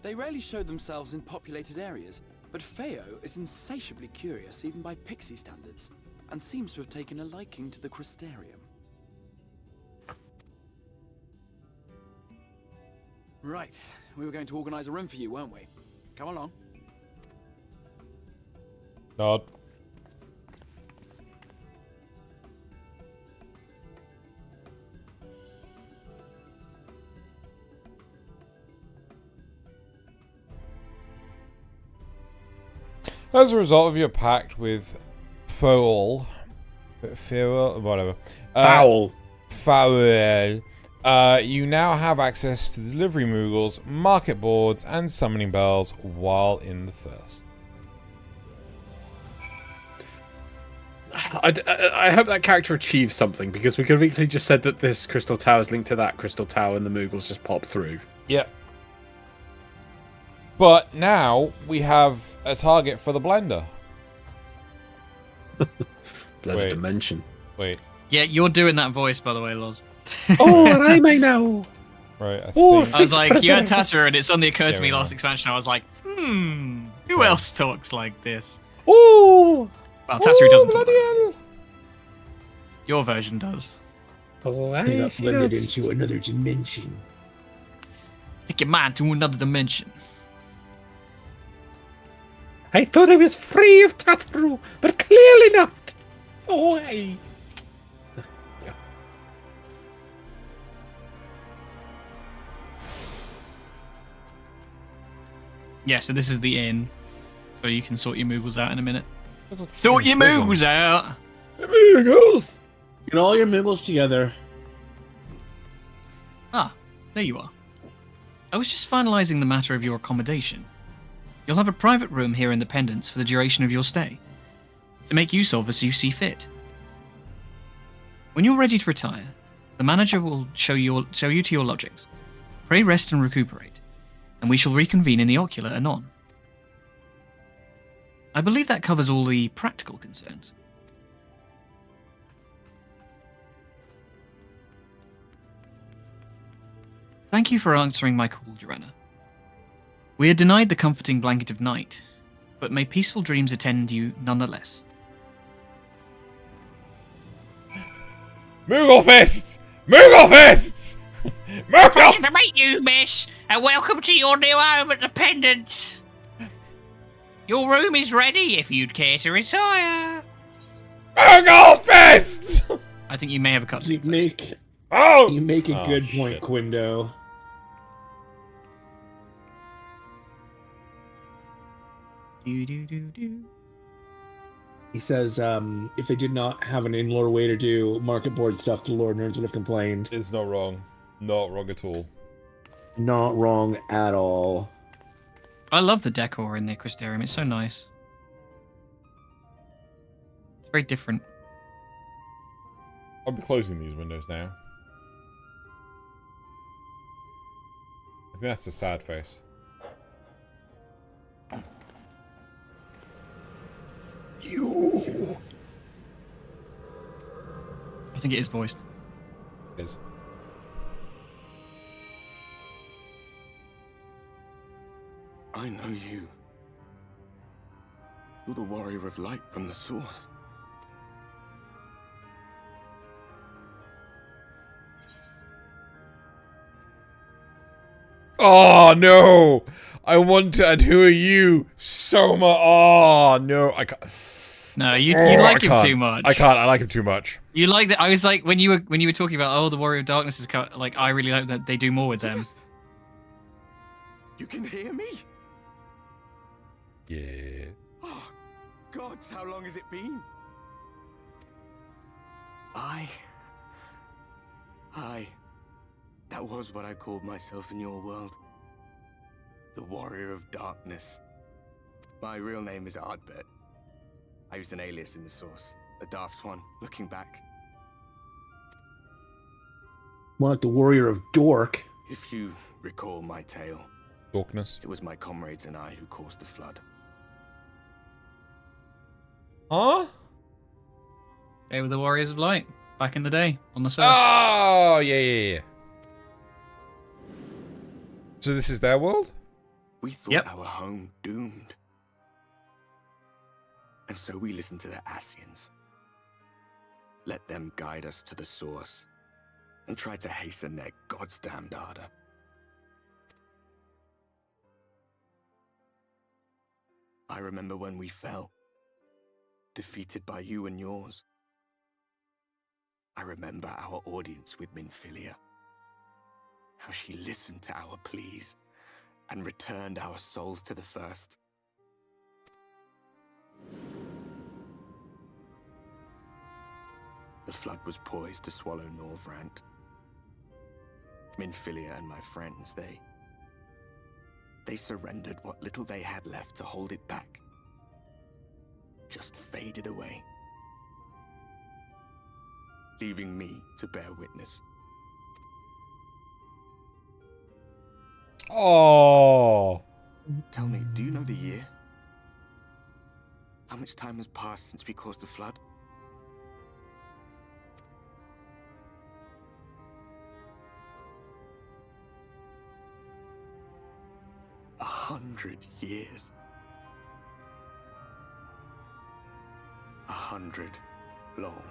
They rarely show themselves in populated areas, but Feo is insatiably curious even by Pixie standards, and seems to have taken a liking to the Crystarium. Right, we were going to organize a room for you, weren't we? Come along. Nod. As a result of your pact with Foul, whatever, Foul, you now have access to delivery moogles, market boards, and summoning bells while in the First. I hope that character achieves something, because we could have easily just said that this crystal tower is linked to that crystal tower and the moogles just pop through. Yep. But now we have a target for the blender. Blender dimension. Wait. Yeah, you're doing that voice, by the way, Loz. Oh, I may know. Right. I was like, you had Tattery, and it suddenly occurred to me we last expansion. I was like, who else talks like this? Oh! Well, Tattery doesn't talk like that. Your version does. Oh, I got blended into another dimension. Take your mind to another dimension. I thought I was free of Tatru, but clearly not. Oh, I... Yeah, so this is the inn. So you can sort your moogles out in a minute. Sort your moogles out! Moogles! Get all your moogles together. Ah, there you are. I was just finalizing the matter of your accommodation. You'll have a private room here in the Pendants for the duration of your stay, to make use of as you see fit. When you're ready to retire, the manager will show you to your lodgings. Pray rest and recuperate, and we shall reconvene in the ocular anon. I believe that covers all the practical concerns. Thank you for answering my call, Joanna. We are denied the comforting blanket of night, but may peaceful dreams attend you nonetheless. Moogle fists! Moogle fists! Moogle! Pleasure to meet you, miss, and welcome to your new home at the Pendants. Your room is ready if you'd care to retire. Moogle fists! I think you may have a cut. You make a good point, Quindo. He says, if they did not have an in-lore way to do market board stuff, the Lord Nerds would have complained. It's not wrong. Not wrong at all. Not wrong at all. I love the decor in the Crystarium. It's so nice. It's very different. I'll be closing these windows now. I think that's a sad face. You. I think it is voiced. It is. I know you. You're the warrior of light from the source. Oh no! I want to. And who are you, Soma? Oh no! I can't. No, you like him too much. I can't. I like him too much. You like that? I was like, when you were talking about the Warrior of Darkness is like, I really like that they do more with them. You can hear me? Yeah. Oh, gods, how long has it been? That was what I called myself in your world. The Warrior of Darkness. My real name is Ardbert. I used an alias in the source. A daft one, looking back. More like the Warrior of Dork. If you recall my tale, Darkness. It was my comrades and I who caused the flood. Huh? They were the Warriors of Light back in the day on the surf. Oh, yeah. So this is their world? We thought our home doomed. And so we listened to the Ascians. Let them guide us to the source and tried to hasten their goddamned ardor. I remember when we fell, defeated by you and yours. I remember our audience with Minfilia, how she listened to our pleas and returned our souls to the First. The flood was poised to swallow Norvrant. Minfilia and my friends, they surrendered what little they had left to hold it back. Just faded away, leaving me to bear witness. Oh. Tell me, do you know the year? How much time has passed since we caused the flood? A 100 years. 100 long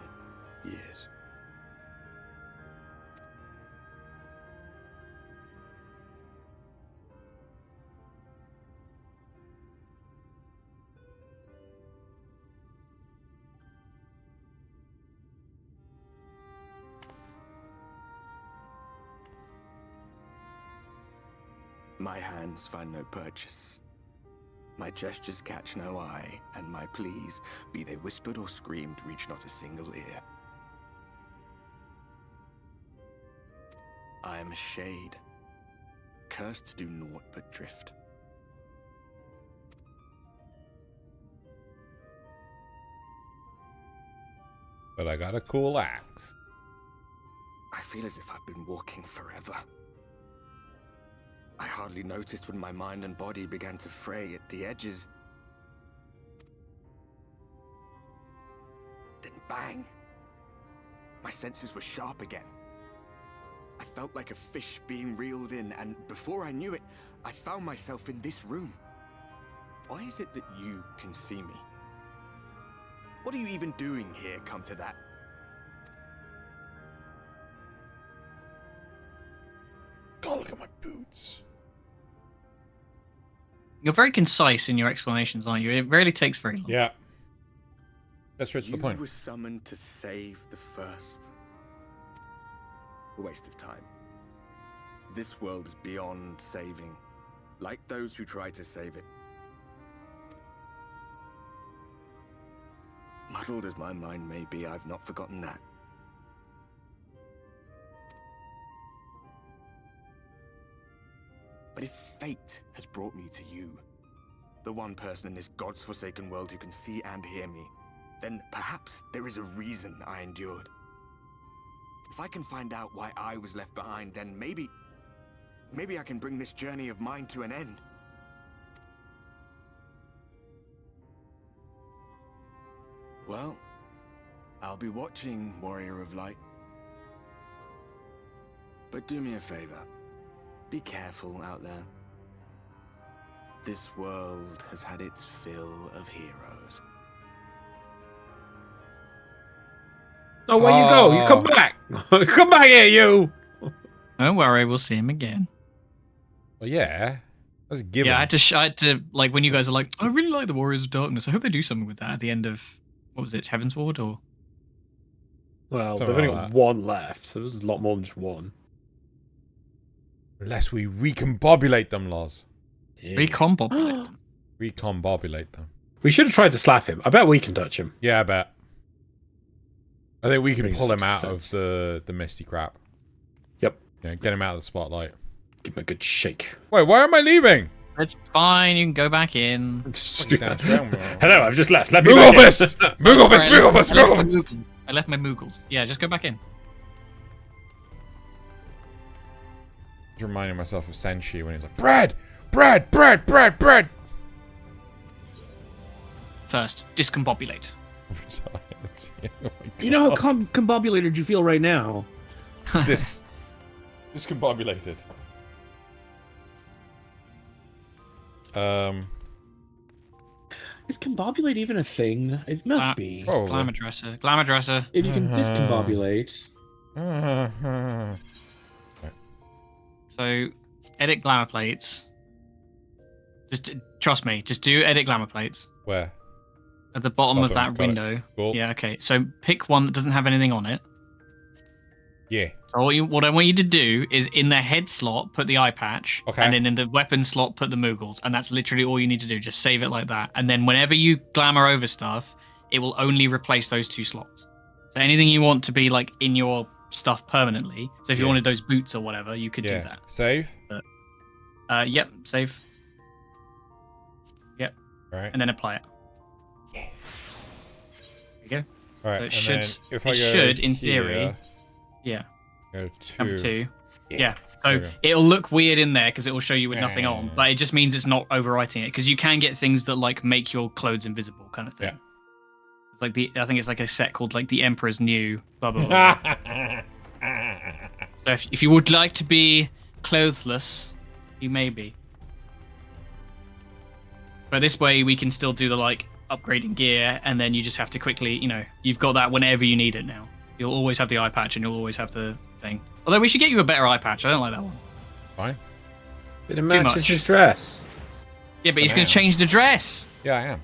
years. My hands find no purchase. My gestures catch no eye, and my pleas, be they whispered or screamed, reach not a single ear. I am a shade, cursed to do naught but drift. But I got a cool axe. I feel as if I've been walking forever. I hardly noticed when my mind and body began to fray at the edges. Then bang! My senses were sharp again. I felt like a fish being reeled in, and before I knew it, I found myself in this room. Why is it that you can see me? What are you even doing here, come to that? God, look at my boots. You're very concise in your explanations, aren't you? It rarely takes very long. Yeah. That's straight to the point. You were summoned to save the First. A waste of time. This world is beyond saving, like those who try to save it. Muddled as my mind may be, I've not forgotten that. But if fate has brought me to you, the one person in this God's-forsaken world who can see and hear me, then perhaps there is a reason I endured. If I can find out why I was left behind, then maybe I can bring this journey of mine to an end. Well, I'll be watching, Warrior of Light. But do me a favor. Be careful out there. This world has had its fill of heroes. Oh, where you go? You come back! Come back here, you! Don't worry, we'll see him again. Well, yeah. That's a given. Yeah, I had to, like, when you guys are like, I really like the Warriors of Darkness. I hope they do something with that at the end of, what was it, Heaven's Ward, or? Well, Something they've only like got that. one left, so there's a lot more than just one. Unless we recombobulate them, Loz. Recombobulate them. Recombobulate them. We should have tried to slap him. I bet we can touch him. Yeah, I bet. I think we can Brings pull him some out sense. of the misty crap. Yep. Yeah, get him out of the spotlight. Give him a good shake. Wait, why am I leaving? It's fine, you can go back in. Hello, I've just left. Let me Move back off in. us! Move off us! Move off us! Move off us! I left my Moogles. Yeah, just go back in. Just reminding myself of Senshi when he's like, Brad, Brad! First, discombobulate. You know how combobulated you feel right now? Discombobulated. Is combobulate even a thing? It must be. Glamour dresser. If you can discombobulate. So, edit glamour plates. Just trust me. Just do edit glamour plates. Where? At the bottom of that window. Cool. Yeah. Okay. So pick one that doesn't have anything on it. Yeah. So what I want you to do is in the head slot put the eye patch, Okay. and then in the weapon slot put the Moogles, and that's literally all you need to do. Just save it like that, and then whenever you glamour over stuff, it will only replace those 2 slots. So anything you want to be like in your stuff permanently. So if you wanted those boots or whatever, you could do that. Save. But, yep. Save. Yep. Right. And then apply it. There you go. All right. So it and should. then if I It go should, in here, theory. Yeah. Go Come to. to. Yeah. So Okay. it'll look weird in there because it will show you with nothing on, but it just means it's not overwriting it because you can get things that like make your clothes invisible, kind of thing. Yeah. It's like I think it's like a set called like the Emperor's New. Blah blah blah. So if you would like to be clothless, you may be. But this way we can still do the like upgrading gear, and then you just have to quickly, you've got that whenever you need it now. You'll always have the eye patch, and you'll always have the thing. Although we should get you a better eye patch. I don't like that one. Fine. It matches his dress. Yeah, but he's going to change the dress. Yeah, I am.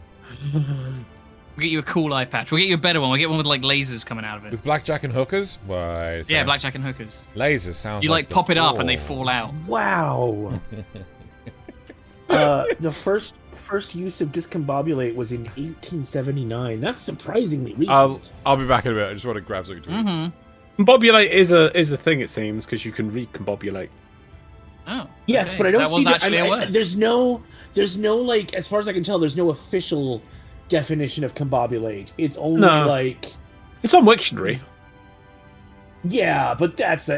We'll get you a cool eye patch. We'll get you a better one. We'll get one with like lasers coming out of it. With blackjack and hookers? Right. Yeah, blackjack and hookers. Lasers sounds You like the- pop it up and they Oh. fall out. Wow. The first use of discombobulate was in 1879. That's surprisingly recent. I'll be back in a bit. I just want to grab something to eat. Mm-hmm. Combobulate is a thing, it seems, because you can recombobulate. Oh. Yes, okay. but I don't that see was that. actually a word. There's no like, as far as I can tell, there's no official definition of combobulate. It's only like it's on Wiktionary. Yeah, but that's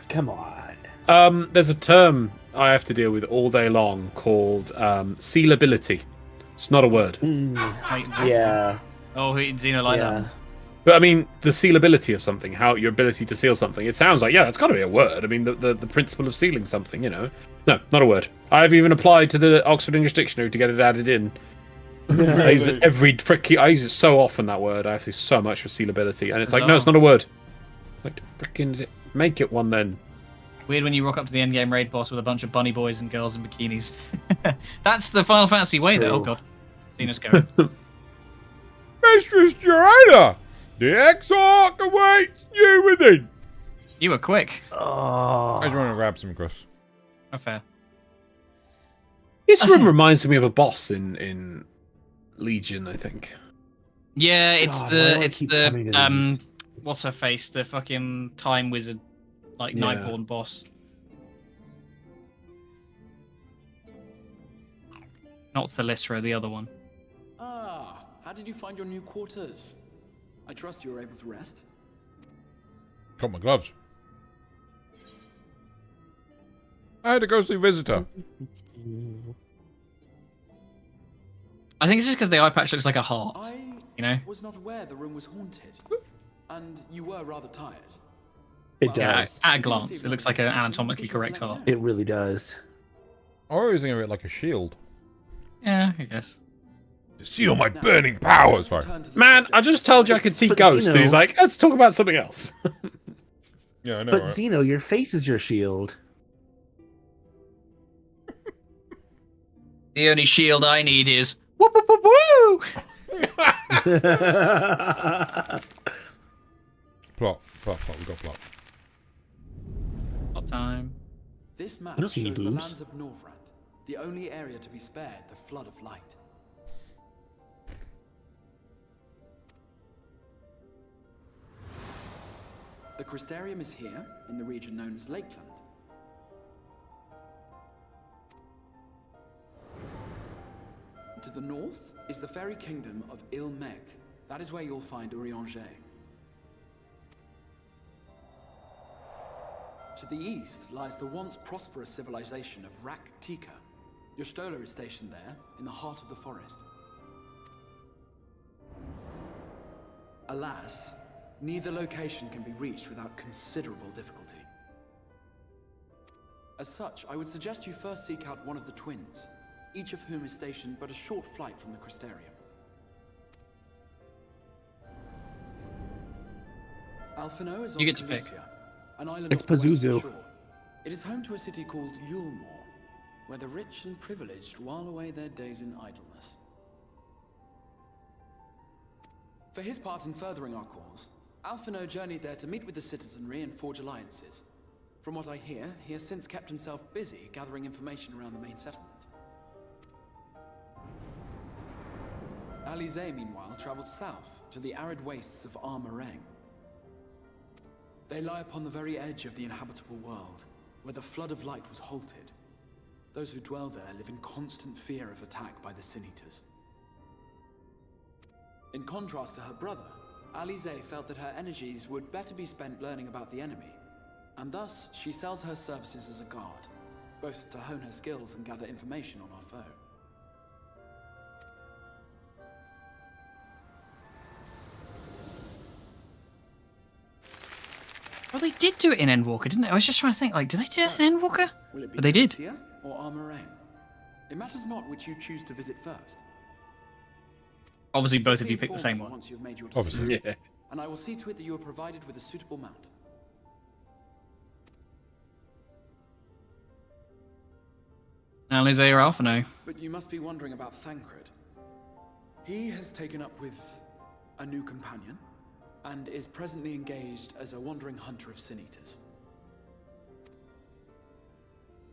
come on. There's a term I have to deal with all day long called sealability. It's not a word. Wait, yeah. Oh, Xeno like that. But I mean, the sealability of something, how your ability to seal something. It sounds like, that's got to be a word. I mean, the principle of sealing something, No, not a word. I've even applied to the Oxford English Dictionary to get it added in. I use it I use it so often, that word. I have to do so much for sealability. And it's like, no, it's not a word. It's like, freaking make it one then. Weird when you rock up to the endgame raid boss with a bunch of bunny boys and girls in bikinis. That's the Final Fantasy way, though. Oh, God. Xeno's going. Mistress Joanna! The Exarch awaits you within! You were quick. Oh. I just want to grab some Chris. Not fair. This room reminds me of a boss in Legion, I think. Yeah, it's God, why do I keep coming to these? What's her face? The fucking time wizard, like Yeah. Nightborn boss. Not Thalysra, the other one. Ah, how did you find your new quarters? I trust you were able to rest. Got my gloves. I had a ghostly visitor. I think it's just because the eye patch looks like a heart. I was not aware the room was haunted, and you were rather tired. It does. At a glance, it looks like an anatomically correct heart. It really does. I was thinking of it like a shield. Yeah, I guess. To seal my burning powers. Sorry. Man, I just told you I could see ghosts, and he's like, let's talk about something else. Yeah, I know. But right? Xeno, your face is your shield. The only shield I need is woo woo woo woo. Plot. We got plot. What time? This map I don't see any shows the boobs. lands of Norvrand, the only area to be spared the flood of light. The Crystarium is here, in the region known as Lakeland. To the north is the fairy kingdom of Ilmeg. That is where you'll find Urianger. To the east lies the once prosperous civilization of Rak Tika. Your Stola is stationed there, in the heart of the forest. Alas, neither location can be reached without considerable difficulty. As such, I would suggest you first seek out one of the twins, each of whom is stationed but a short flight from the Crystarium. Alphino is on You get to pick. Calusia, an island It's off the western Pazuzu. shore. It is home to a city called Yulmore, where the rich and privileged while away their days in idleness. For his part in furthering our cause, Alphino journeyed there to meet with the citizenry and forge alliances. From what I hear, he has since kept himself busy gathering information around the main settlement. Alize, meanwhile, traveled south to the arid wastes of Armareng. They lie upon the very edge of the inhabitable world, where the flood of light was halted. Those who dwell there live in constant fear of attack by the Sin Eaters. In contrast to her brother, Alize felt that her energies would better be spent learning about the enemy, and thus she sells her services as a guard, both to hone her skills and gather information on our foe. Well, they did do it in Endwalker, didn't they? I was just trying to think, like, did they do it in Endwalker? Will it be But they did. Calusia or Armareng? It matters not which you choose to visit first. Obviously, both of Simply you picked the inform same me one. Once you've made your decision, Obviously. Yeah. and I will see to it that you are provided with a suitable mount. Alize or Alphino? But you must be wondering about Thancred. He has taken up with a new companion, and is presently engaged as a wandering hunter of Sin Eaters.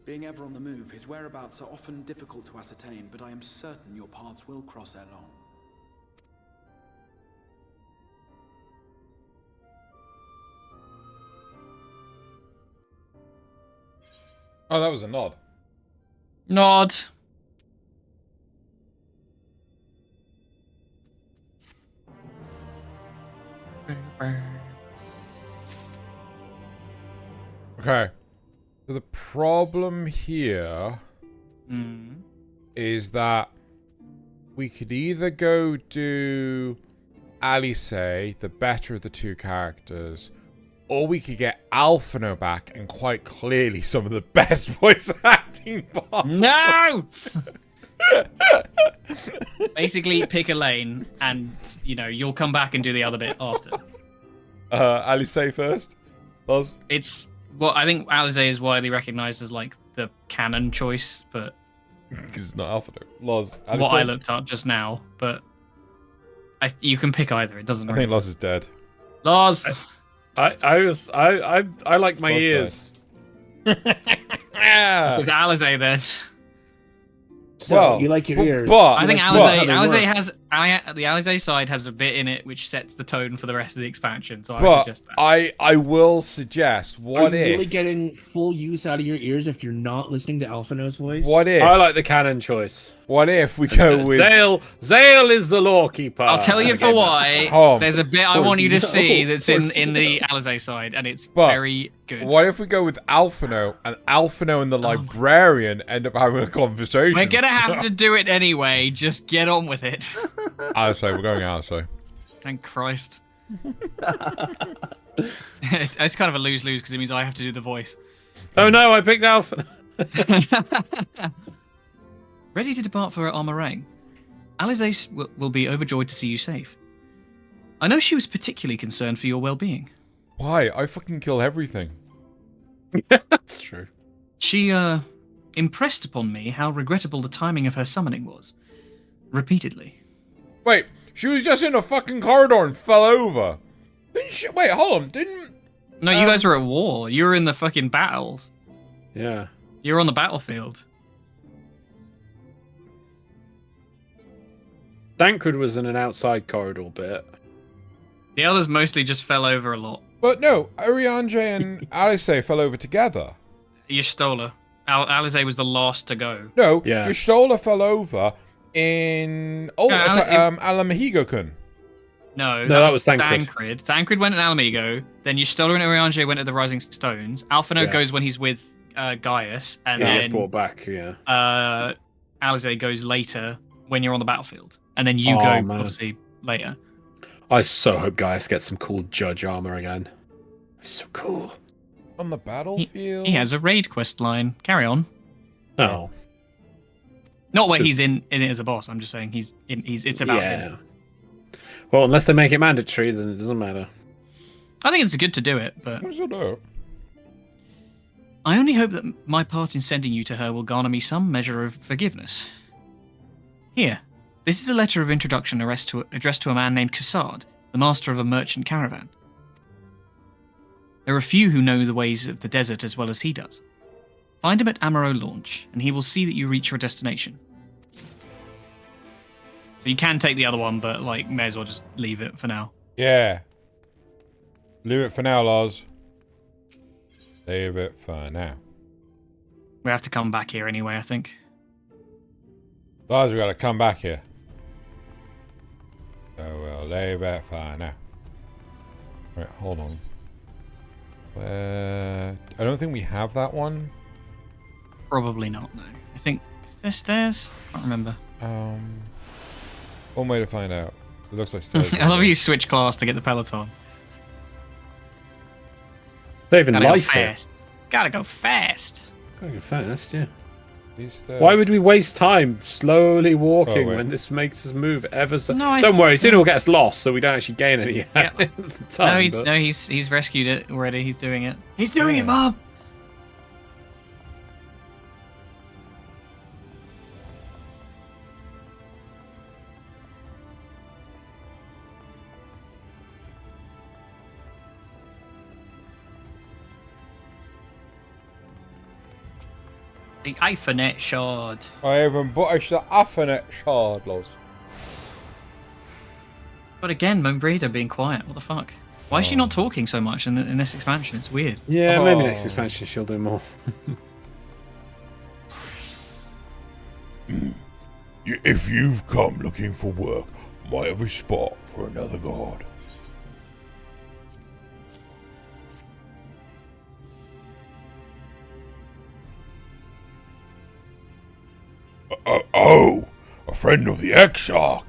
Being ever on the move, his whereabouts are often difficult to ascertain, but I am certain your paths will cross ere long. Oh, that was a nod. Nod. Okay. So the problem here Hmm. is that we could either go do Alice, the better of the two characters, or we could get Alphino back and quite clearly some of the best voice acting possible. No! Basically, pick a lane, and you'll come back and do the other bit after. Alice first, Loz. It's I think Alize is widely recognized as like the canon choice, but Because it's not Alphino. Loz. what I looked up just now. But you can pick either. It doesn't. I think Loz is dead. Loz. I like my Loz ears. It's Alize then. So Well, you like your but- ears. but- I think You Alize, like how they work. the Alize side has a bit in it which sets the tone for the rest of the expansion. So I But suggest that. I will suggest, Are what you if... really getting full use out of your ears if you're not listening to Alphino's voice? What if... I like the canon choice. What if we go with... Zale is the lawkeeper. I'll tell you for why. Home. There's a bit I course want you to no, see of that's in course the Alize side, and it's But very good. What if we go with Alphino, and Alphino and the librarian end up having a conversation? We're gonna have to do it anyway. Just get on with it. Alice, we're going Alice. Thank Christ. It's kind of a lose-lose because it means I have to do the voice. Oh no, I picked Alpha. Ready to depart for Armareng, Alize will be overjoyed to see you safe. I know she was particularly concerned for your well-being. Why? I fucking kill everything. That's true. She, impressed upon me how regrettable the timing of her summoning was. Repeatedly. Wait, she was just in a fucking corridor and fell over. Didn't she? Wait, hold on. Didn't... No, you guys were at war. You were in the fucking battles. Yeah. You were on the battlefield. Thancred was in an outside corridor bit. The others mostly just fell over a lot. But no, Arianje and Alice fell over together. Y'shtola. Alize was the last to go. No, Yeah. Y'shtola fell over in... Oh, No, Alamahigo-kun. No, that was Thancred. Thancred. Thancred went at Alamigo. Then Y'shtola and Urianger went at the Rising Stones. Alphino Yeah. goes when he's with Gaius. And Yeah, he gets then brought back, yeah. Alize goes later when you're on the battlefield, and then you Oh, go man. obviously later. I so hope Gaius gets some cool judge armor again. It's so cool. On the battlefield? He has a raid quest line. Carry on. Oh. Not where he's in it as a boss. I'm just saying it's about him. Well, unless they make it mandatory, then it doesn't matter. I think it's good to do it, but What does it do? I only hope that my part in sending you to her will garner me some measure of forgiveness. Here, this is a letter of introduction addressed to a man named Cassard, the master of a merchant caravan. There are few who know the ways of the desert as well as he does. Find him at Amaro Launch, and he will see that you reach your destination. So you can take the other one, but may as well just leave it for now. Yeah. Leave it for now, Lars. Leave it for now. We have to come back here anyway, I think. Lars, we gotta come back here. So we'll leave it for now. Right, hold on. I don't think we have that one. Probably not, no. I think... Is there stairs? I can't remember. One way to find out. It looks like stairs. I love you switch class to get the Peloton. Saving Gotta life go here. fast. Gotta go fast. Gotta go fast, yeah. These stairs. Why would we waste time slowly walking Oh, wait. when this makes us move ever so... No, Don't worry, soon it'll get us lost, so we don't actually gain any time. No, but- he's rescued it already. He's doing it. He's doing it, Mom! The Eifernet shard. I haven't buttered the Affinet shard, Lars. But again, Moonbreeder being quiet. What the fuck? Why is she not talking so much in this expansion? It's weird. Yeah, maybe next expansion she'll do more. If you've come looking for work, might have a spot for another god. Oh, a friend of the Exarch.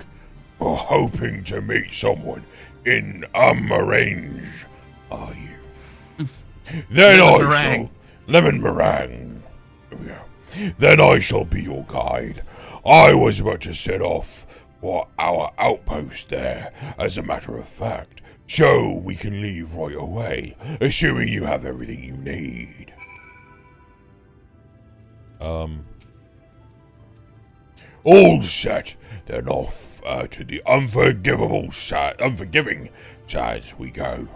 We're hoping to meet someone in Amarange, are you? Then Lemon I meringue. shall... Lemon meringue. There we go. Then I shall be your guide. I was about to set off for our outpost there, as a matter of fact, so we can leave right away, assuming you have everything you need. All set, then off to the unforgiving side we go.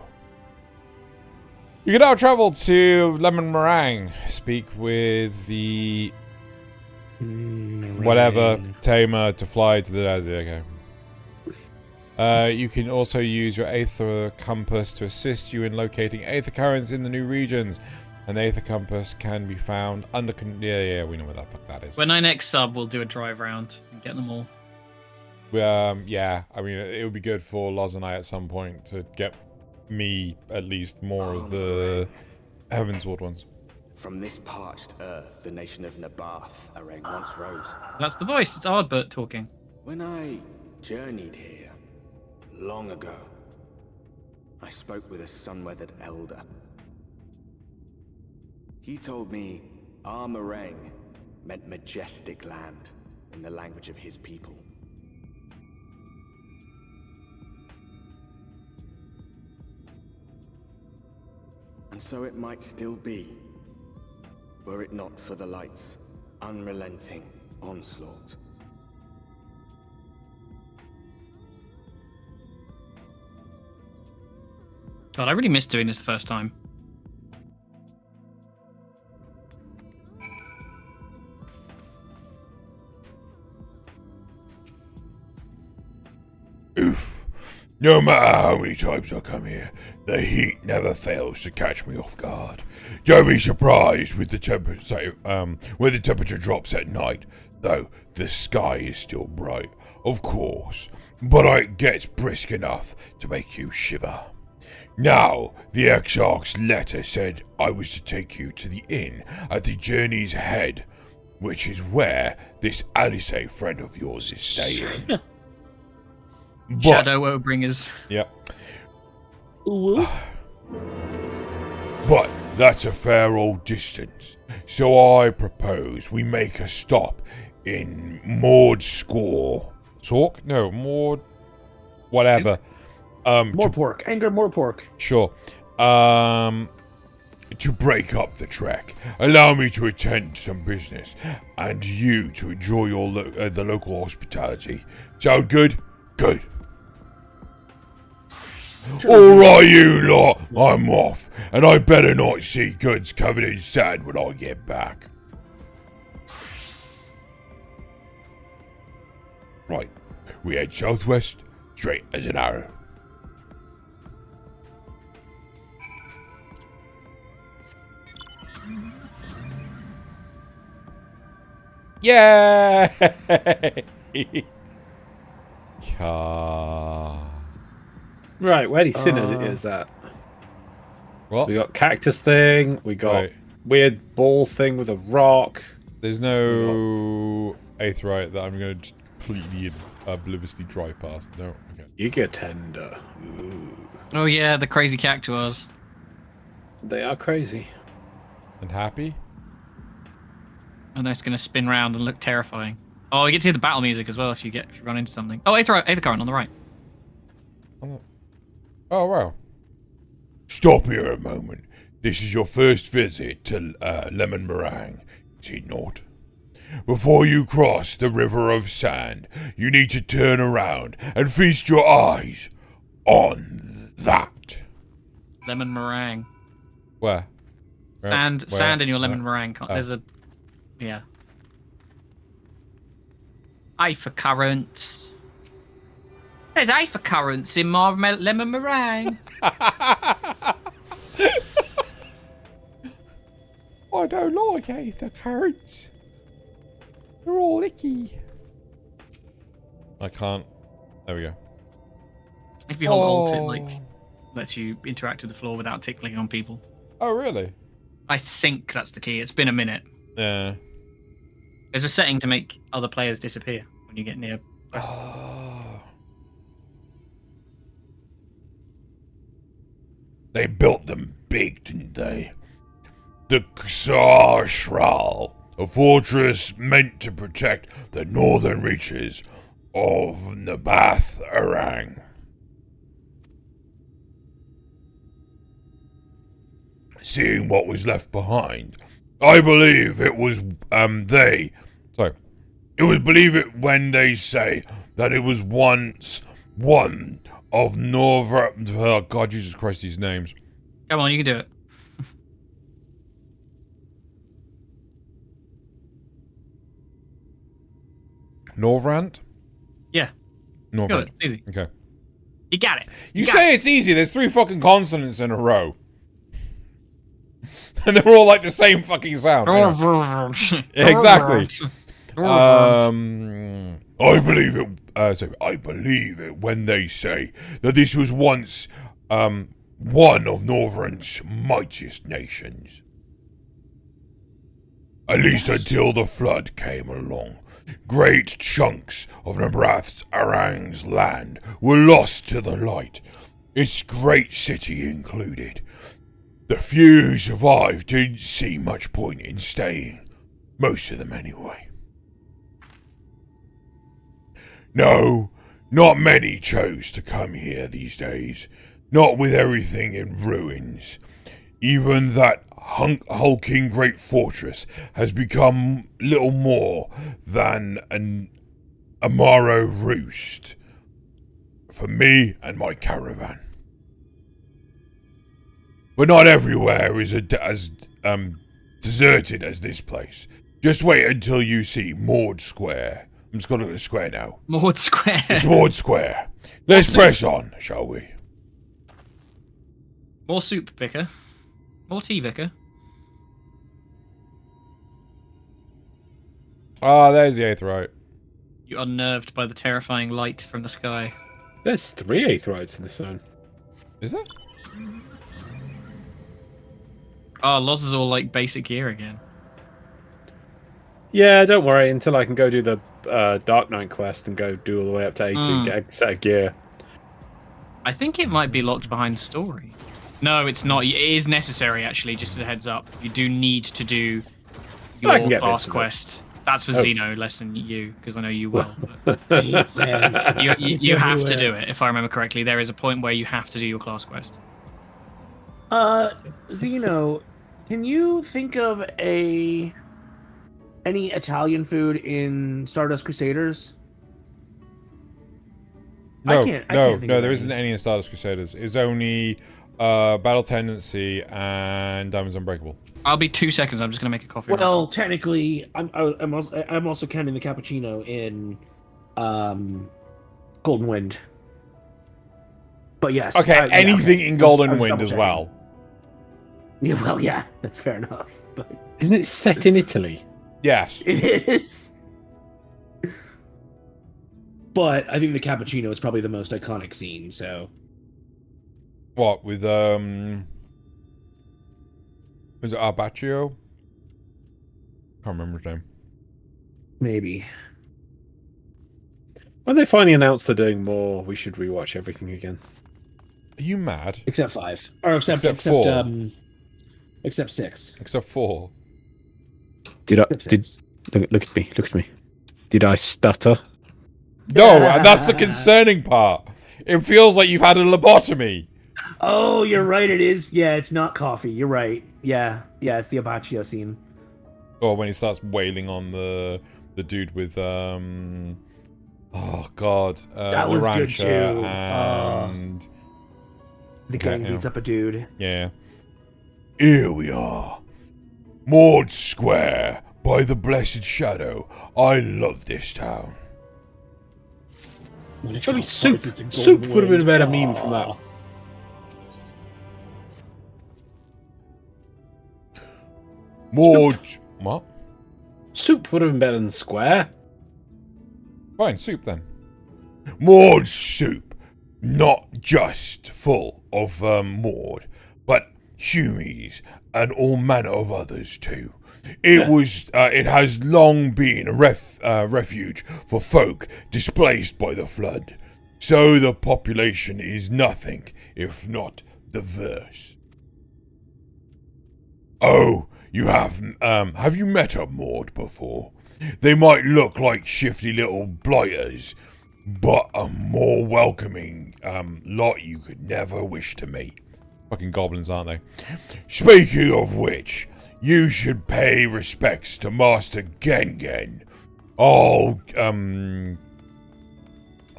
You can now travel to Lemon Meringue. Speak with the whatever tamer to fly to the desert. Okay. You can also use your Aether Compass to assist you in locating Aether Currents in the new regions. And the Aether Compass can be found under... Yeah, we know what the fuck that is. When I next sub, we'll do a drive round and get them all. Yeah, I mean, it would be good for Loz and I at some point to get me at least more of the Heavensward ones. From this parched earth, the nation of Nabath, Arang once rose. That's the voice. It's Ardbert talking. When I journeyed here, long ago, I spoke with a sun-weathered elder. He told me Armarang meant majestic land in the language of his people. And so it might still be, were it not for the light's unrelenting onslaught. God, I really missed doing this the first time. Oof. No matter how many times I come here, the heat never fails to catch me off guard. Don't be surprised with the temperature when the temperature drops at night, though the sky is still bright, of course, but it gets brisk enough to make you shiver. Now, the Exarch's letter said I was to take you to the inn at the journey's head, which is where this Alice friend of yours is staying. Shadowbringers. Yep. But that's a fair old distance, so I propose we make a stop in Maud Score. Talk? No, more... Whatever. More pork. Anger, more pork. Sure. To break up the trek, allow me to attend some business, and you to enjoy your the local hospitality. Sound good? Good. Alright, you lot, I'm off, and I better not see goods covered in sand when I get back. Right, we head southwest, straight as an arrow. Yay! Car. Right, where do you think it is at? What? So we got cactus thing, we got weird ball thing with a rock. There's no aetheryte that I'm going to completely obliviously drive past. No. Okay. You get tender. Ooh. Oh yeah, the crazy cactuars. They are crazy. And happy? And that's going to spin round and look terrifying. Oh, you get to hear the battle music as well if you run into something. Oh, Aether Current on the right. Oh, wow. Stop here a moment. This is your first visit to Lemon Meringue, is it not? Before you cross the River of Sand, you need to turn around and feast your eyes on that. Lemon meringue. Where? Sand in your lemon meringue. There's a... Yeah. Aether currents. There's aether currents in my lemon meringue. I don't like aether currents. They're all icky. I can't. There we go. If you hold Alt, it like lets you interact with the floor without tickling on people. Oh, really? I think that's the key. It's been a minute. Yeah. There's a setting to make other players disappear when you get near. They built them big, didn't they? The Ksar Shral, a fortress meant to protect the northern reaches of Nabath Arang. Seeing what was left behind, I believe it was it was believe it when they say that it was once one of oh God, Jesus Christ, these names. Come on, you can do it. Norvrant? Yeah. Norvrant. Got it. It's easy. Okay. You got it. You say it's easy. There's 3 fucking consonants in a row. And they're all like the same fucking sound. Exactly. I believe it. I believe it when they say that this was once one of Norvrant's mightiest nations. At least until the flood came along. Great chunks of Nabath Arang's land were lost to the light, its great city included. The few who survived didn't see much point in staying. Most of them anyway. No, not many chose to come here these days. Not with everything in ruins. Even that hulking great fortress has become little more than an Amaro roost for me and my caravan. But not everywhere is as deserted as this place. Just wait until you see Maud Square. I'm just going to look at the square now. Maud Square. It's Maud Square. Let's press on, shall we? More soup, Vicar. More tea, Vicar. Ah, there's the aetheryte. You unnerved by the terrifying light from the sky. There's 3 aetherytes in this zone. Is there? Oh, Loz is all like basic gear again. Yeah, don't worry until I can go do the Dark Knight quest and go do all the way up to 80 and Mm. get a set of gear. I think it might be locked behind story. No, it's not. It is necessary, actually, just as a heads up. You do need to do I can your get class bits of it. quest. That's for Oh. Xeno, less than you, because I know you will. But Thanks, man. you It's have to everywhere. do it, if I remember correctly. There is a point where you have to do your class quest. Zeno, can you think of any Italian food in Stardust Crusaders? No, I can't no, think no. of There any. isn't any in Stardust Crusaders. It's only Battle Tendency and Diamonds Unbreakable. I'll be 2 seconds. I'm just gonna make a coffee. Well, technically, I'm also counting the cappuccino in Golden Wind. But yes. Okay, yeah, anything okay. in Golden I was Wind as double-checking. well. Yeah, well, yeah, that's fair enough. But Isn't it set in Italy? Yes. it is. But I think the cappuccino is probably the most iconic scene. So What with was it Arbaccio? Can't remember his name. maybe. When they finally announced they're doing more, we should rewatch everything again. Are you mad? Except 5, or except 4. Except 6. Except 4. Did I? Except Did 6. look at me? Look at me. Did I stutter? No, and that's the concerning part. It feels like you've had a lobotomy. Oh, you're right. It is. Yeah, it's not coffee. You're right. Yeah, it's the Abaccio scene. Or when he starts wailing on the dude with oh god, That was good Urantia too. and The Okay, gang beats yeah. up a dude. yeah. Here we are. Maud Square, by the blessed shadow. I love this town. Maybe soup. Soup would have been a better meme from that. Maud... What? Soup would have been better than square. Fine, soup then. Maud's soup, not just full of Maud, but Humies and all manner of others too. It has long been a refuge for folk displaced by the flood, so the population is nothing if not diverse. Oh, you have you met a Maud before? They might look like shifty little blighters, but a more welcoming lot you could never wish to meet. Fucking goblins, aren't they? Speaking of which, you should pay respects to Master Gengen. Oh,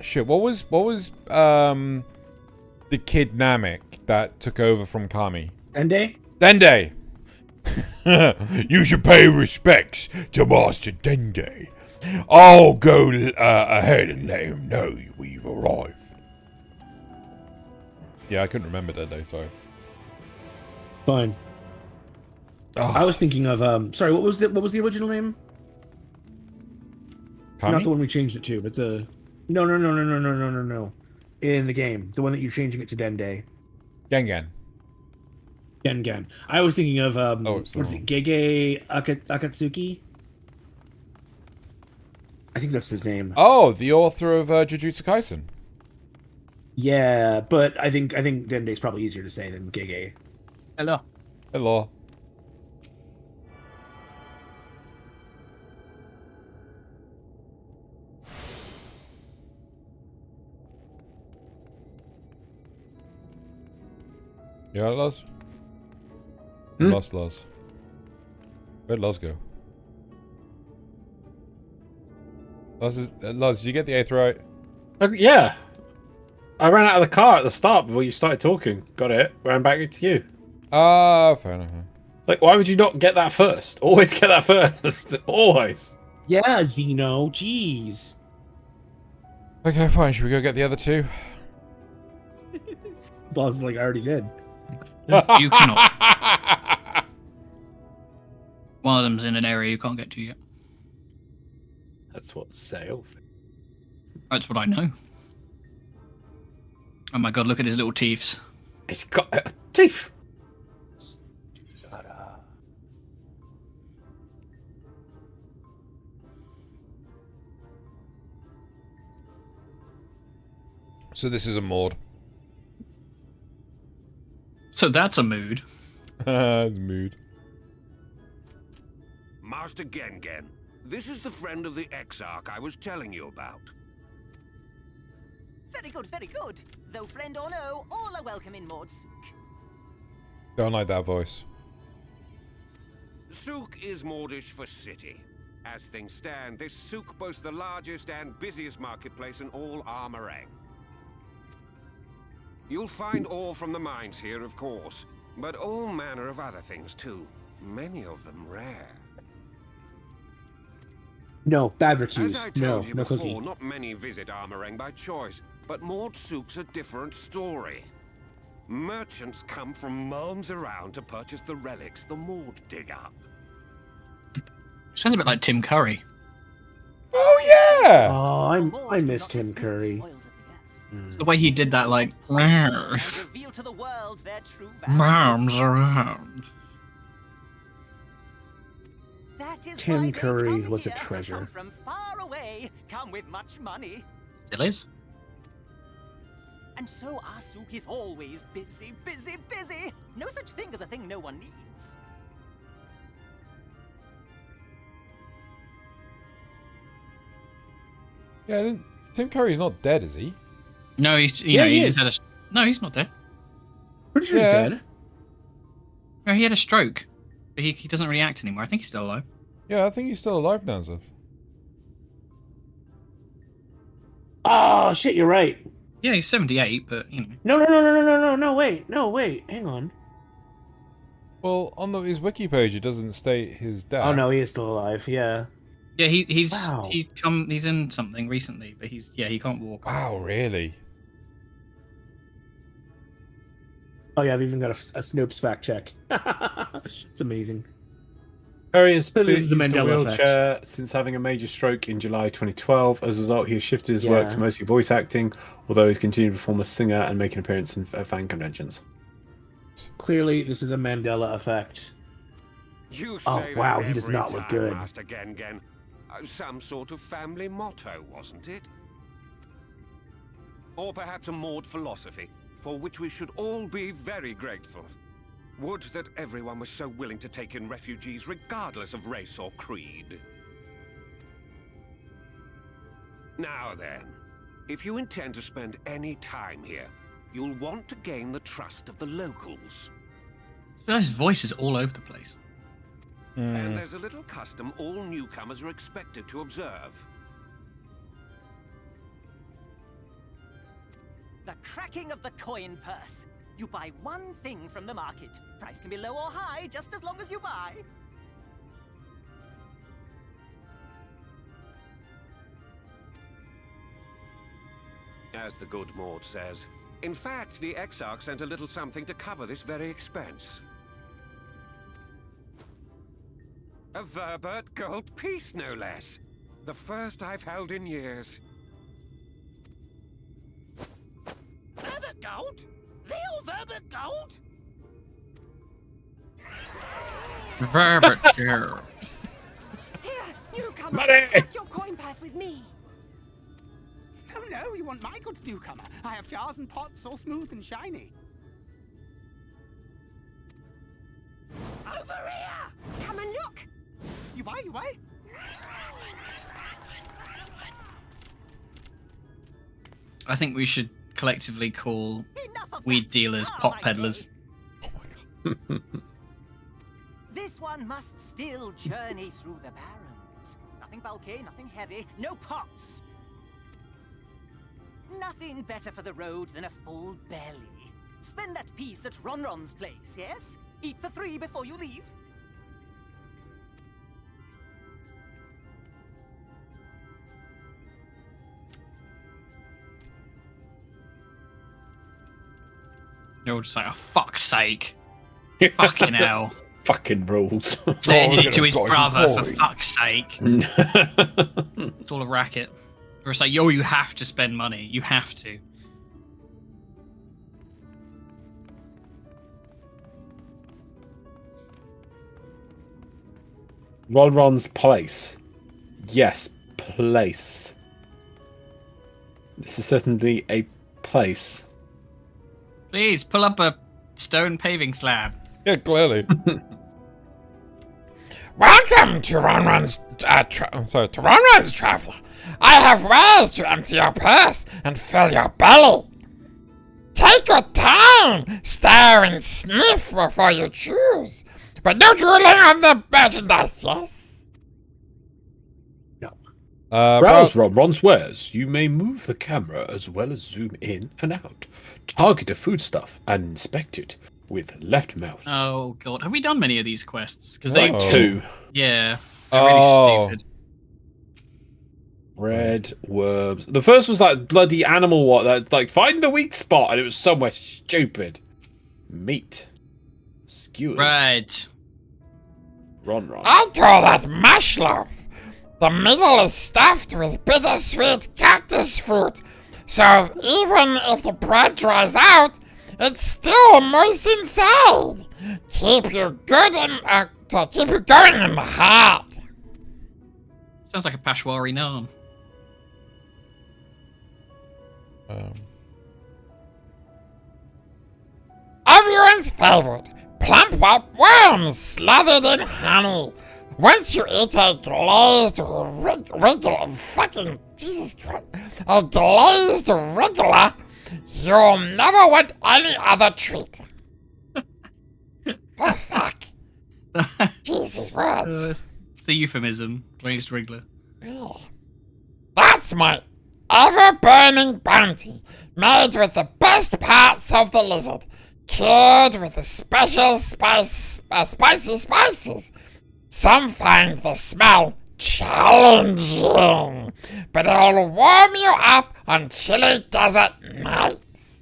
Shit, what was the kid Namek that took over from Kami? Dende? Dende! you should pay respects to Master Dende. I'll go ahead and let him know we've arrived. Yeah, I couldn't remember Dende, sorry. Fine. Oh, I was thinking of sorry, what was the original name? Kami? Not the one we changed it to, but the no. In the game, the one that you're changing it to Dende. Gengen. Gengen. I was thinking of it's the what's wrong it? Gege Akatsuki. I think that's his name. Oh, the author of Jujutsu Kaisen. Yeah, but I think Dende's probably easier to say than Gege. Hello. Hello. You got it, Luz? Lost Luz. Where'd Luz go? Luz, did you get the 8th right? Yeah. I ran out of the car at the start before you started talking. Got it. Ran back to you. Fair enough. Like, why would you not get that first? Always get that first. Always. Yeah, Zeno. Jeez. Okay, fine. Should we go get the other 2? Buzz like I already did. You cannot. One of them's in an area you can't get to yet. That's what sale. That's what I know. Oh my god, look at his little teeth. It's got teeth. So this is a Maud. So that's a mood. It's mood. Master Gengen, this is the friend of the Exarch I was telling you about. Very good, very good. Though friend or no, all are welcome in Maud's. Don't like that voice. Souk is Mordish for city. As things stand, this souk boasts the largest and busiest marketplace in all Armorang. You'll find ore from the mines here, of course, but all manner of other things too. Many of them rare. No, bad recuse. As I No, told you no before, cookie. not many visit Armorang by choice, but Mord Souk's a different story. Merchants come from realms around to purchase the relics the Mord dig up. Sounds a bit like Tim Curry. Oh yeah! Oh, I missed Tim Curry. The way he did that, like, Reveal to the world their true value. arms around. That is Tim why they Curry come was a here, treasure. Come from far away, come with much money. Still is. And so our souk is always busy, busy, busy. No such thing as a thing no one needs. Yeah, Tim Curry's not dead, is he? No, he's Yeah, he he is. just had a. No, he's not dead. Pretty sure he's dead. No, he had a stroke, but he doesn't really act anymore. I think he's still alive. Yeah, I think he's still alive now, Zeth. Oh shit, you're right. Yeah, he's 78, but you know. No, wait, hang on. Well, on his wiki page, it doesn't state his death. Oh no, he is still alive. Yeah. Yeah, he's Wow. he's in something recently, but he can't walk. Wow, really? Oh yeah, I've even got a Snopes fact check. It's amazing. Curry has So been this is the used a Mandela wheelchair since having a major stroke in July 2012. As a result, he has shifted his work Yeah. to mostly voice acting, although he's continued to perform as a singer and make an appearance in fan conventions. Clearly, this is a Mandela effect. You Oh, say wow, that he does every not look time, good. Master Gengen. Some sort of family motto, wasn't it? Or perhaps a Mord philosophy, for which we should all be very grateful. Would that everyone was so willing to take in refugees regardless of race or creed. Now then, if you intend to spend any time here, you'll want to gain the trust of the locals. His voice is all over the place. And there's a little custom all newcomers are expected to observe. The cracking of the coin purse. You buy one thing from the market. Price can be low or high, just as long as you buy. As the good Maud says. In fact, the Exarch sent a little something to cover this very expense. A Verbert gold piece, no less. The first I've held in years. Verbert gold? Real Verbert gold? Verbert girl. Here, newcomer. Money! Take your coin pass with me. Oh no, you want my goods, newcomer? I have jars and pots all smooth and shiny. Over here! Come and look. You buy, you buy. I think we should collectively call weed dealers pot peddlers. This one must still journey through the barrens. Nothing bulky, nothing heavy, no pots. Nothing better for the road than a full belly. Spend that piece at Ronron's place, yes? Eat for 3 before you leave. You're just like, oh, fuck's sake. Fucking hell. Fucking rules. Saying it to his brother, for fuck's sake. It's all a racket. Or it's like, yo, you have to spend money. You have to. Ronron's place. Yes, place. This is certainly a place. Please pull up a stone paving slab. Yeah, clearly. Welcome to Ronron's to Ronron's traveler. I have wares to empty your purse and fill your belly. Take your time, stare and sniff before you choose. But no drooling on the merchandise, yes? Browse Ronron's wares. You may move the camera as well as zoom in and out. Target a foodstuff and inspect it with left mouse. Oh god, have we done many of these quests? Because Like they 2. Yeah, they're really stupid. Red worms. The first was like bloody animal that's like find the weak spot, and it was somewhere stupid. Meat. Skewers. Right. Ron. I call that mash loaf. The middle is stuffed with bittersweet cactus fruit, so even if the bread dries out, it's still moist inside. Keep you good and to keep you going in the heart. Sounds like a Peshwari naan. Everyone's favorite, plump white worms slathered in honey. Once you eat a glazed fucking Jesus Christ, a glazed regular, you'll never want any other treat. Oh fuck! Jesus, words. It's the euphemism, glazed wriggler. That's my ever-burning bounty, made with the best parts of the lizard, cured with the special spicy spices. Some find the smell challenging, but it'll warm you up on chilly desert nights.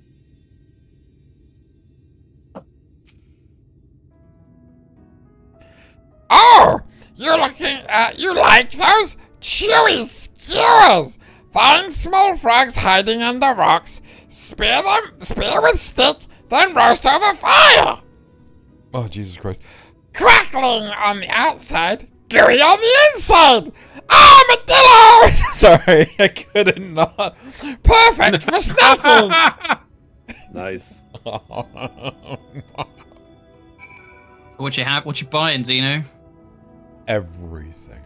Oh, you like those chewy skewers? Find small frogs hiding under rocks, spear with stick, then roast over fire. Oh, Jesus Christ. Crackling on the outside, gooey on the inside. Armadillo! Sorry, I couldn't not. Perfect for snacking. Nice. What you buying, Zeno? Everything.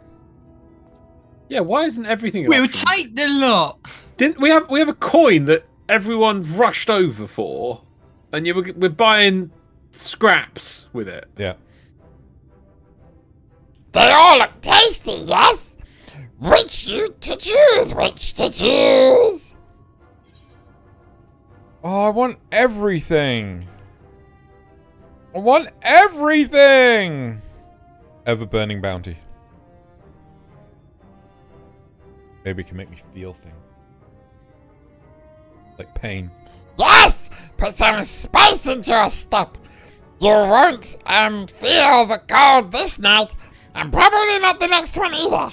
Yeah, why isn't everything an We'll option? take the lot. Didn't we have a coin that everyone rushed over for, and we're buying scraps with it? Yeah. They all look tasty, yes? Which to choose? Oh, I want everything. I want everything. Ever-burning bounty. Maybe it can make me feel things. Like pain. Yes! Put some spice into your step. You won't feel the cold this night, and probably not the next one either.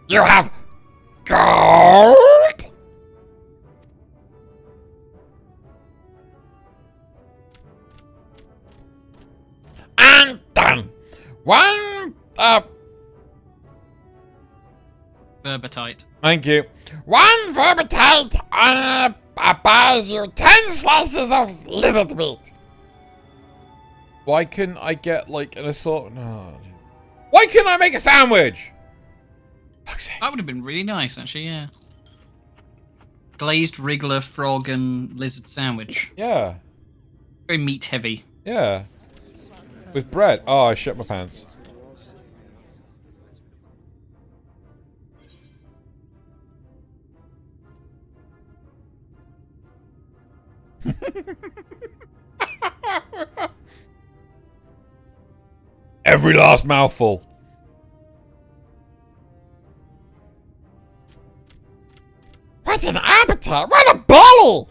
You have gold? And done. One, Verbatite. Thank you. One verbatite buys you 10 slices of lizard meat. Why couldn't I get like an assortment? No. Why couldn't I make a sandwich? That would have been really nice, actually, yeah. Glazed wriggler, frog, and lizard sandwich. Yeah. Very meat heavy. Yeah. With bread. Oh, I shit my pants. Every last mouthful. What an appetite! What a belly!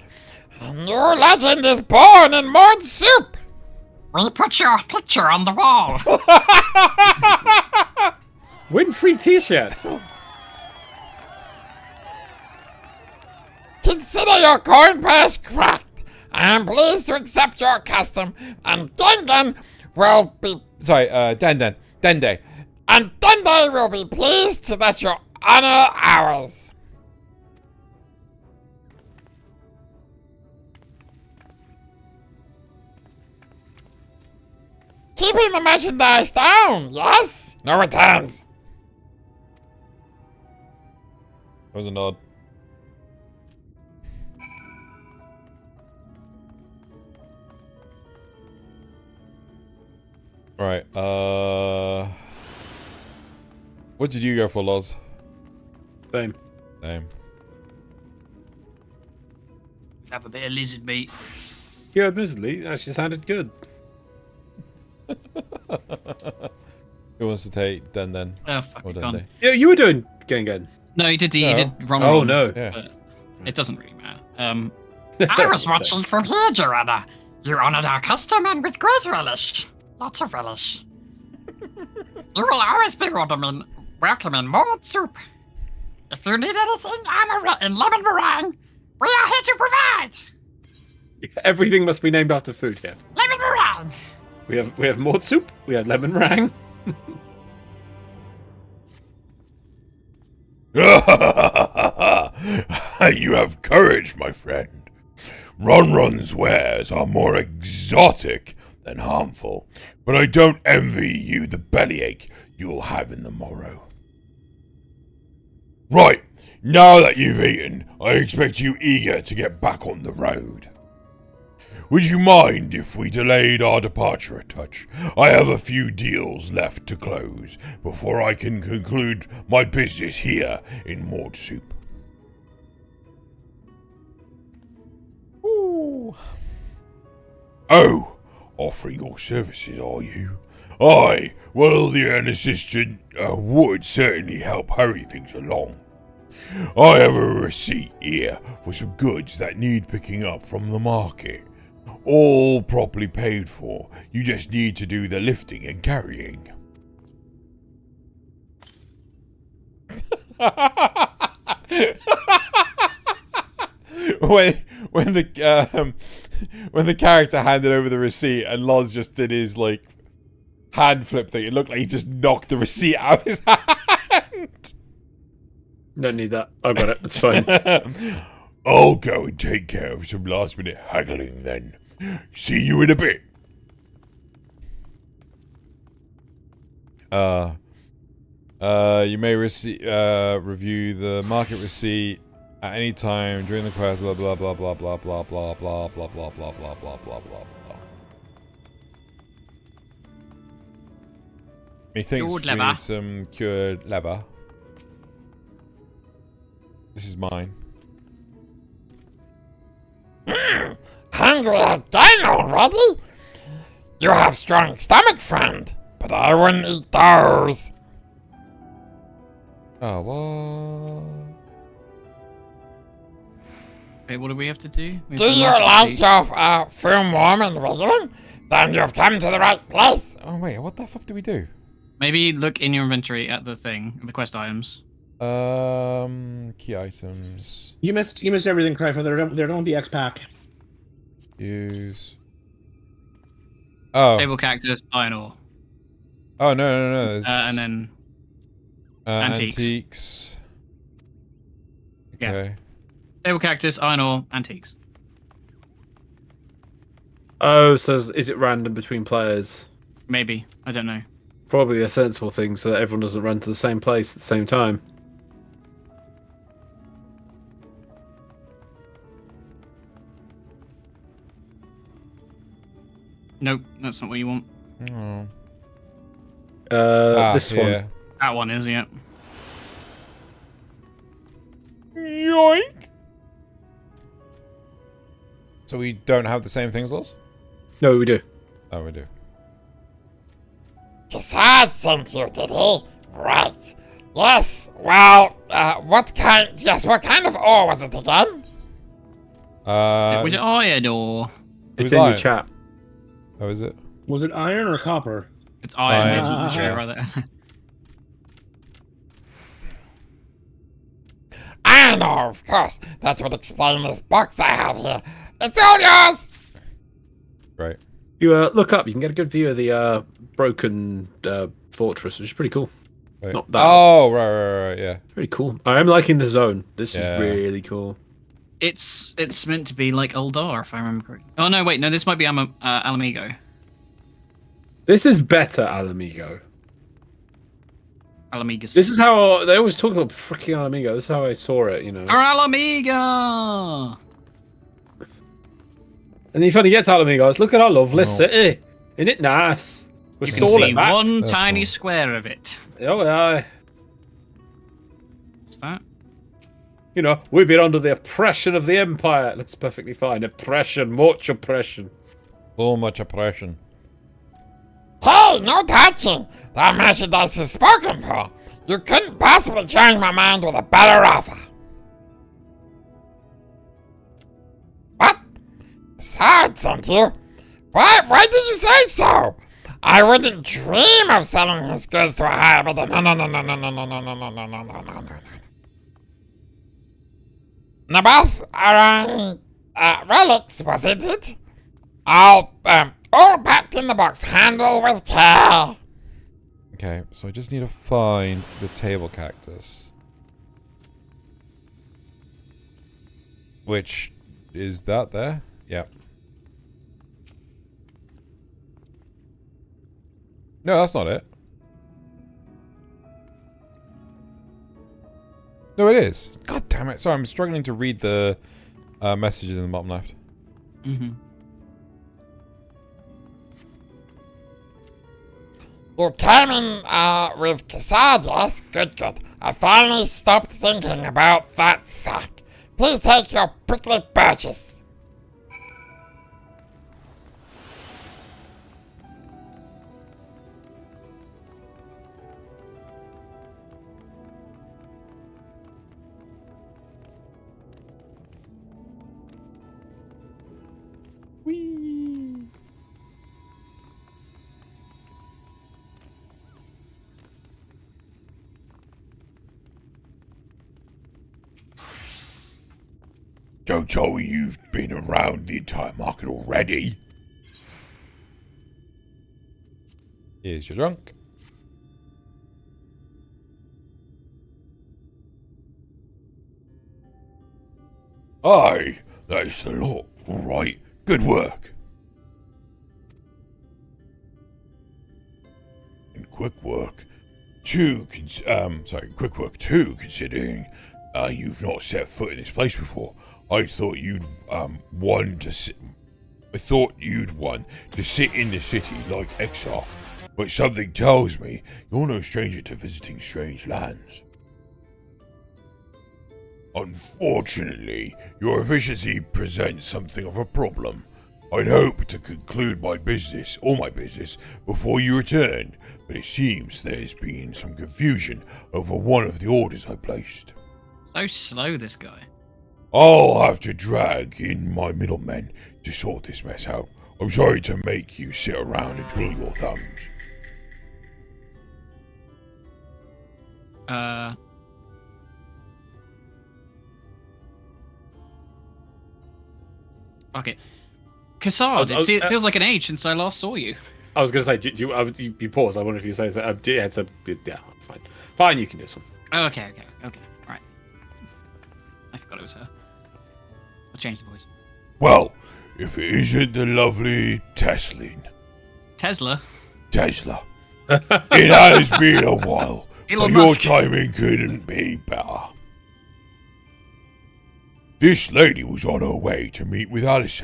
A new legend is born in Mord Soup! We'll put your picture on the wall. Win free t-shirt. Consider your coin purse cracked. I am pleased to accept your custom, and Denden will be... Sorry, Dende. And Dende will be pleased that you honor ours. keeping the merchandise down, yes? No returns. That was a nod. Right, what did you go for, Loz? Same. Same. Have a bit of lizard meat. Yeah, admittedly, that actually sounded good. Who wants to take Den? Oh, fuck Or it, Den gone. Day? Yeah, you were doing Gengen. No, he did. He No. did wrong. Oh, wrong, no. Yeah. but it doesn't really matter. I was watching from here, Joanna. You honored our custom and with great relish. Lots of relish. You will always be welcome in more soup. If you need anything, in lemon meringue, we are here to provide. Everything must be named after food here. Lemon meringue. We have more soup. We have lemon meringue. You have courage, my friend. Ronron's wares are more exotic than harmful, but I don't envy you the bellyache you'll have in the morrow. Right, now that you've eaten, I expect you eager to get back on the road. Would you mind if we delayed our departure a touch? I have a few deals left to close before I can conclude my business here in Mord Soup. Ooh. Oh, offering your services, are you? Aye, well, an assistant would certainly help hurry things along. I have a receipt here for some goods that need picking up from the market. All properly paid for. You just need to do the lifting and carrying. when the character handed over the receipt and Loz just did his like hand flip thing, it looked like he just knocked the receipt out of his hand. Don't need that. I got it. It's fine. I'll go and take care of some last minute haggling then. See you in a bit. You may review the market receipt at any time during the quest. Blah blah blah blah blah blah blah blah blah blah blah blah blah blah blah blah. Methinks we need some cured leather. This is mine. Hungry again already? You have strong stomach, friend, but I wouldn't eat those. Oh, what? Wait, what do we have to do? Do you like your food warm and wiggling? Then you've come to the right place. Oh wait, what the fuck do we do? Maybe look in your inventory at the thing, the quest items. Key items. You missed everything, Cryfer. They're on the X pack. Use. Oh. Table cactus, iron ore. Oh no. There's... and then antiques. Antiques. Okay. Yeah. Table cactus, iron ore, antiques. Oh, so is it random between players? Maybe. I don't know. Probably a sensible thing so that everyone doesn't run to the same place at the same time. Nope, that's not what you want. Oh. This one. Yeah. That one is, yeah. Yoink! So we don't have the same things, Loz? No, we do. Oh, we do. Cassad sent you, did he? Right. Yes, well, what kind of ore was it again? Was it iron ore? It's in your chat. Oh, is it? Was it iron or copper? It's iron. Iron. Rather. Iron ore, of course. That would explain this box I have here. It's all yours! Right. You look up, you can get a good view of the broken fortress, which is pretty cool. Wait. Not that. Oh, right, yeah. Pretty cool. I am liking the zone. This Yeah. is really cool. It's meant to be like Eldar, if I remember correctly. Oh no, wait, no, this might be Alamigo. This is better, Alamigo. Alamigas. This is how they always talk about freaking Alamigo. This is how I saw it, you know. For Alamiga! And then you finally get to Alamigos. Look at our lovely No. city. Isn't it nice? We're You can stalling see back. one That's tiny cool. square of it. Oh, yeah. What's that? You know, we've been under the oppression of the Empire. It looks perfectly fine. Oppression, much oppression. So much oppression. Hey, no touching! That merchandise is spoken for. You couldn't possibly change my mind with a better offer. What? Sword sent you? Why did you say so? I wouldn't dream of selling his goods to a higher bidder. No. Naboth around relics, wasn't it? All packed in the box. Handle with care. Okay, so I just need to find the table cactus. Which is that there? Yep. No, that's not it. No, it is. God damn it. Sorry, I'm struggling to read the messages in the bottom left. Mm-hmm. You came in with Cassard, yes? Good. I finally stopped thinking about that sack. Please take your prickly purchase. Don't tell me you've been around the entire market already. Here's your drunk. Aye, that's the lot. All right, good work. And quick work too, considering you've not set foot in this place before. I thought you'd want to sit in the city like exile, but something tells me you're no stranger to visiting strange lands. Unfortunately, your efficiency presents something of a problem. I'd hoped to conclude all my business before you returned, but it seems there's been some confusion over one of the orders I placed. So slow, this guy. I'll have to drag in my middlemen to sort this mess out. I'm sorry to make you sit around and twiddle your thumbs. Okay. Cassard, it feels like an age since I last saw you. I was going to say, you pause. I wonder if you say so. Yeah, fine. Fine, you can do this one. Oh, okay. Right. I forgot it was her. I'll change the voice. Well, if it isn't the lovely Teslin. Tesla? Tesla. It has been a while, Elon but your Musk. timing couldn't be better. This lady was on her way to meet with Alice.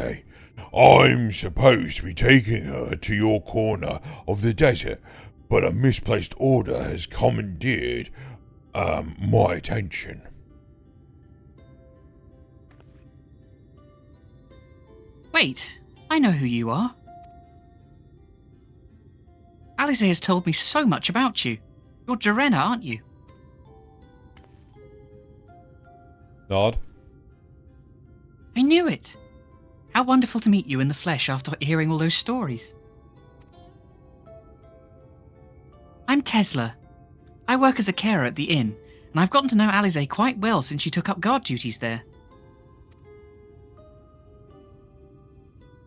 I'm supposed to be taking her to your corner of the desert, but a misplaced order has commandeered my attention. Wait, I know who you are. Alice has told me so much about you. You're Jarena, aren't you? Nod. I knew it. How wonderful to meet you in the flesh after hearing all those stories. I'm Tesla. I work as a carer at the inn, and I've gotten to know Alize quite well since she took up guard duties there.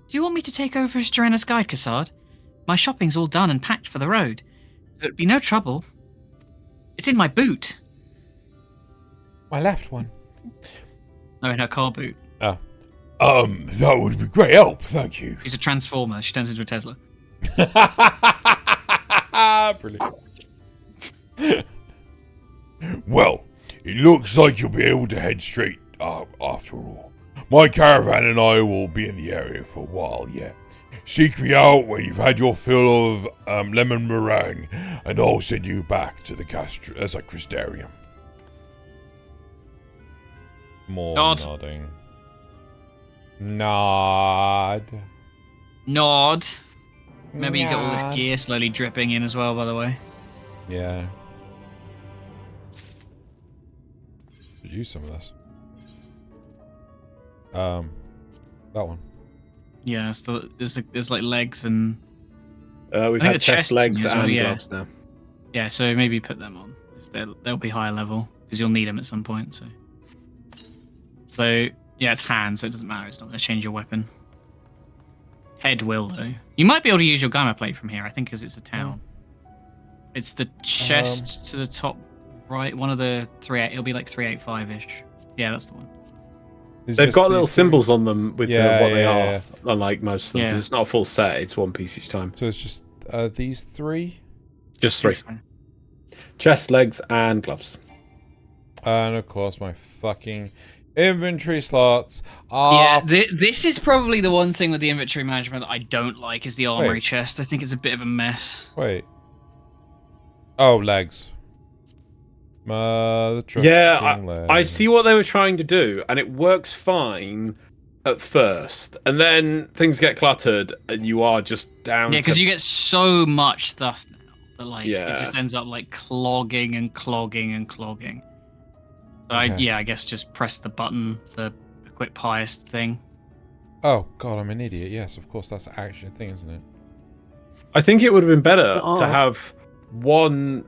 Do you want me to take over as Jarena's guide, Cassard? My shopping's all done and packed for the road. It'd be no trouble. It's in my boot. My left one. No, in her car boot. Oh. That would be great help, thank you. She's a transformer. She turns into a Tesla. Brilliant. Well, it looks like you'll be able to head straight after all. My caravan and I will be in the area for a while yet. Seek me out when you've had your fill of lemon meringue, and I'll send you back to the Crystarium. More Nod. nodding. Nod. Nod. Remember, you got all Nod. this gear slowly dripping in as well, by the way. Yeah. Could use some of this. That one. Yeah, so there's like legs and. We've I think had the chest, legs, as well, and yeah. gloves now. Yeah, so maybe put them on. They'll be higher level because you'll need them at some point. So yeah, it's hands, so it doesn't matter. It's not going to change your weapon. Head will though. You might be able to use your gamma plate from here. I think because it's a town. It's the chest to the top right. One of the 3. It'll be like 385-ish. Yeah, that's the one. They've got little symbols on them with what they are, yeah. unlike most of them, because it's not a full set, it's one piece each time. So it's just these 3? Just 3. Chest, legs, and gloves. And of course my fucking inventory slots are... Yeah, this is probably the one thing with the inventory management that I don't like is the armory chest. I think it's a bit of a mess. Wait. Oh, legs. Yeah, I see what they were trying to do, and it works fine at first, and then things get cluttered, and you are just down. Yeah, because you get so much stuff now that like it Yeah. just ends up like clogging and clogging and clogging. So Okay. I guess just press the button, the equip highest thing. Oh, God, I'm an idiot. Yes, of course, that's actually a thing, isn't it? I think it would have been better to have one,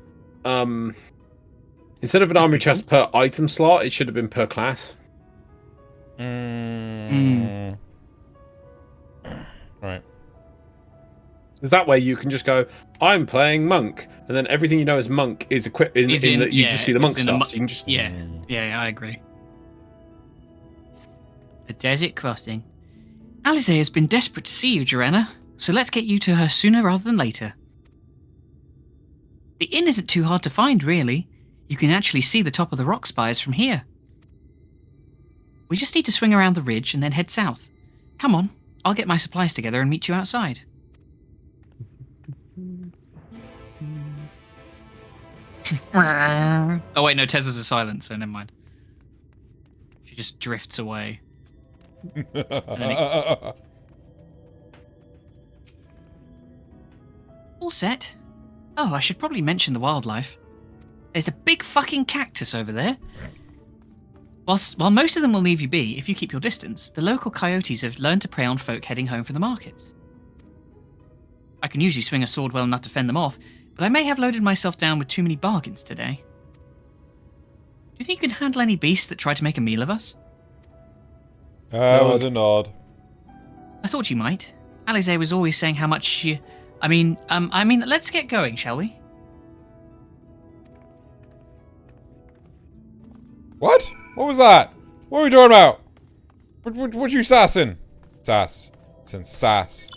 instead of an armory chest per item slot, it should have been per class. Right. Because that way you can just go, I'm playing monk, and then everything you know as monk is equipped you just see the monk stuff. So you can just Yeah, I agree. A desert crossing. Alize has been desperate to see you, Joanna, so let's get you to her sooner rather than later. The inn isn't too hard to find, really. You can actually see the top of the rock spires from here. We just need to swing around the ridge and then head south. Come on, I'll get my supplies together and meet you outside. Oh wait, no, Tezza's a silent, so never mind. She just drifts away. All set. Oh, I should probably mention the wildlife. There's a big fucking cactus over there. While most of them will leave you be if you keep your distance, the local coyotes have learned to prey on folk heading home from the markets. I can usually swing a sword well enough to fend them off, but I may have loaded myself down with too many bargains today. Do you think you can handle any beasts that try to make a meal of us? That was a nod. I thought you might. Alize was always saying how much you... I mean, let's get going, shall we? What? What was that? What are we talking about? What you sassing? Sass. Since sass.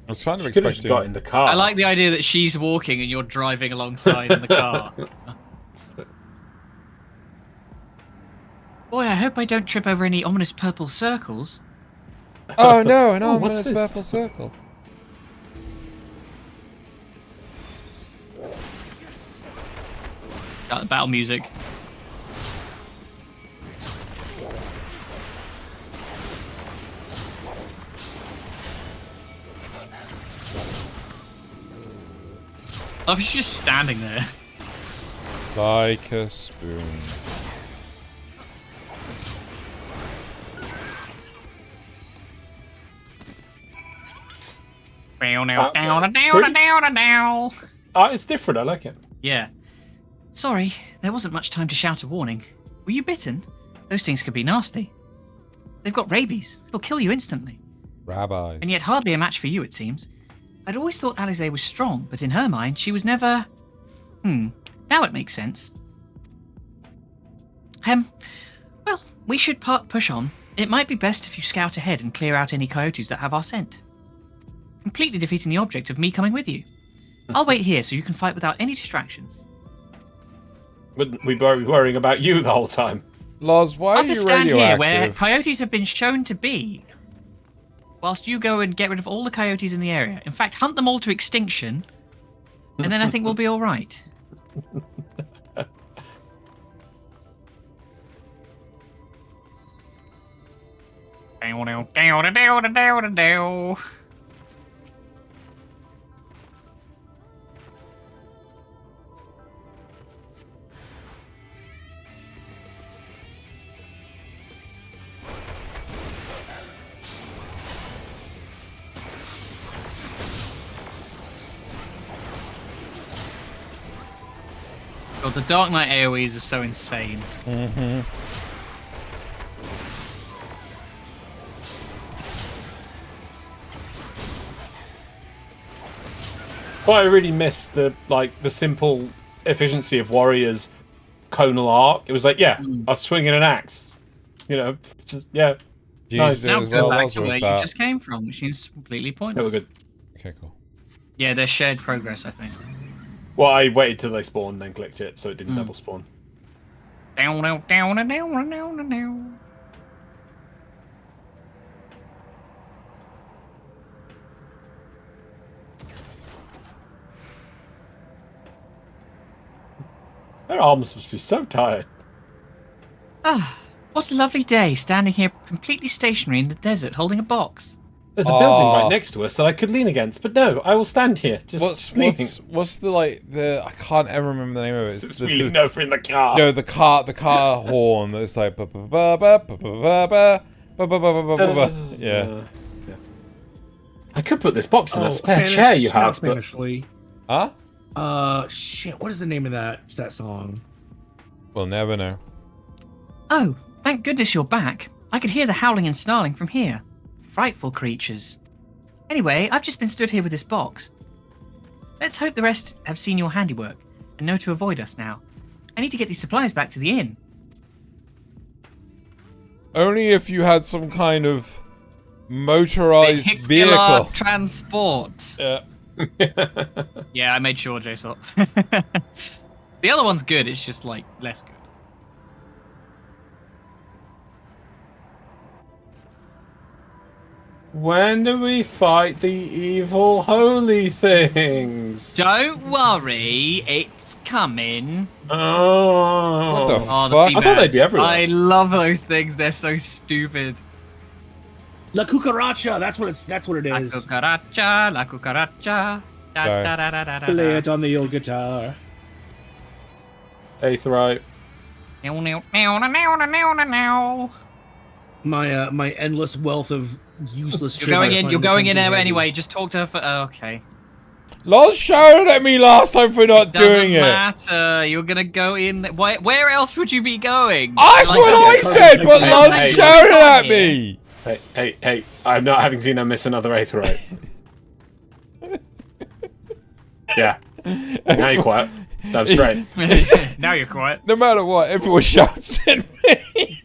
I was kind of Could have expecting... just got in the car. I like the idea that she's walking and you're driving alongside in the car. Boy, I hope I don't trip over any ominous purple circles. Oh no, an Oh, what's ominous this? purple circle. Got the battle music. Oh, she's just standing there. Like a spoon. It's different, I like it. Yeah. Sorry, there wasn't much time to shout a warning. Were you bitten? Those things could be nasty. They've got rabies. It'll kill you instantly. Rabbis. And yet hardly a match for you, it seems. I'd always thought Alize was strong, but in her mind, she was never... Now it makes sense. Well, we should push on. It might be best if you scout ahead and clear out any coyotes that have our scent. completely defeating the object of me coming with you. I'll wait here so you can fight without any distractions. Wouldn't we be worrying about you the whole time? Loz, why I'll are you just stand here where radioactive? coyotes have been shown to be, whilst you go and get rid of all the coyotes in the area. In fact, hunt them all to extinction, and then I think we'll be all right. God, the Dark Knight AoEs are so insane. Mm-hmm. But I really miss the simple efficiency of Warrior's conal arc. It was like, yeah, I was swinging an axe. You know, just, yeah. Nice. Now go back to where you just came from, which is completely pointless. They were good. Okay, cool. Yeah, they're shared progress, I think. Well, I waited till they spawned, then clicked it, so it didn't double spawn. Down, down, down, down, down, down, down. Their arms must be so tired. Ah, what a lovely day, standing here completely stationary in the desert, holding a box. There's a building right next to us that I could lean against, but no, I will stand here, just leaning. What's the I can't ever remember the name of it. It's leaning over in the car. No, the car horn that's like yeah. I could put this box in that spare chair you have. Spanishly. Huh? Shit. What is the name of that song? We'll never know. Oh, thank goodness you're back. I could hear the howling and snarling from here. Frightful creatures. Anyway, I've just been stood here with this box. Let's hope the rest have seen your handiwork and know to avoid us now. I need to get these supplies back to the inn. Only if you had some kind of motorized vehicle. Transport. Yeah. Yeah, I made sure, J-Sop. The other one's good, it's just like less good. When do we fight the evil holy things? Don't worry, it's coming. Oh. What the Oh, fuck? the I thought they'd be P-Mats. everywhere. I love those things, they're so stupid. La cucaracha. That's what it is. La cucaracha, la cucaracha. Da, Sorry. da, da, da, da, da. Play it on the old guitar. Aetheryte. Now, now, now, now, now, now, now. My endless wealth of useless. You're going in. You're going in there anyway. Just talk to her for. Oh, okay. Loz shouted at me last time for not doing it. Doesn't matter. You're gonna go in. Where else would you be going? That's Like, what I said, but Hey, Loz hey, shouted at here. me. Hey! I'm not having seen her miss another Aetheryte. Yeah. Now you're quiet. Damn straight. Now you're quiet. No matter what, everyone shouts at me.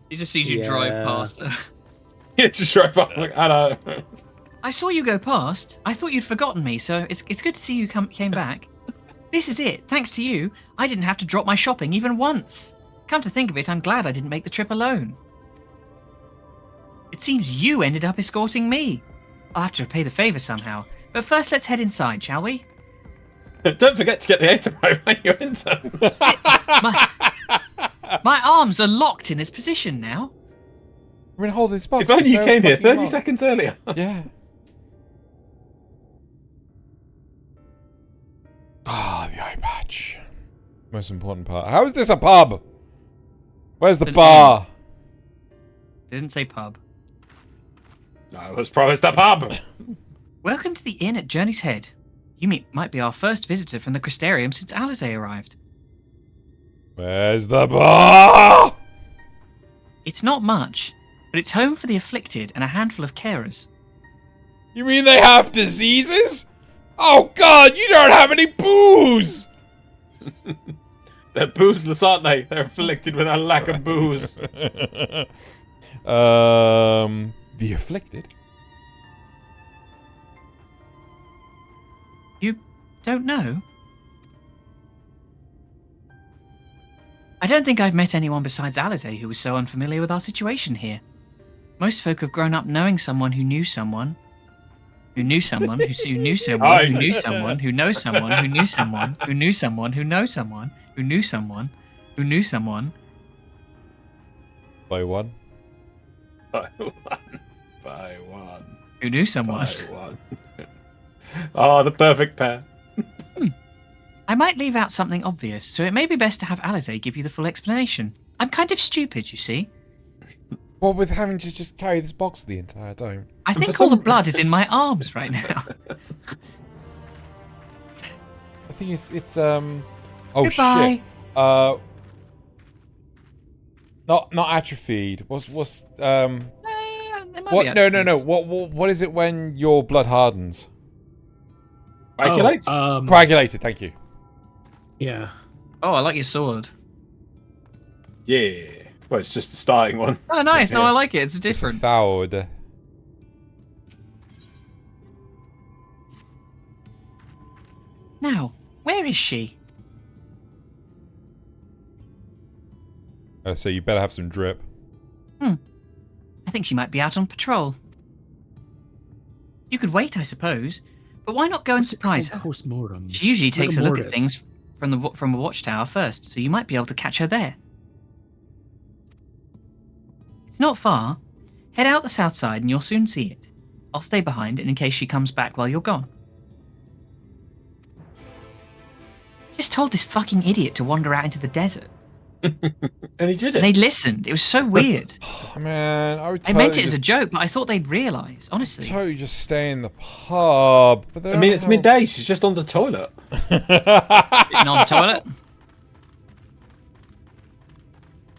He just sees you drive past her. It's just right back. Like, hello. I saw you go past. I thought you'd forgotten me, so it's good to see you came back. This is it. Thanks to you, I didn't have to drop my shopping even once. Come to think of it, I'm glad I didn't make the trip alone. It seems you ended up escorting me. I'll have to repay the favor somehow. But first, let's head inside, shall we? Don't forget to get the Aetheryte when you're inside. My arms are locked in this position now. I've been holding this box. If only for you so came here fucking 30 long. seconds earlier. Yeah. Ah, the eye patch. Most important part. How is this a pub? Where's the bar? It didn't say pub. I was promised a pub. Welcome to the inn at Journey's Head. You might be our first visitor from the Crystarium since Alizé arrived. Where's the bar? It's not much, but it's home for the afflicted and a handful of carers. You mean they have diseases? Oh God, you don't have any booze! They're boozeless, aren't they? They're afflicted with a lack of booze. The afflicted? You don't know? I don't think I've met anyone besides Alize who was so unfamiliar with our situation here. Most folk have grown up knowing someone who knew someone, who knew someone, who knew someone, who knew someone, who knows someone, who knew someone, who knew someone, who knows someone, who knew someone, who knew someone. By one. By one. By one. Who knew someone. By one. Oh, the perfect pair. I might leave out something obvious, so it may be best to have Alize give you the full explanation. I'm kind of stupid, you see. Well, with having to just carry this box the entire time. I think all the blood is in my arms right now. I think it's oh Goodbye. shit. Not atrophied. What's what? No. What is it when your blood hardens? Coagulates. Coagulated. Thank you. Yeah. Oh, I like your sword. Yeah. Well, it's just the starting one. Oh, nice. No, I like it. It's different. Thawed. Now, where is she? So you better have some drip. I think she might be out on patrol. You could wait, I suppose. But why not go and surprise her? Post-mortem. She usually takes a look at Mortis. things from a watchtower first, so you might be able to catch her there. It's not far. Head out the south side and you'll soon see it. I'll stay behind in case she comes back while you're gone. Just told this fucking idiot to wander out into the desert. And he did it. And they listened. It was so weird. Oh, man, I would. I meant it as a joke, but I thought they'd realise. Honestly. Totally just stay in the pub. But I mean, it's midday. She's just on the toilet. Sitting on the toilet.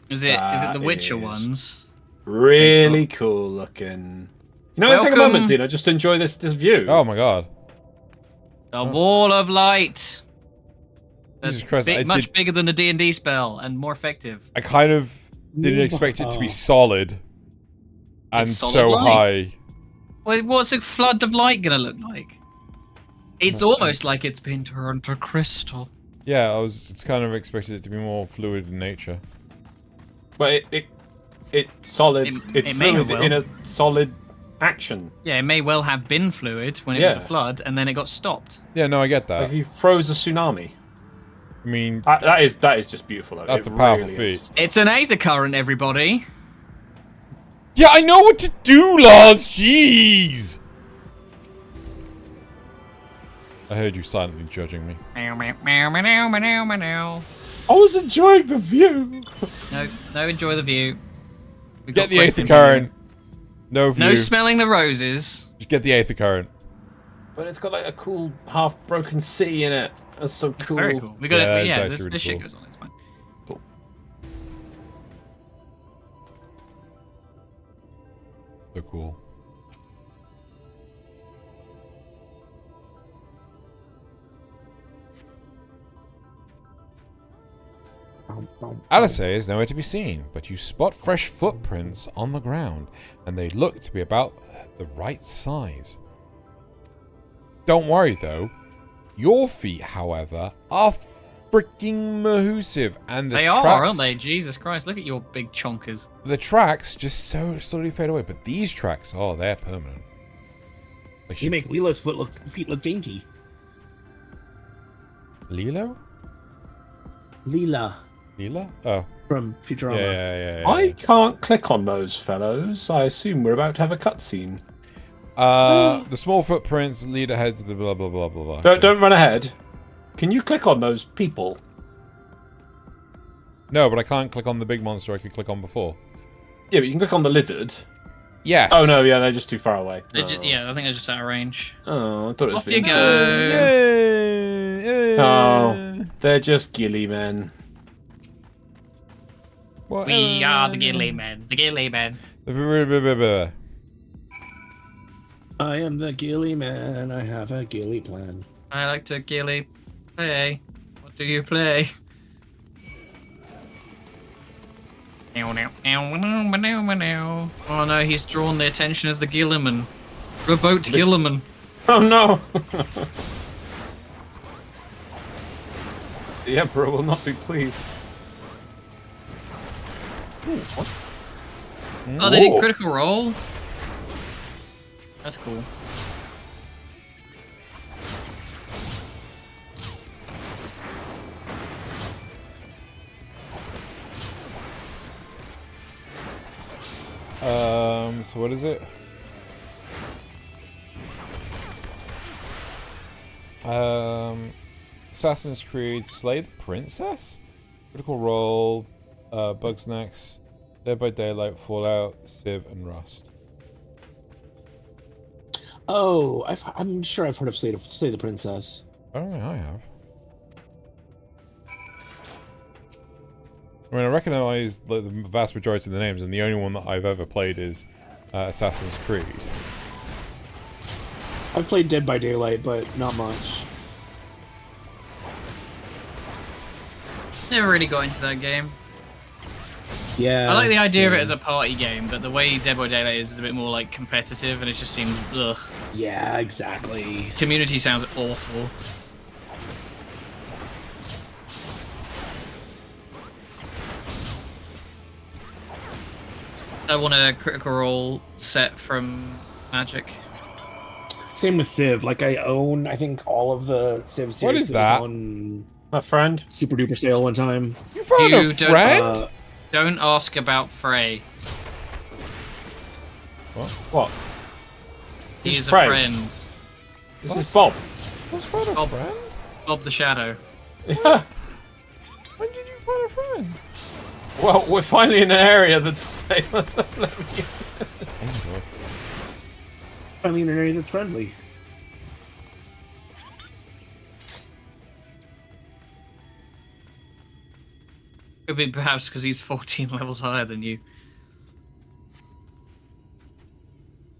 Is it the Witcher ones? Really cool looking. You know, take a moment, Zeno. Just enjoy this view. Oh my god. The Wall of Light. That's Jesus Christ, much bigger than the D&D spell and more effective. I kind of didn't expect it to be solid and It's solid so light. high. Well, what's a flood of light gonna look like? It's almost like it's been turned to crystal. Yeah, it's kind of expected it to be more fluid in nature. But it's solid. It's it may fluid well. in a solid action. Yeah, it may well have been fluid when it was a flood, and then it got stopped. Yeah, no, I get that. If you froze a tsunami. I mean, that is just beautiful. Though. That's It a powerful really feat. is. It's an aether current, everybody. Yeah, I know what to do, Lars. Jeez. I heard you silently judging me. Meow, meow, meow, meow, meow, meow. I was enjoying the view. No, enjoy the view. We've Get got the Preston aether current. No view. No smelling the roses. Just get the aether current. But it's got like a cool half-broken sea in it. That's so cool. Very cool. We got it. it's Yeah, actually really this shit cool. goes on. It's fine. Cool. So cool. Alice is nowhere to be seen, but you spot fresh footprints on the ground, and they look to be about the right size. Don't worry though, your feet, however, are freaking mahoosive, and the They tracks, are, aren't they? Jesus Christ, look at your big chonkers. The tracks just so slowly fade away, but these tracks, oh, they're permanent. Like You make Lilo's feet look dainty. Lilo? Leela Lila? Oh. from Futurama. Yeah. I can't click on those fellows. I assume we're about to have a cutscene. The small footprints lead ahead to the blah blah blah blah blah. Don't run ahead. Can you click on those people? No, but I can't click on the big monster I could click on before. Yeah, but you can click on the lizard. Yes. Oh no, yeah, they're just too far away. Yeah, I think they're just out of range. Oh, I thought it was Off you being- go. Oh, they're just gilly men. We are the Gilly Men. The Gilly Men. I am the Gilly Man. I have a Gilly plan. I like to Gilly play. What do you play? Oh no, he's drawn the attention of the Gilliman. Remote Gilliman. Oh no! The Emperor will not be pleased. Ooh, what? Oh, they did critical roll? That's cool. So what is it? Assassin's Creed Slay the Princess? Critical Role, Bugsnax, Dead by Daylight, Fallout, Civ, and Rust. Oh, I'm sure I've heard of Slay the Princess. I don't know, I have. I mean, I recognise the vast majority of the names, and the only one that I've ever played is Assassin's Creed. I've played Dead by Daylight, but not much. Never really got into that game. Yeah. I like the idea of it as a party game, but the way Dead by Daylight is a bit more like competitive, and it just seems ugh. Yeah, exactly. Community sounds awful. I want a critical role set from Magic. Same with Civ. Like, I own, I think, all of the Civ series. What is that? On my friend. Super duper sale one time. You found a friend? Don't ask about Frey. What? He is a Frey? friend. This is Bob. What's find a friend? Bob the Shadow. Yeah. When did you find a friend? Well, we're finally in an area that's Finally in an area that's friendly. Could be perhaps because he's 14 levels higher than you.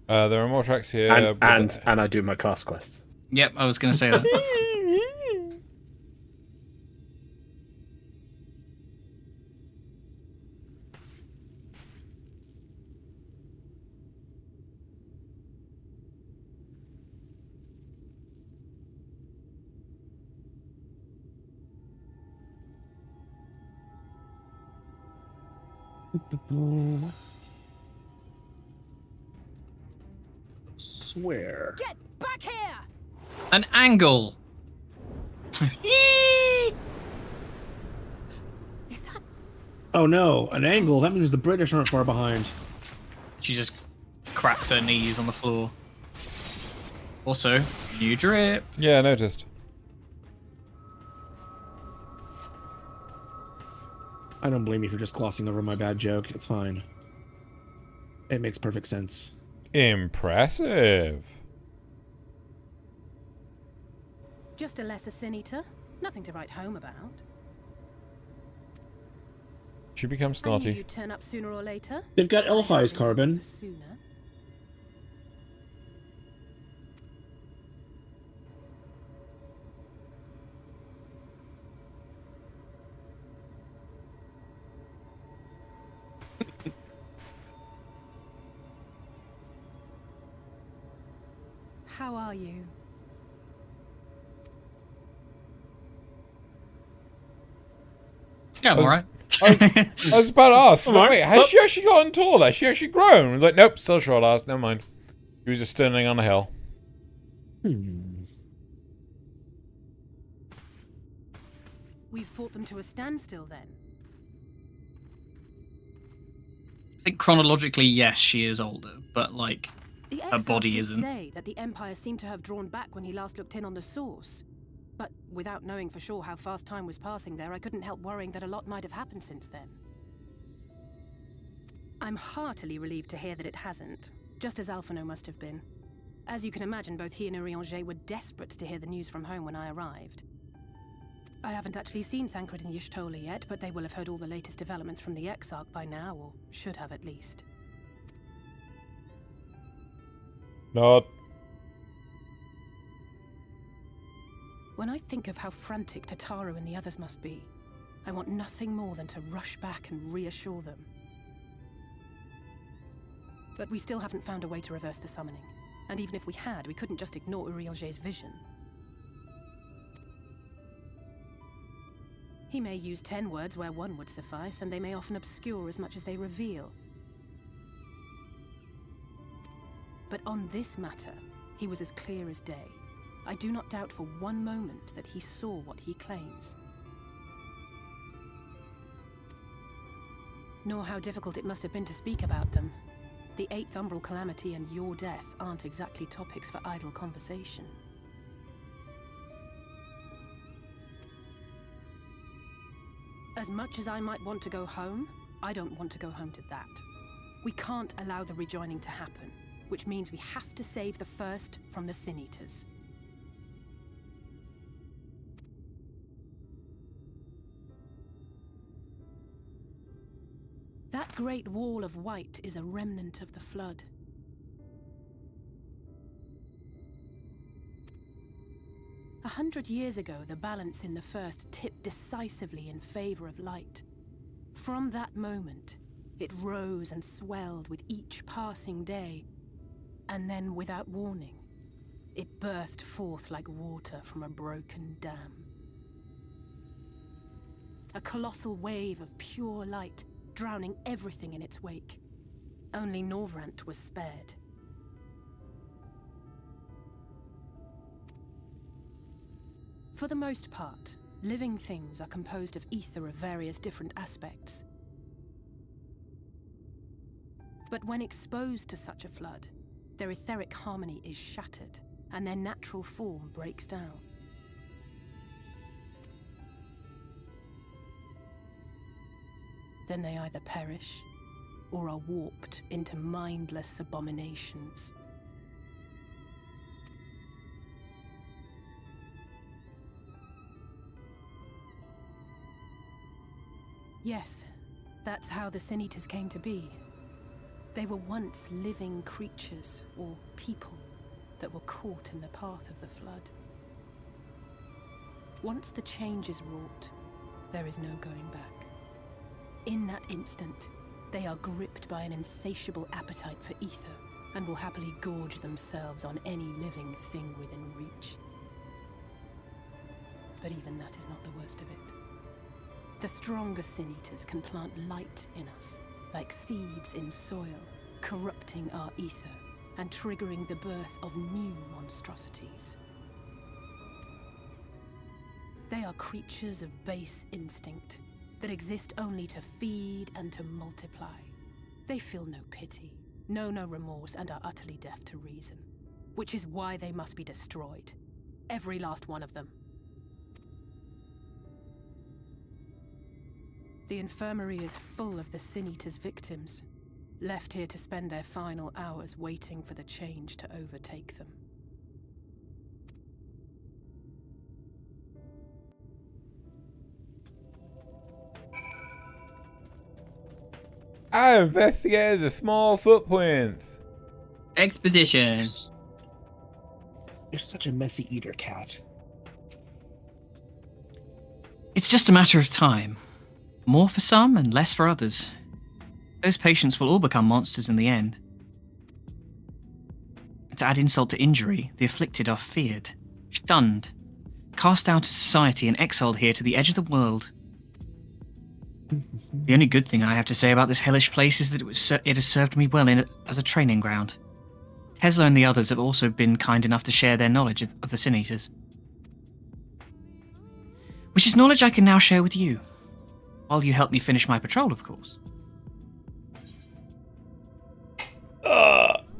There are more tracks here. And I do my class quests. Yep, I was going to say that. Swear. Get back here! An angle. Is that? Oh no, an angle. That means the British aren't far behind. She just cracked her knees on the floor. Also, new drip. Yeah, I noticed. I don't blame you for just glossing over my bad joke. It's fine. It makes perfect sense. Impressive. Just a lesser sin eater. Nothing to write home about. She becomes I knew snotty. you'd turn up sooner or later. They've got elf eyes, Carbon. Sooner. How are you? Yeah, I'm alright. I was about to ask. Alright, Wait, has she actually gotten taller? Has she actually grown? I was like, nope, still short ass. Never mind. She was just standing on a hill. We've fought them to a standstill then. I think chronologically, yes, she is older, but like, The her exarch body did isn't. say that the Empire seemed to have drawn back when he last looked in on the source. But without knowing for sure how fast time was passing there, I couldn't help worrying that a lot might have happened since then. I'm heartily relieved to hear that it hasn't, just as Alphino must have been. As you can imagine, both he and Urianger were desperate to hear the news from home when I arrived. I haven't actually seen Thancred and Y'shtola yet, but they will have heard all the latest developments from the Exarch by now, or should have at least. Not. When I think of how frantic Tataru and the others must be, I want nothing more than to rush back and reassure them. But we still haven't found a way to reverse the summoning. And even if we had, we couldn't just ignore Urianger's vision. He may use 10 words where one would suffice, and they may often obscure as much as they reveal. But on this matter, he was as clear as day. I do not doubt for one moment that he saw what he claims. Nor how difficult it must have been to speak about them. The 8th Umbral Calamity and your death aren't exactly topics for idle conversation. As much as I might want to go home, I don't want to go home to that. We can't allow the rejoining to happen, which means we have to save the first from the Sin Eaters. That great wall of white is a remnant of the Flood. A 100 years ago, the balance in the First tipped decisively in favor of light. From that moment, it rose and swelled with each passing day, and then, without warning, it burst forth like water from a broken dam. A colossal wave of pure light, drowning everything in its wake. Only Norvrant was spared. For the most part, living things are composed of ether of various different aspects. But when exposed to such a flood, their etheric harmony is shattered, and their natural form breaks down. Then they either perish, or are warped into mindless abominations. Yes, that's how the Sin Eaters came to be. They were once living creatures, or people, that were caught in the path of the Flood. Once the change is wrought, there is no going back. In that instant, they are gripped by an insatiable appetite for ether, and will happily gorge themselves on any living thing within reach. But even that is not the worst of it. The stronger Sin Eaters can plant light in us, like seeds in soil, corrupting our ether and triggering the birth of new monstrosities. They are creatures of base instinct that exist only to feed and to multiply. They feel no pity, know no remorse, and are utterly deaf to reason, which is why they must be destroyed. Every last one of them. The infirmary is full of the Sin Eaters' victims, left here to spend their final hours waiting for the change to overtake them. I investigated the small footprints. Expedition. You're such a messy eater, cat. It's just a matter of time. More for some and less for others. Those patients will all become monsters in the end. To add insult to injury, the afflicted are feared, shunned, cast out of society and exiled here to the edge of the world. The only good thing I have to say about this hellish place is that it has served me well as a training ground. Tesla and the others have also been kind enough to share their knowledge of the Sin Eaters. Which is knowledge I can now share with you. While you help me finish my patrol, of course.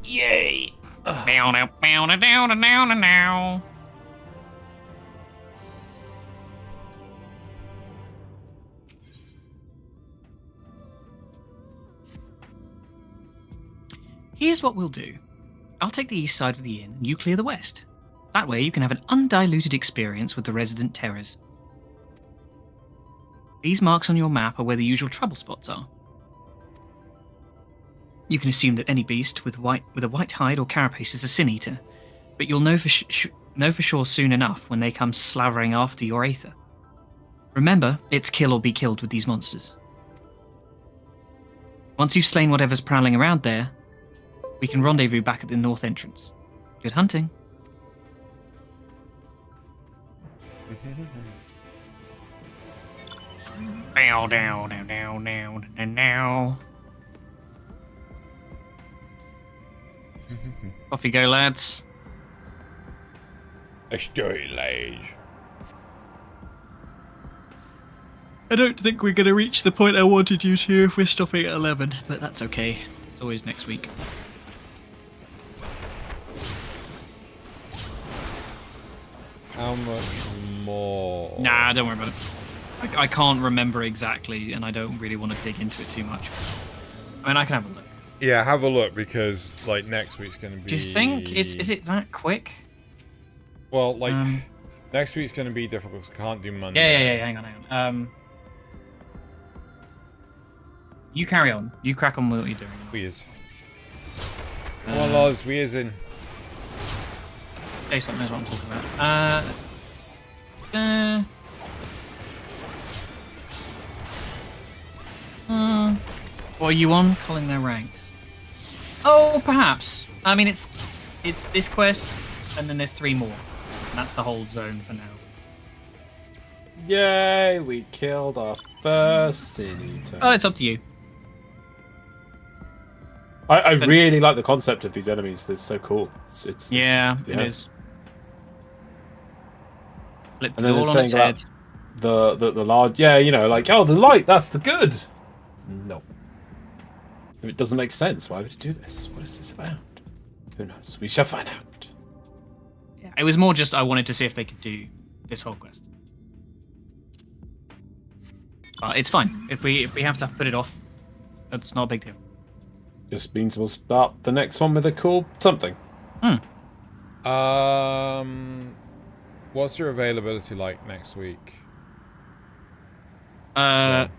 Yay! Now. Here's what we'll do. I'll take the east side of the inn, and you clear the west. That way you can have an undiluted experience with the resident terrors. These marks on your map are where the usual trouble spots are. You can assume that any beast with a white hide or carapace is a Sin Eater, but you'll know for sure soon enough when they come slavering after your aether. Remember, it's kill or be killed with these monsters. Once you've slain whatever's prowling around there, we can rendezvous back at the north entrance. Good hunting. Bow down, down, down, down, and now. Off you go, lads. Let's do it, lads. I don't think we're going to reach the point I wanted you to if we're stopping at 11, but that's okay. It's always next week. How much more? Nah, don't worry about it. I can't remember exactly, and I don't really want to dig into it too much. I mean, I can have a look. Yeah, have a look, because like next week's going to be... Do you think is it that quick? Well, like next week's going to be difficult, because I can't do Monday. Yeah, hang on. You carry on. You crack on with what you're doing. Weirz. Come on, Loz, weirz in. Jason knows what I'm talking about. What are you on? Calling their ranks. Oh, perhaps. I mean, it's this quest, and then there's 3 more. And that's the whole zone for now. Yay, we killed our first city. Oh, it's up to you. I really like the concept of these enemies. They're so cool. It is. Flipped And it then all it's on its saying head. about the large, like, oh, the light, that's the good. No. If it doesn't make sense, why would it do this? What is this about? Who knows? We shall find out. Yeah, it was more just I wanted to see if they could do this whole quest. But it's fine. If we have to put it off, that's not a big deal. Just means we'll start the next one with a cool something. What's your availability like next week? For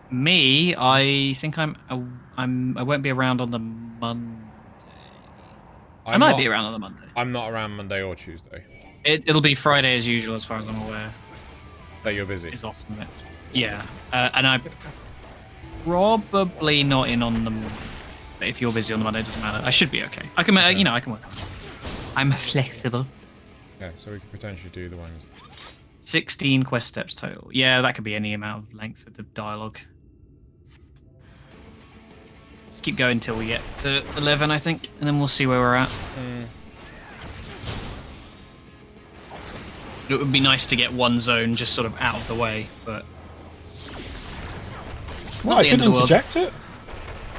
me, I think I won't be around on the Monday. I might be around on the Monday. I'm not around Monday or Tuesday. It'll be Friday as usual, as far as I'm aware. That you're busy. Is often it. Yeah, and I'm probably not in on the. But if you're busy on the Monday, it doesn't matter. I should be okay. I can, I can work on it. I'm flexible. Okay, so we could potentially do the ones. 16 quest steps total. Yeah, that could be any amount of length of the dialogue. Just keep going till we get to 11, I think, and then we'll see where we're at. It would be nice to get one zone just sort of out of the way, but... Well, I could interject it?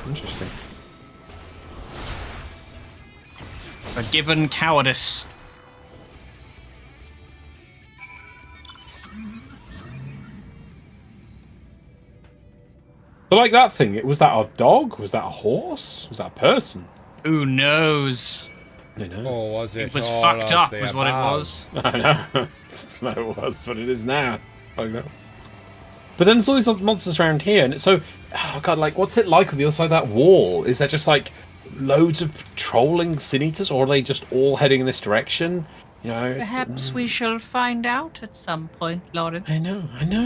Interesting. Forgiven cowardice. But like that thing, was that a dog? Was that a horse? Was that a person? Who knows? I know. Or was it? It was fucked up, was what it was. I know. That's not what it was, but it is now. I know. But then there's all these other monsters around here, and it's so... Oh god, like, what's it like on the other side of that wall? Is there just, like, loads of patrolling Sin Eaters, or are they just all heading in this direction? You know... Perhaps we shall find out at some point, Lawrence. I know.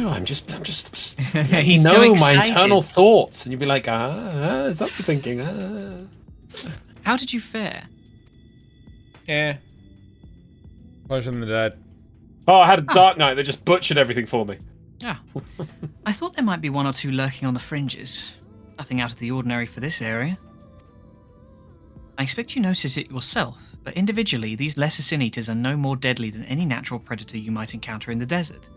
I'm just He's so my excited. internal thoughts, and you'd be like, is that what you're thinking? How did you fare? Yeah. Punch them in the dead. Oh, I had a Dark Knight that just butchered everything for me. Yeah. I thought there might be 1 or 2 lurking on the fringes. Nothing out of the ordinary for this area. I expect you noticed it yourself, but individually, these lesser Sin Eaters are no more deadly than any natural predator you might encounter in the desert.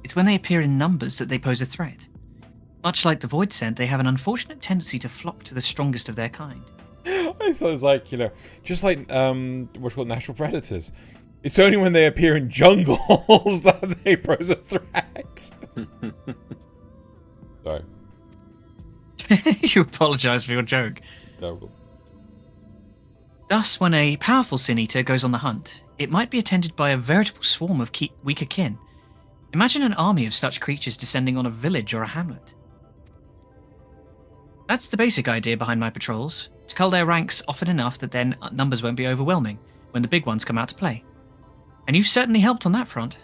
It's when they appear in numbers that they pose a threat. Much like the Void Scent, they have an unfortunate tendency to flock to the strongest of their kind. I thought it was like, just like what's called natural predators. It's only when they appear in jungles that they pose a threat. Sorry. You apologise for your joke. Terrible. Thus, when a powerful Sin Eater goes on the hunt, it might be attended by a veritable swarm of weaker kin. Imagine an army of such creatures descending on a village or a hamlet. That's the basic idea behind my patrols, to cull their ranks often enough that their numbers won't be overwhelming when the big ones come out to play. And you've certainly helped on that front.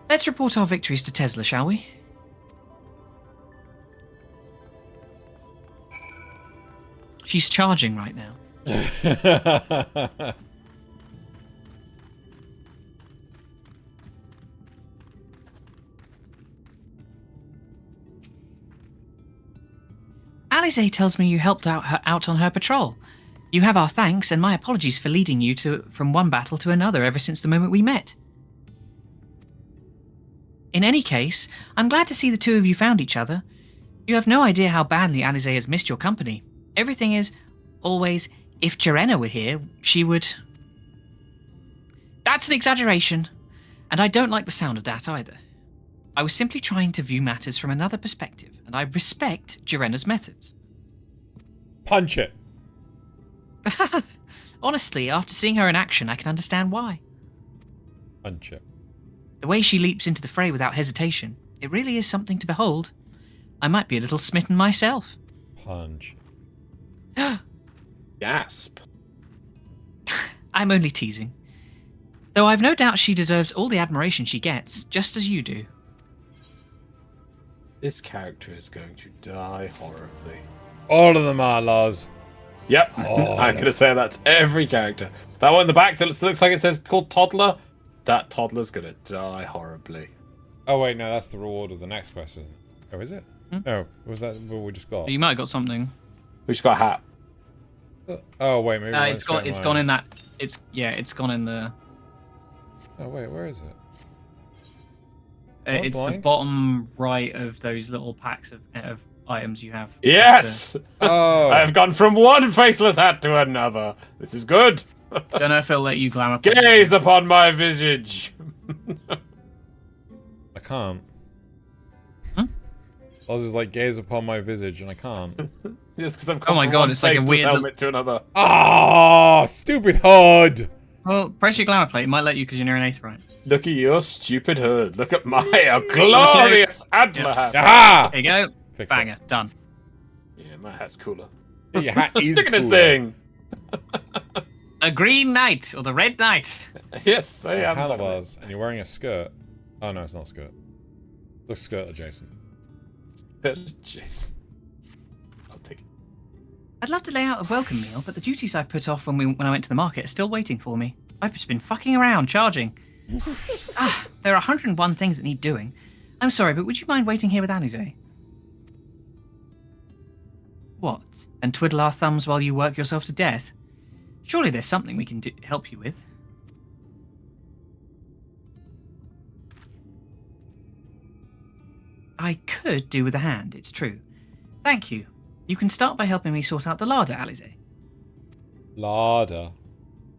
Let's report our victories to Tesla, shall we? She's charging right now. Alize tells me you helped out on her patrol. You have our thanks and my apologies for leading you from one battle to another ever since the moment we met. In any case, I'm glad to see the two of you found each other. You have no idea how badly Alize has missed your company. Everything is always, if Jorenna were here, she would... That's an exaggeration, and I don't like the sound of that either. I was simply trying to view matters from another perspective, and I respect Jorenna's methods. Punch it. Honestly, after seeing her in action, I can understand why. Punch it. The way she leaps into the fray without hesitation, it really is something to behold. I might be a little smitten myself. Punch. Gasp. I'm only teasing. Though I've no doubt she deserves all the admiration she gets, just as you do. This character is going to die horribly. All of them are, Lars. Yep, Oh. I'm going to say that to every character. That one in the back that looks like it says called Toddler, that toddler's going to die horribly. Oh, wait, no, that's the reward of the next quest, isn't it? Oh, is it? No, was that what we just got? You might have got something. We just got a hat. Oh, wait, maybe it's gone in that... It's gone in the... Oh, wait, where is it? It's the bottom right of those little packs of items you have. Yes! Oh. I have gone from one faceless hat to another. This is good. Don't know if it'll let you glamour. Gaze upon my visage. I can't. I was just like, gaze upon my visage, and I can't. Just because I'm Oh my god, it's like a weird helmet to another. Ah, stupid HUD! Well, press your glamour plate. It might let you because you're near an aetheryte. Look at your stupid hood. Look at my glorious antler hat. Aha! There you go. Fixed Banger. Done. Yeah, my hat's cooler. Yeah, your hat is Look at this cooler. thing. A green knight, or the red knight. Yes, I am. Handlebars, and you're wearing a skirt. Oh no, it's not a skirt. Looks skirt adjacent. Jason. I'll take it. I'd love to lay out a welcome meal, but the duties I put off when I went to the market are still waiting for me. I've just been fucking around, charging. There are 101 things that need doing. I'm sorry, but would you mind waiting here with Alize? What? And twiddle our thumbs while you work yourself to death? Surely there's something we can help you with. I could do with a hand, it's true. Thank you. You can start by helping me sort out the larder, Alize. Larder.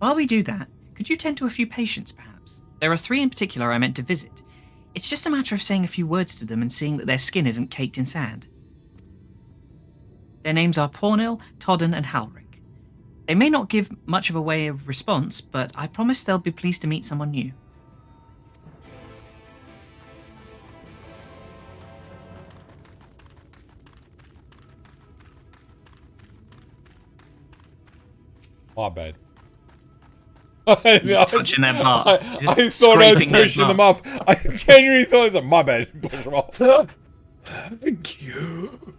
While we do that, could you tend to a few patients, perhaps? There are 3 in particular I meant to visit. It's just a matter of saying a few words to them and seeing that their skin isn't caked in sand. Their names are Pornil, Todden, and Halric. They may not give much of a way of response, but I promise they'll be pleased to meet someone new. My bad. Touching their butt. I thought I was pushing them off. I genuinely thought it was like, my bad. Push them off. Thank you.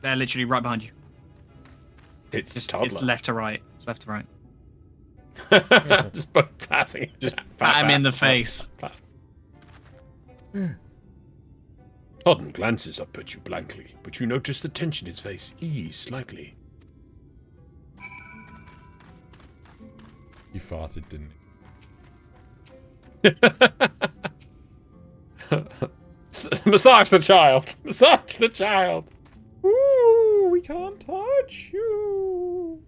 They're literally right behind you. It's just toddler. It's left to right. It's left to right. Just patting. Just pat him in the face. Todden glances up at you blankly, but you notice the tension in his face ease slightly. You farted, didn't you? Massage the child. Massage the child. Ooh, we can't touch you.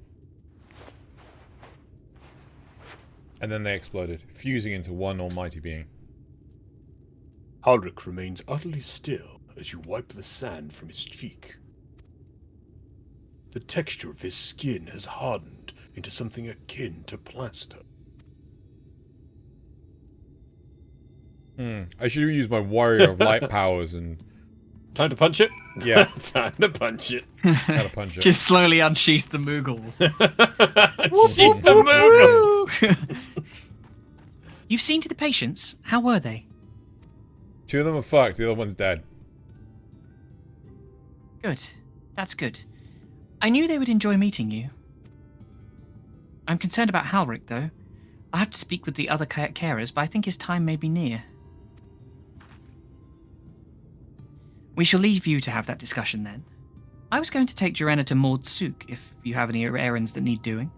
And then they exploded, fusing into one almighty being. Halric remains utterly still as you wipe the sand from his cheek. The texture of his skin has hardened into something akin to plaster. I should have used my warrior of light powers and... Time to punch it? Yeah. Time to punch it. How to punch it. Just slowly unsheath the Moogles. Unsheath the Moogles! You've seen to the patients. How were they? 2 of them are fucked, the other one's dead. Good. That's good. I knew they would enjoy meeting you. I'm concerned about Halric, though. I have to speak with the other carers, but I think his time may be near. We shall leave you to have that discussion then. I was going to take Joanna to Maud Sook if you have any errands that need doing.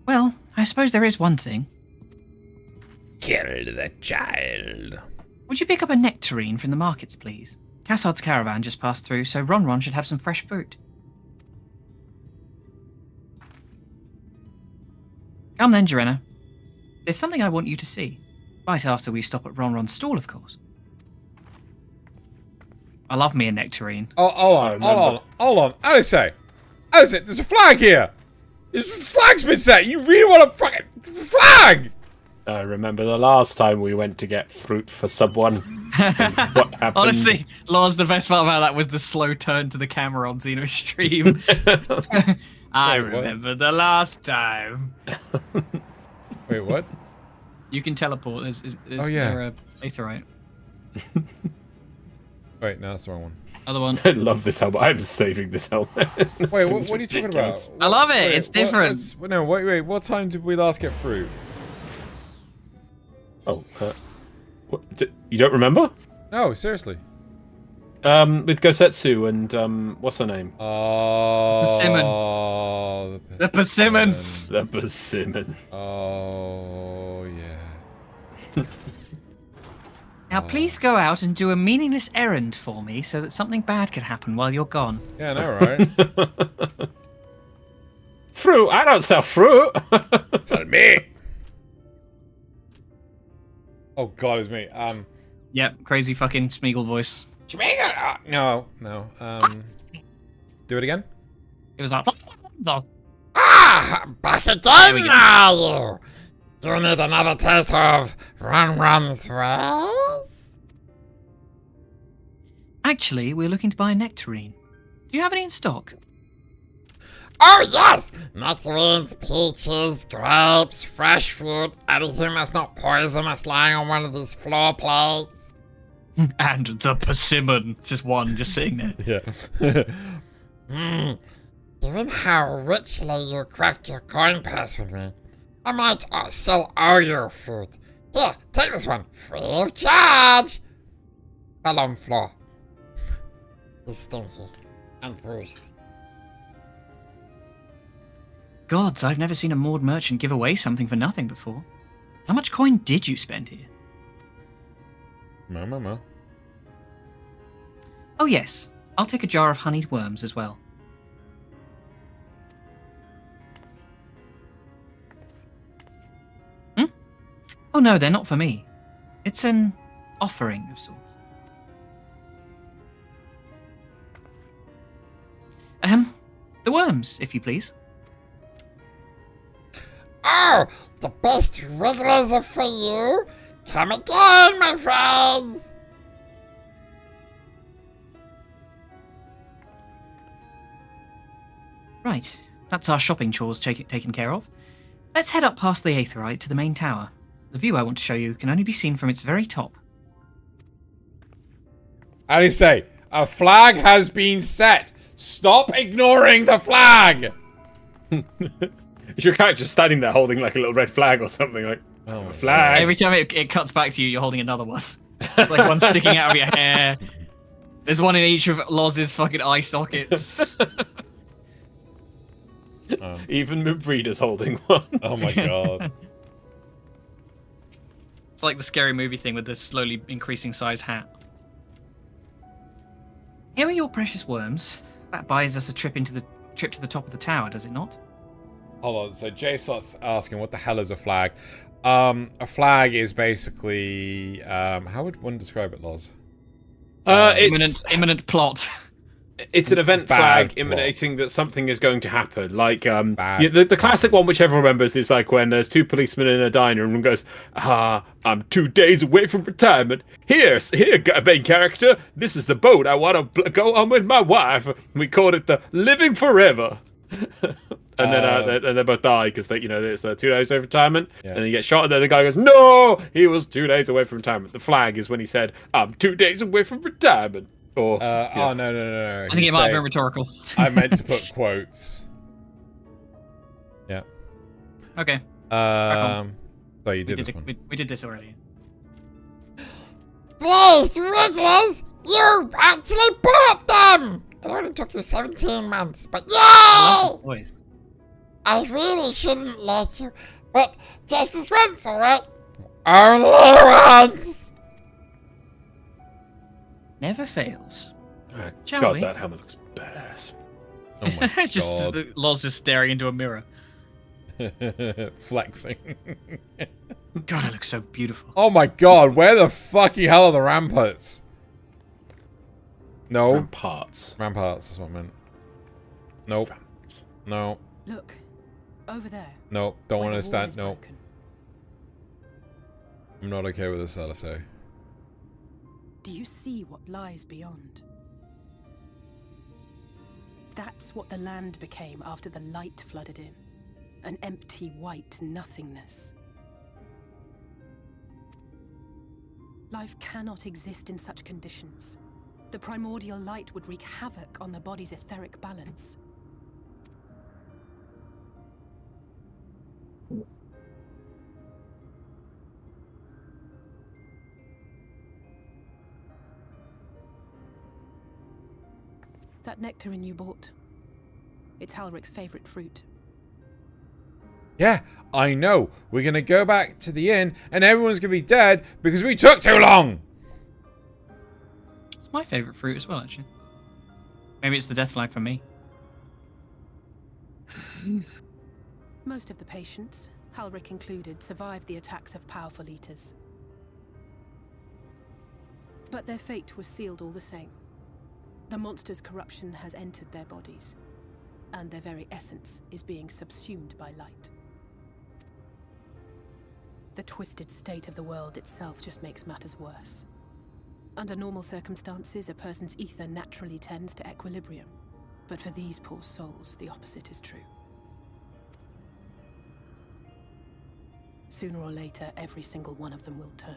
Well, I suppose there is one thing. Kill the child. Would you pick up a nectarine from the markets, please? Cassard's caravan just passed through, so Ron should have some fresh fruit. Come then, Joanna. There's something I want you to see. Right after we stop at Ron's stall, of course. I love me a nectarine. Oh, hold on. Alice, there's a flag here. This flag's been set. You really want a fucking flag? I remember the last time we went to get fruit for someone. What happened? Honestly, Lars, the best part about that was the slow turn to the camera on Xeno's stream. I remember the last time. Wait, what? You can teleport. Is oh, yeah. there a Aetherite? Wait, no, that's the wrong one. Other one. I love this helmet. I'm saving this helmet. Wait, what are you talking about? I love it. It's different. Wait. What time did we last get fruit? Oh, what, you don't remember? No, seriously. With Gosetsu and what's her name? Oh, the persimmon. The persimmon. Oh yeah. Now please go out and do a meaningless errand for me so that something bad can happen while you're gone. Yeah, I know, right? Fruit? I don't sell fruit. Tell me. Oh god, it's me. Yep, crazy fucking Smeagol voice. No. Do it again. It was like. Back again now, you need another taste of Ron's ways? Actually, we're looking to buy a nectarine. Do you have any in stock? Oh yes! Nectarines, peaches, grapes, fresh fruit, anything that's not poisonous lying on one of these floor plates. And the persimmon. Just one, just sitting there. Yeah. Given how richly you cracked your coin purse with me, I might still owe you food. Here, take this one, free of charge! Fell on floor. He's stinky and bruised. Gods, I've never seen a Maud merchant give away something for nothing before. How much coin did you spend here? No. Oh yes, I'll take a jar of honeyed worms as well. Oh no, they're not for me. It's an offering of sorts. The worms, if you please. Oh, the best regulars are for you. Come again, my friends. Right, that's our shopping chores taken care of. Let's head up past the Aetherite to the main tower. The view I want to show you can only be seen from its very top. Alice, a flag has been set. Stop ignoring the flag. Is your character standing there holding like a little red flag or something? Like, oh, a flag. Every time it cuts back to you, you're holding another one. Like one sticking out of your hair. There's one in each of Loz's fucking eye sockets. Even Mubreeder's holding one. Oh my god. It's like the scary movie thing with the slowly increasing size hat. Here are your precious worms. That buys us a trip to the top of the tower, does it not? Hold on, so Jason's asking, what the hell is a flag? A flag is basically, how would one describe it, Loz? It's imminent plot. It's an event flag emanating that something is going to happen. Like the classic one, which everyone remembers, is like when there's two policemen in a diner and one goes, I'm 2 days away from retirement. Here, main character, this is the boat I want to go on with my wife. We called it the Living Forever. And then they both die because it's 2 days away from retirement. Yeah. And he gets shot, and then the guy goes, "No, he was 2 days away from retirement." The flag is when he said, "I'm 2 days away from retirement." Or oh no! I think it might have been rhetorical. I meant to put quotes. Yeah. Okay. So you did this one. We did this already. Please, Riddlers, you actually bought them! It only took you 17 months, but yay! I really shouldn't let you, but just this once, alright? Only once! Never fails. Shall God, we? that helmet looks badass. Oh my just god. Lol's just staring into a mirror. Flexing. God, it looks so beautiful. Oh my god, where the fucking hell are the ramparts? No. Ramparts. Ramparts, that's what I meant. Nope. No. Look, over there. No, don't where want the to wall stand. is No. broken. I'm not okay with this, LSA. Do you see what lies beyond? That's what the land became after the light flooded in. An empty white nothingness. Life cannot exist in such conditions. The primordial light would wreak havoc on the body's etheric balance. That nectarine you bought, it's Halric's favorite fruit. Yeah, I know. We're gonna go back to the inn and everyone's gonna be dead because we took too long! It's my favourite fruit as well, actually. Maybe it's the death flag for me. Most of the patients, Halric included, survived the attacks of powerful eaters. But their fate was sealed all the same. The monster's corruption has entered their bodies, and their very essence is being subsumed by light. The twisted state of the world itself just makes matters worse. Under normal circumstances, a person's ether naturally tends to equilibrium. But for these poor souls, the opposite is true. Sooner or later, every single one of them will turn.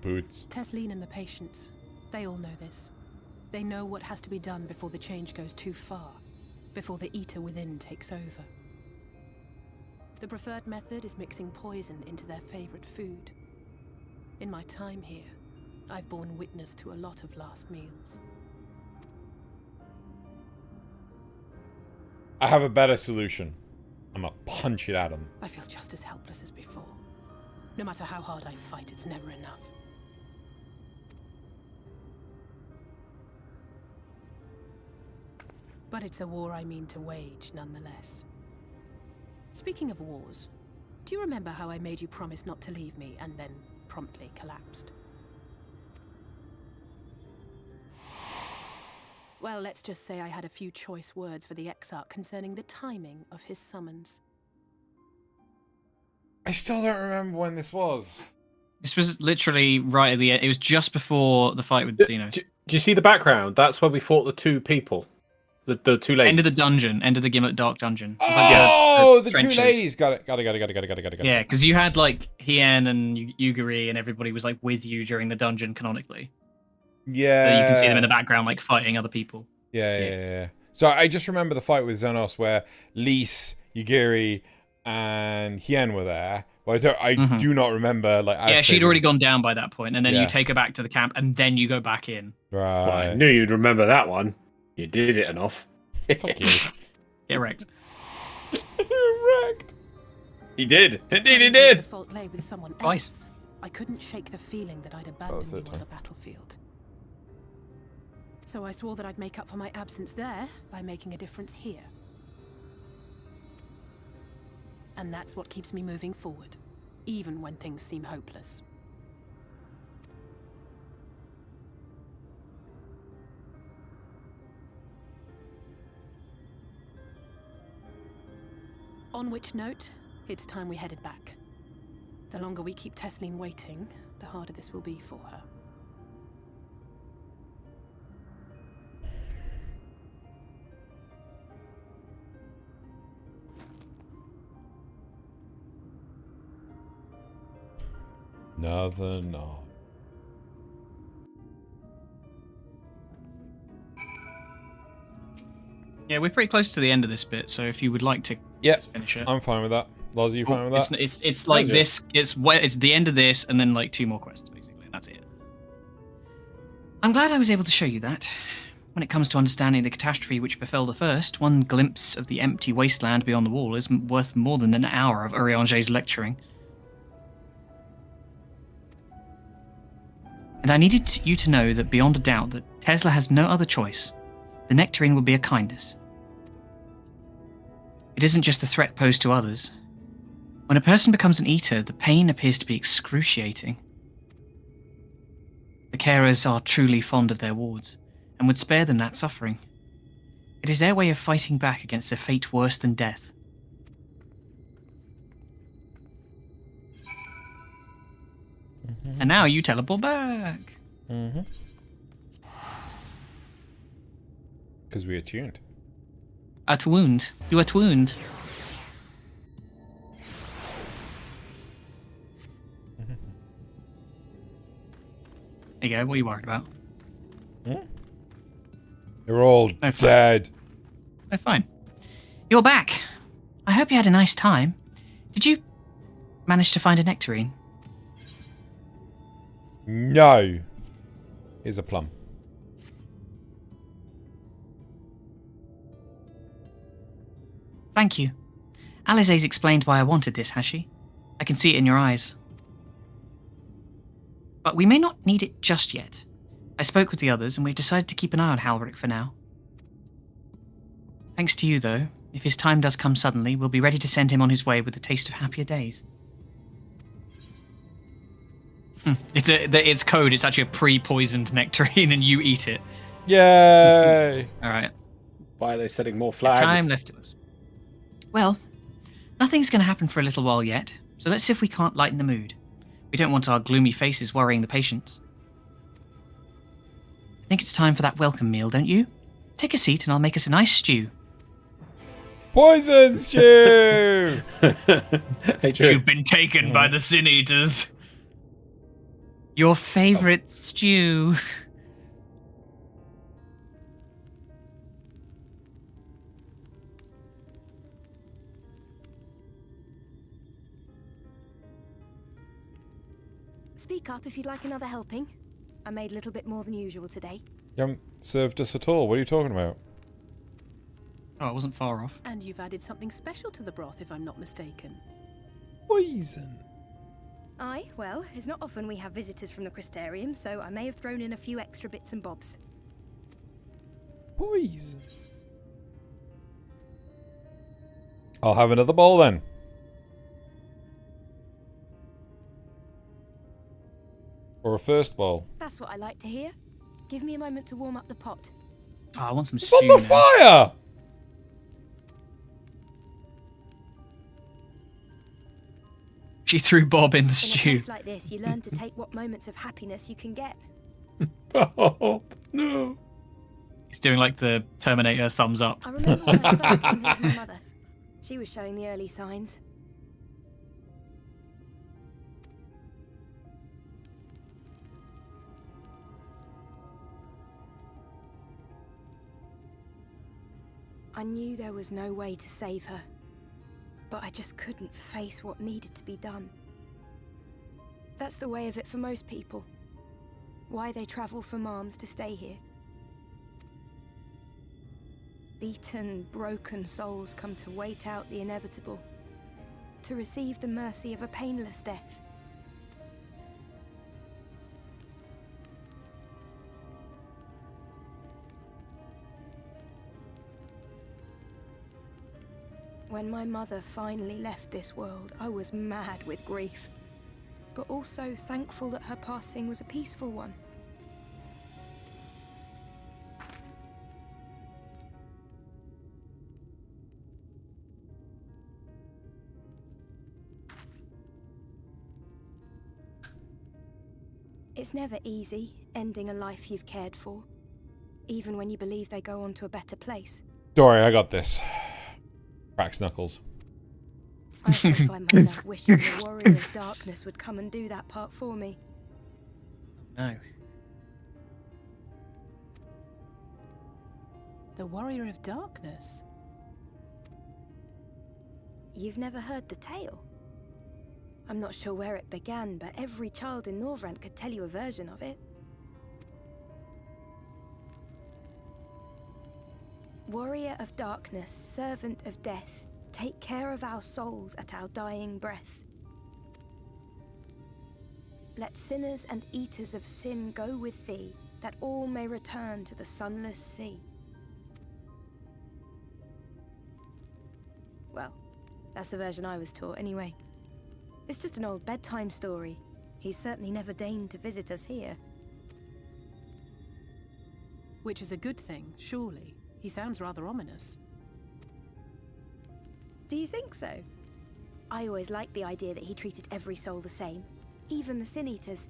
Boots. Tesleen and the patients, they all know this. They know what has to be done before the change goes too far, before the eater within takes over. The preferred method is mixing poison into their favorite food. In my time here, I've borne witness to a lot of last meals. I have a better solution. I'm gonna punch it at him. I feel just as helpless as before. No matter how hard I fight, it's never enough. But it's a war I mean to wage, nonetheless. Speaking of wars, do you remember how I made you promise not to leave me and then promptly collapsed? Well, let's just say I had a few choice words for the Exarch concerning the timing of his summons. I still don't remember when this was. This was literally right at the end. It was just before the fight with Dino. Do you see the background? That's where we fought the two people. The two ladies. End of the dungeon. End of the Gimlet Dark dungeon. Oh, the two trenches. ladies. Got it. Yeah, because you had like Hien and Yugiri and everybody was like with you during the dungeon canonically. Yeah. So you can see them in the background like fighting other people. Yeah. So I just remember the fight with Xenos where Lys, Yugiri, and Hien were there. But I do not remember like. Yeah, she'd already gone down by that point, and then Yeah. you take her back to the camp, and then you go back in. Right. Well, I knew you'd remember that one. You did it enough. Fuck you. Get wrecked. Wrecked. He did. Indeed, he did. The fault lay with someone Twice. else. I couldn't shake the feeling that I'd abandoned you on the battlefield. So I swore that I'd make up for my absence there by making a difference here. And that's what keeps me moving forward, even when things seem hopeless. On which note, it's time we headed back. The longer we keep Tesleen waiting, the harder this will be for her. Nothing. No. Yeah, we're pretty close to the end of this bit, so if you would like to Yeah, finish it. I'm fine with that. Loz, are you fine with that? It's like this. It's the end of this, and then like 2 more quests, basically. That's it. I'm glad I was able to show you that. When it comes to understanding the catastrophe which befell the first, one glimpse of the empty wasteland beyond the wall is worth more than an hour of Urianger's lecturing. And I needed you to know that beyond a doubt that Tesla has no other choice. The nectarine will be a kindness. It isn't just the threat posed to others. When a person becomes an eater, the pain appears to be excruciating. The carers are truly fond of their wards, and would spare them that suffering. It is their way of fighting back against a fate worse than death. And now you teleport back. Mm-hmm. Because we attuned. Atwound. You atwound. There you go. What are you worried about? They're all dead. Oh, fine. You're back. I hope you had a nice time. Did you manage to find a nectarine? No. Here's a plum. Thank you. Alize's explained why I wanted this, has she? I can see it in your eyes. But we may not need it just yet. I spoke with the others, and we've decided to keep an eye on Halric for now. Thanks to you, though, if his time does come suddenly, we'll be ready to send him on his way with a taste of happier days. It's code. It's actually a pre-poisoned nectarine, and you eat it. Yay! All right. Why are they setting more flags? Time left to us. Well, nothing's going to happen for a little while yet, so let's see if we can't lighten the mood. We don't want our gloomy faces worrying the patients. I think it's time for that welcome meal, don't you? Take a seat and I'll make us a nice stew. Poison stew! You've been taken by the Sin Eaters. Your favorite stew. Speak up if you'd like another helping. I made a little bit more than usual today. You haven't served us at all. What are you talking about? Oh, it wasn't far off. And you've added something special to the broth, if I'm not mistaken. Poison. Aye, well, it's not often we have visitors from the Crystarium, so I may have thrown in a few extra bits and bobs. Poison. I'll have another bowl then. Or a first bowl. That's what I like to hear. Give me a moment to warm up the pot. Oh, I want some It's stew on the now. fire! She threw Bob in the In a stew. place like this, you learn to take what moments of happiness you can get. Oh, no. He's doing like the Terminator thumbs up. I remember when I first came here with my mother. She was showing the early signs. I knew there was no way to save her, but I just couldn't face what needed to be done. That's the way of it for most people. Why they travel from arms to stay here. Beaten, broken souls come to wait out the inevitable, to receive the mercy of a painless death. When my mother finally left this world, I was mad with grief, but also thankful that her passing was a peaceful one. It's never easy, ending a life you've cared for, even when you believe they go on to a better place. Don't worry, I got this. Cracks knuckles. I often find myself wishing the Warrior of Darkness would come and do that part for me. No. The Warrior of Darkness? You've never heard the tale? I'm not sure where it began, but every child in Norvrent could tell you a version of it. Warrior of darkness, servant of death, take care of our souls at our dying breath. Let sinners and eaters of sin go with thee, that all may return to the sunless sea. Well, that's the version I was taught anyway. It's just an old bedtime story. He's certainly never deigned to visit us here. Which is a good thing, surely. He sounds rather ominous. Do you think so? I always liked the idea that he treated every soul the same, even the Sin Eaters.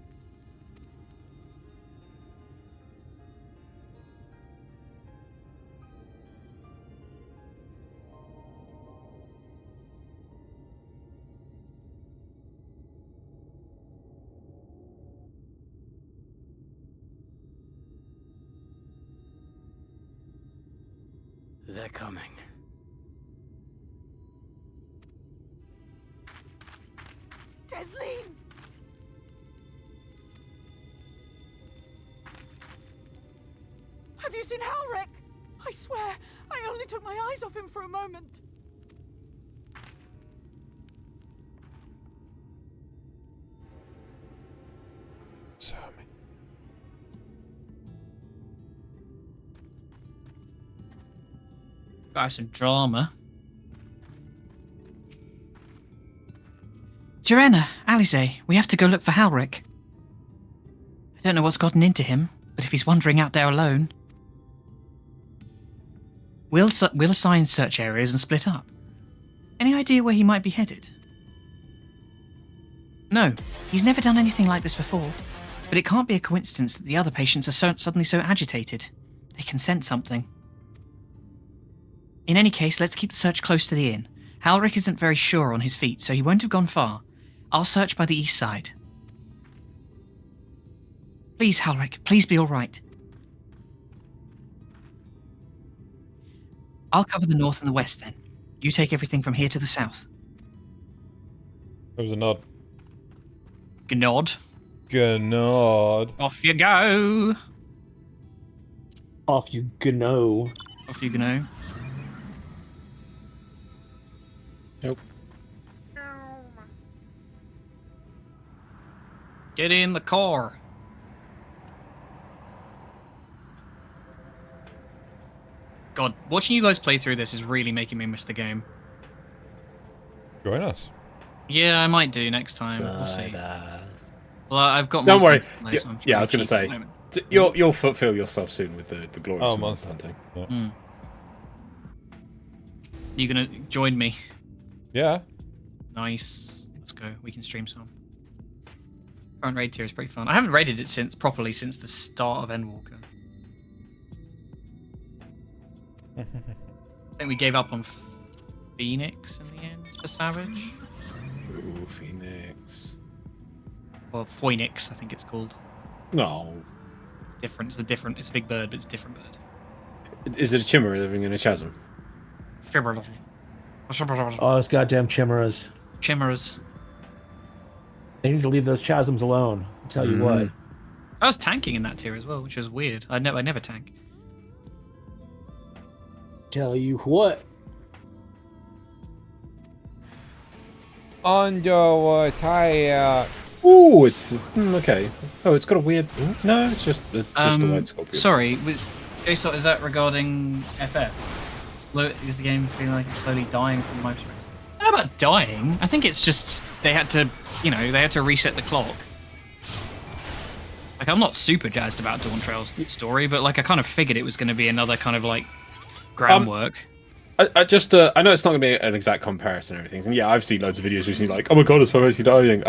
They're coming. Desleen! Have you seen Halric? I swear, I only took my eyes off him for a moment. Got some drama. Joanna, Alize, we have to go look for Halric. I don't know what's gotten into him, but if he's wandering out there alone... We'll assign search areas and split up. Any idea where he might be headed? No, he's never done anything like this before, but it can't be a coincidence that the other patients are suddenly so agitated. They can sense something. In any case, let's keep the search close to the inn. Halric isn't very sure on his feet, so he won't have gone far. I'll search by the east side. Please, Halric, please be all right. I'll cover the north and the west then. You take everything from here to the south. There was a nod. Gnod. Gnod. Off you go. Off you go. Off you go. Nope. Get in the car. God, watching you guys play through this is really making me miss the game. Join us. Yeah, I might do next time. We'll see. Well, I've got. Don't worry. Play, so I was going to say, you'll fulfill yourself soon with the glorious monster hunting. Yeah. Mm. You gonna join me? Yeah. Nice. Let's go. We can stream some. Current raid tier is pretty fun. I haven't raided it properly since the start of Endwalker. I think we gave up on Phoenix in the end for Savage. Ooh, Phoenix. Or Phoenix, I think it's called. No. Different. It's a big bird, but it's a different bird. Is it a chimera living in a chasm? Chimera. Oh, those goddamn chimeras. Chimeras. They need to leave those chasms alone. I'll tell you what. I was tanking in that tier as well, which was weird. I never tank. Tell you what. Underwater. Ooh, it's okay. Oh, it's got a weird. No, it's just a white scorpion. Sorry, Jason, is that regarding FF? Is the game feeling like it's slowly dying from my perspective? I don't know about dying. I think it's just they had to reset the clock. Like, I'm not super jazzed about Dawn Trail's story, but like I kind of figured it was going to be another kind of like groundwork. I just I know it's not going to be an exact comparison and everything. And yeah, I've seen loads of videos recently like, oh my god, it's mostly dying.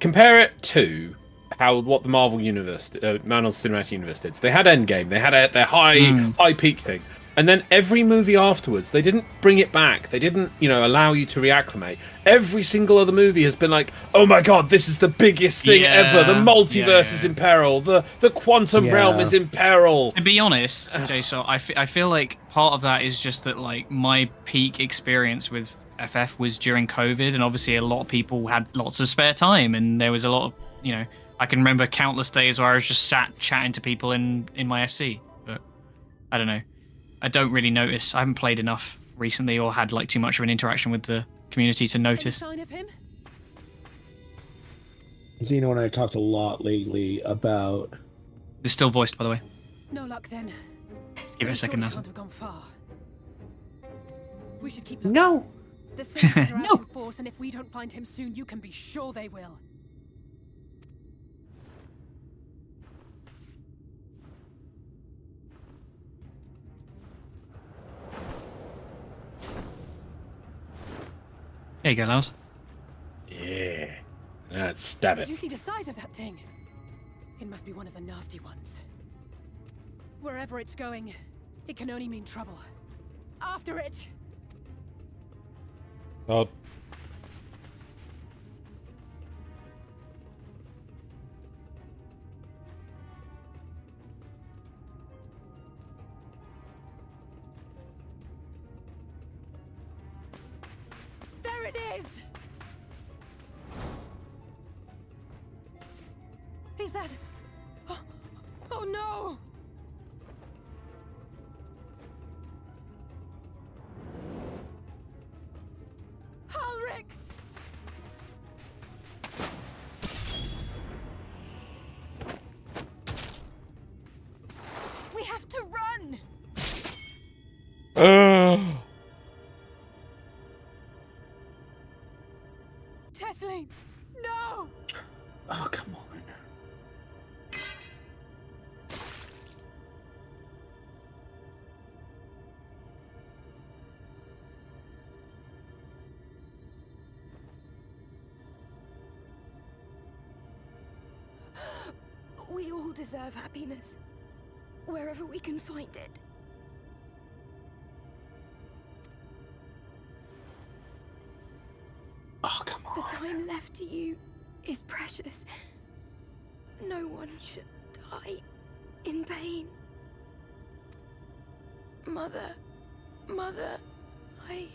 Compare it to what the Marvel Universe, Marvel Cinematic Universe did. So they had Endgame, they had their high peak thing. And then every movie afterwards, they didn't bring it back. They didn't, allow you to reacclimate. Every single other movie has been like, oh my god, this is the biggest thing ever. The multiverse is in peril. The quantum realm is in peril. To be honest, Jason, I feel like part of that is just that like my peak experience with FF was during COVID, and obviously a lot of people had lots of spare time, and there was a lot of, I can remember countless days where I was just sat chatting to people in my FC. But I don't know. I don't really notice. I haven't played enough recently or had like too much of an interaction with the community to notice. Any sign of him? Zeno and I talked a lot lately about... It's still voiced, by the way. No luck then. Give it a second, Nathan. Nathan. Can't have gone far. We should keep No. The Saints are out in force, and if we don't find him soon, you can be sure they will. There you go, Lars. Yeah. Let's stab Did it. you see the size of that thing? It must be one of the nasty ones. Wherever it's going, it can only mean trouble. After it! Oh. There it is! Is that... Oh no! Ulrich! We have to run! Tesseline! No! Oh, come on. We all deserve happiness, wherever we can find it. Oh, come on. The time left to you is precious. No one should die in pain. Mother, I...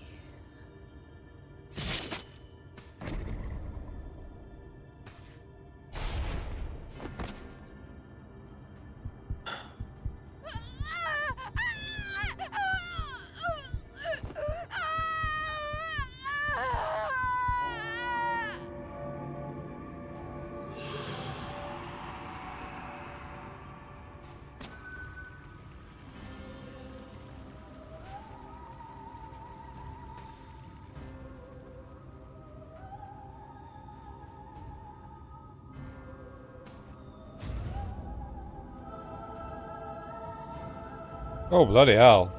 Oh, bloody hell.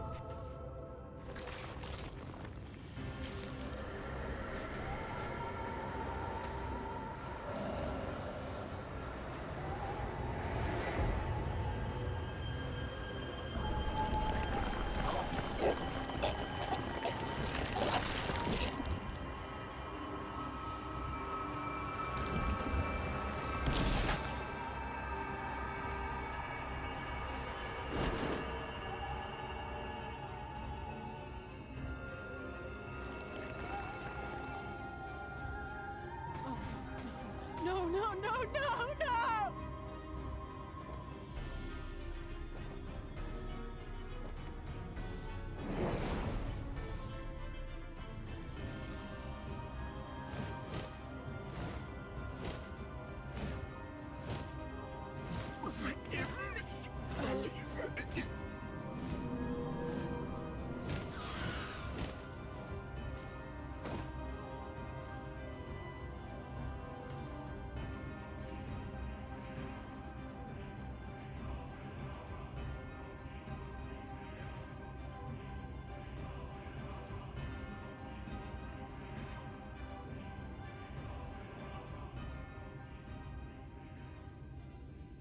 No, no, no, no, no!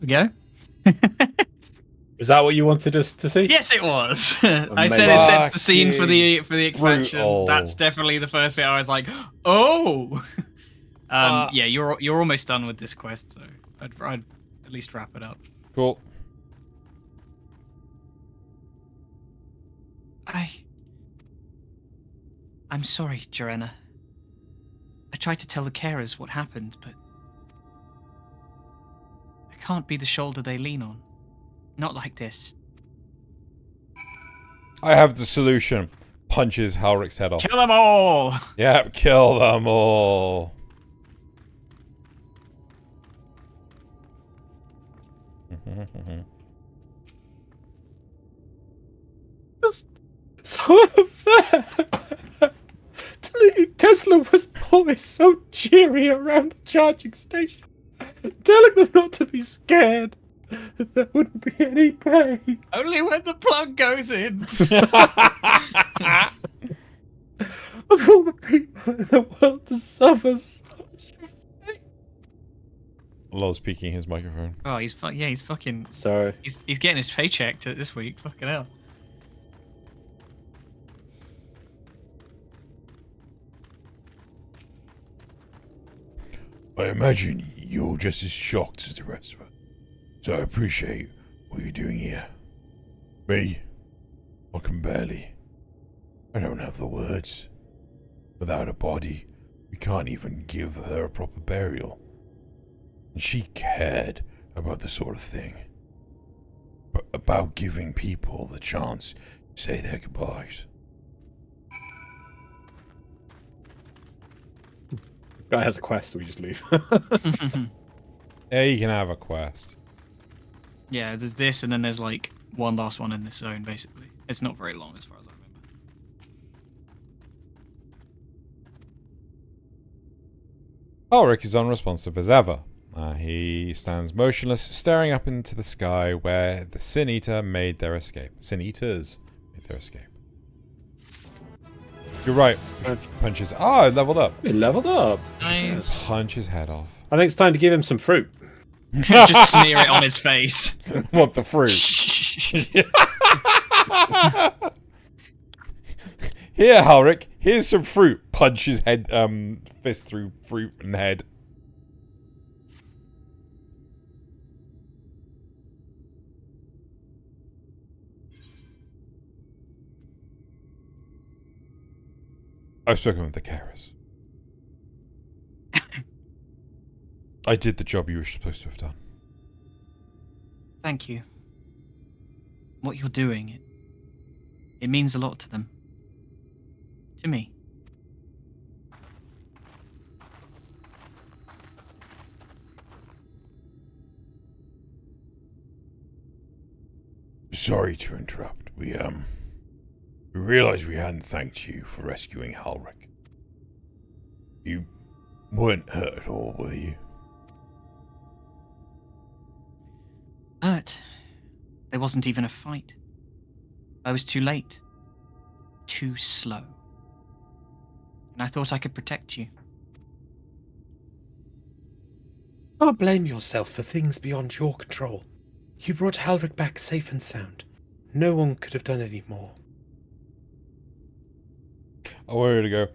We go? Is that what you wanted us to see? Yes, it was. I said it sets the scene for the expansion. Brutal. That's definitely the first bit. I was like, oh. Yeah, you're almost done with this quest, so I'd at least wrap it up. Cool. I'm sorry, Joanna. I tried to tell the carers what happened, but I can't be the shoulder they lean on. Not like this. I have the solution. Punches Halrick's head off. Kill them all! Yep, kill them all. So unfair. Tesla was always so cheery around the charging station, telling them not to be scared, that there wouldn't be any pain. Only when the plug goes in. Of all the people in the world to suffer such Lol's peeking his microphone. Oh, he's fucking. Sorry. He's getting his paycheck this week. Fucking hell. I imagine you're just as shocked as the rest of us, so I appreciate what you're doing here. Me, I can barely. I don't have the words. Without a body, we can't even give her a proper burial. And she cared about the sort of thing. But about giving people the chance to say their goodbyes. Guy has a quest, we just leave. Yeah, you can have a quest. Yeah, there's this, and then there's like one last one in this zone, basically. It's not very long as far as I remember. Ulrich is unresponsive as ever. He stands motionless, staring up into the sky where the Sin Eater made their escape. Sin Eaters made their escape. You're right. Punches. Ah, it leveled up. It leveled up. Nice. Punch his head off. I think it's time to give him some fruit. Just smear it on his face. What, the fruit? Here, Halric, here's some fruit. Punch his head, fist through fruit and head. I've spoken with the carers. I did the job you were supposed to have done. Thank you. What you're doing, it means a lot to them. To me. Sorry to interrupt. We realized we hadn't thanked you for rescuing Halric. You weren't hurt at all, were you? Hurt. There wasn't even a fight. I was too late. Too slow. And I thought I could protect you. Don't blame yourself for things beyond your control. You brought Halric back safe and sound. No one could have done any more. I want her to go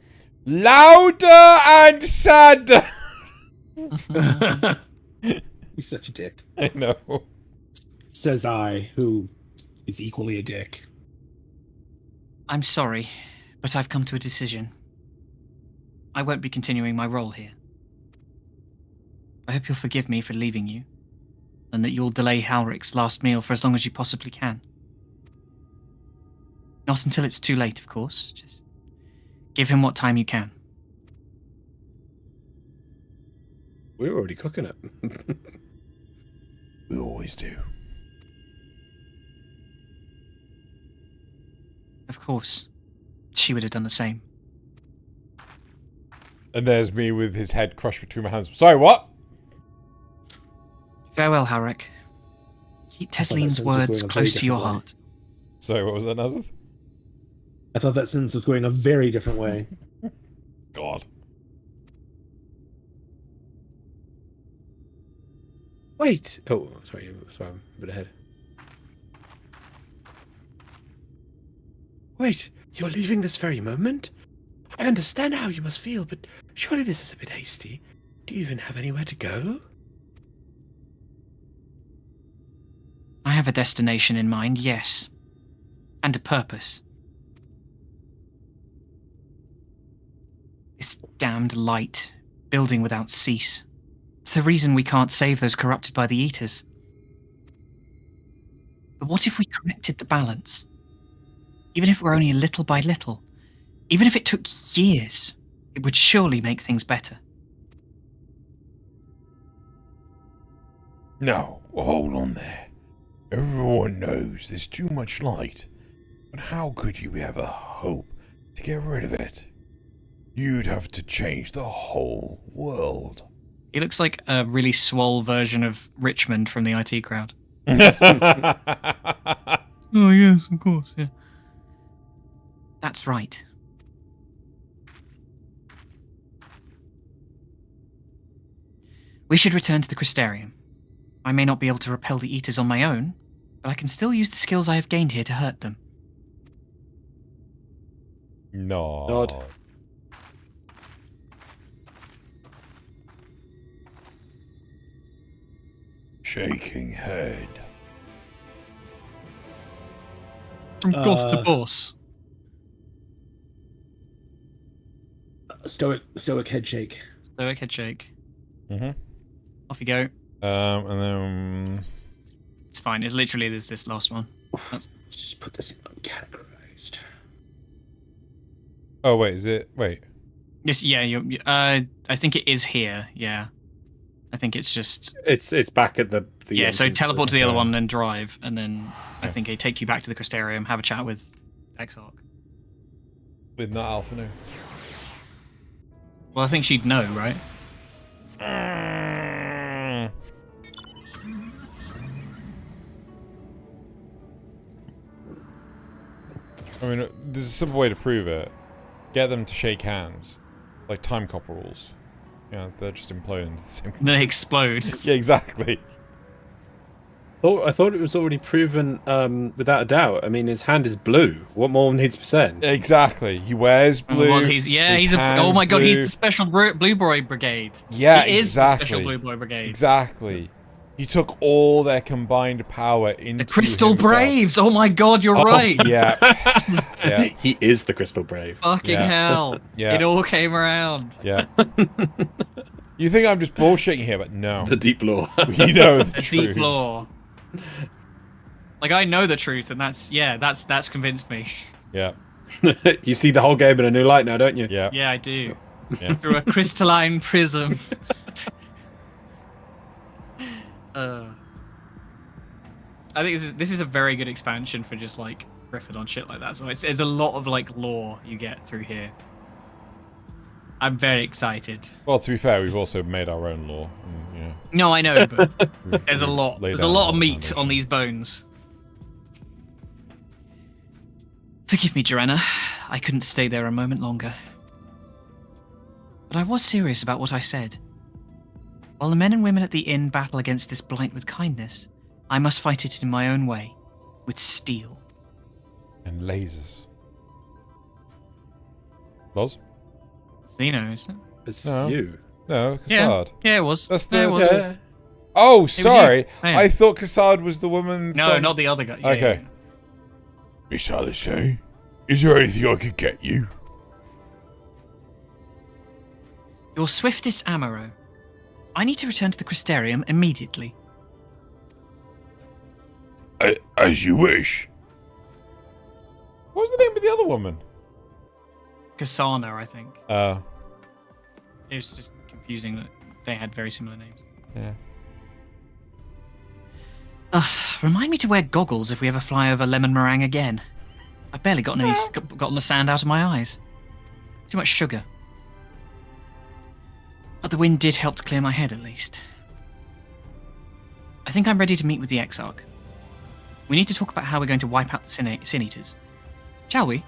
louder and sadder. You're such a dick. I know. Says I, who is equally a dick. I'm sorry, but I've come to a decision. I won't be continuing my role here. I hope you'll forgive me for leaving you, and that you'll delay Halric's last meal for as long as you possibly can. Not until it's too late, of course. Just give him what time you can. We were already cooking it. We always do. Of course. She would have done the same. And there's me with his head crushed between my hands. Sorry, what? Farewell, Halric. Keep Teslene's words close to your heart. Sorry, what was that, Nazith? I thought that sentence was going a very different way. God. Wait! Oh, sorry, I'm a bit ahead. Wait, you're leaving this very moment? I understand how you must feel, but surely this is a bit hasty. Do you even have anywhere to go? I have a destination in mind, yes. And a purpose. This damned light, building without cease. It's the reason we can't save those corrupted by the Eaters. But what if we corrected the balance? Even if it were only little by little, even if it took years, it would surely make things better. No, hold on there. Everyone knows there's too much light. But how could you ever hope to get rid of it? You'd have to change the whole world. He looks like a really swole version of Richmond from the IT crowd. Oh, yes, of course, yeah. That's right. We should return to the Crystarium. I may not be able to repel the Eaters on my own, but I can still use the skills I have gained here to hurt them. No. Nod. Shaking head. From goth to boss. Stoic head shake. Stoic head shake. Mm-hmm. Off you go. And then... It's fine. It's literally this last one. Let's just put this in uncategorized. Oh, wait, is it... Wait. Yes, yeah, I think it is here, yeah. I think it's just... It's back at the yeah, so entrance, teleport to the other one, then drive, and then I think they take you back to the Crystarium, have a chat with Exarch. With not Alphino. Well, I think she'd know, right? I mean, there's a simple way to prove it. Get them to shake hands. Like time cop rules. Yeah, they're just imploding into the same... They explode. Yeah, exactly. Oh, I thought it was already proven without a doubt. I mean, his hand is blue. What more needs to be said? Exactly. He wears blue. Well, he's oh my god, he's the special Blue Boy Brigade. Yeah, he is exactly. the special Blue Boy Brigade. Exactly. He took all their combined power into the Crystal himself. Braves. Oh my god, you're right. Yeah. Yeah. He is the Crystal Brave. Fucking hell. Yeah. It all came around. Yeah. You think I'm just bullshitting here, but no. The deep lore. We know the truth. Deep lore. Like, I know the truth, and that's convinced me. Yeah. You see the whole game in a new light now, don't you? Yeah. Yeah, I do. Yeah. Through a crystalline prism. I think this is a very good expansion for just like riffing on shit like that. So there's a lot of like lore you get through here. I'm very excited. Well, to be fair, we've also made our own lore. And, yeah. No, I know, but there's a lot. laid There's a down lot of the meat foundation. on these bones. Forgive me, Joanna. I couldn't stay there a moment longer. But I was serious about what I said. While the men and women at the inn battle against this blight with kindness, I must fight it in my own way, with steel. And lasers. Loz? Zeno, isn't it? It's No. you. No, Yeah. Cassard. Yeah, it was. That's Yeah, the... it was. Yeah. Oh, you. sorry. Oh, yeah. I thought Cassard was the woman No, from... not the other guy. Yeah, Okay. yeah. Miss Alice, is there anything I could get you? Your swiftest Amaro. I need to return to the Crystarium immediately. As you wish. What was the name of the other woman? Kasana, I think. Oh. It was just confusing that they had very similar names. Yeah. Remind me to wear goggles if we ever fly over Lemon Meringue again. I've barely gotten the sand out of my eyes. Too much sugar. But the wind did help to clear my head, at least. I think I'm ready to meet with the Exarch. We need to talk about how we're going to wipe out the Sin Eaters. Shall we?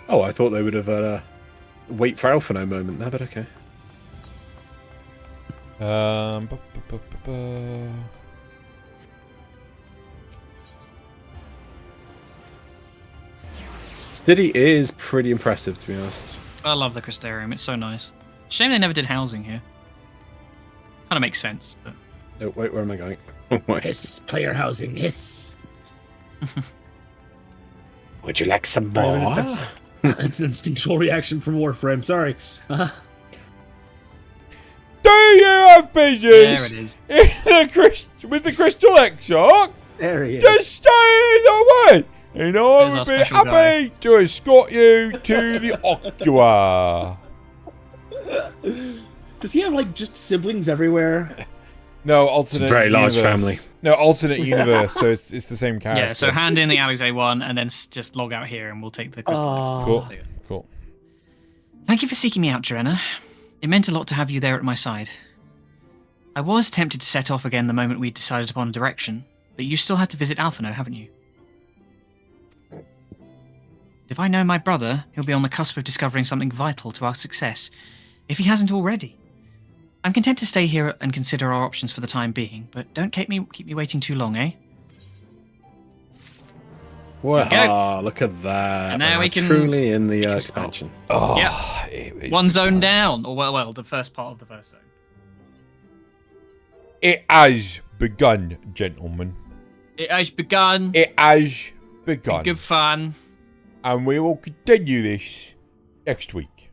Oh, I thought they would have a wait for Alphino moment there, but okay. City is pretty impressive, to be honest. I love the Crystarium. It's so nice. Shame they never did housing here. Kind of makes sense, but... Oh, wait, where am I going? Hiss, player housing, hiss. Would you like some Sorry, more? It's an instinctual reaction from Warframe. Sorry. Do you have patience There it is. with the Crystal Exarch? There he is. Just stay the way, and I There's will our be special happy to escort you to the Occua. Does he have like just siblings everywhere? No, alternate. very large universe. family. No, alternate universe. So it's the same character. Yeah, so hand in the Alizé one and then just log out here and we'll take the crystal. Cool. Cool. Thank you for seeking me out, Joanna. It meant a lot to have you there at my side. I was tempted to set off again the moment we decided upon direction, but you still had to visit Alphino, haven't you? If I know my brother, he'll be on the cusp of discovering something vital to our success, if he hasn't already. I'm content to stay here and consider our options for the time being, but don't keep me waiting too long, eh? Wow, look at that. And now we can- truly in the expansion. Oh, Yep. One zone down, or well, the first part of the first zone. It has begun, gentlemen. It has begun. It has begun. Good fun. And we will continue this next week.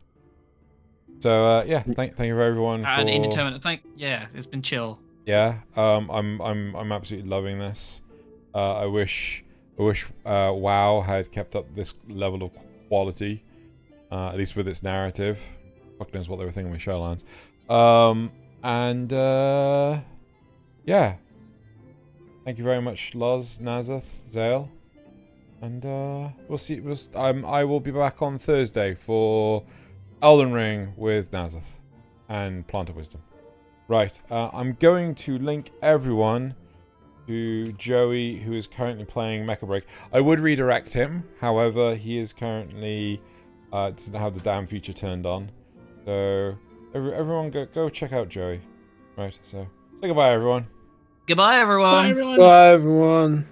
So yeah, thank you everyone for And indeterminate. Yeah, it's been chill. Yeah, I'm absolutely loving this. I wish WoW had kept up this level of quality, at least with its narrative. Fuck knows what they were thinking with Shadowlands. Yeah. Thank you very much, Loz, Nazeth, Zale, and we'll see. I will be back on Thursday for Elden Ring with Nazeth and Plant of Wisdom. Right, I'm going to link everyone to Joey, who is currently playing Mecha Break. I would redirect him, however, he is currently doesn't have the damn feature turned on. So everyone go check out Joey. Right, so say goodbye, everyone. Goodbye, everyone. Bye, everyone. Bye, everyone.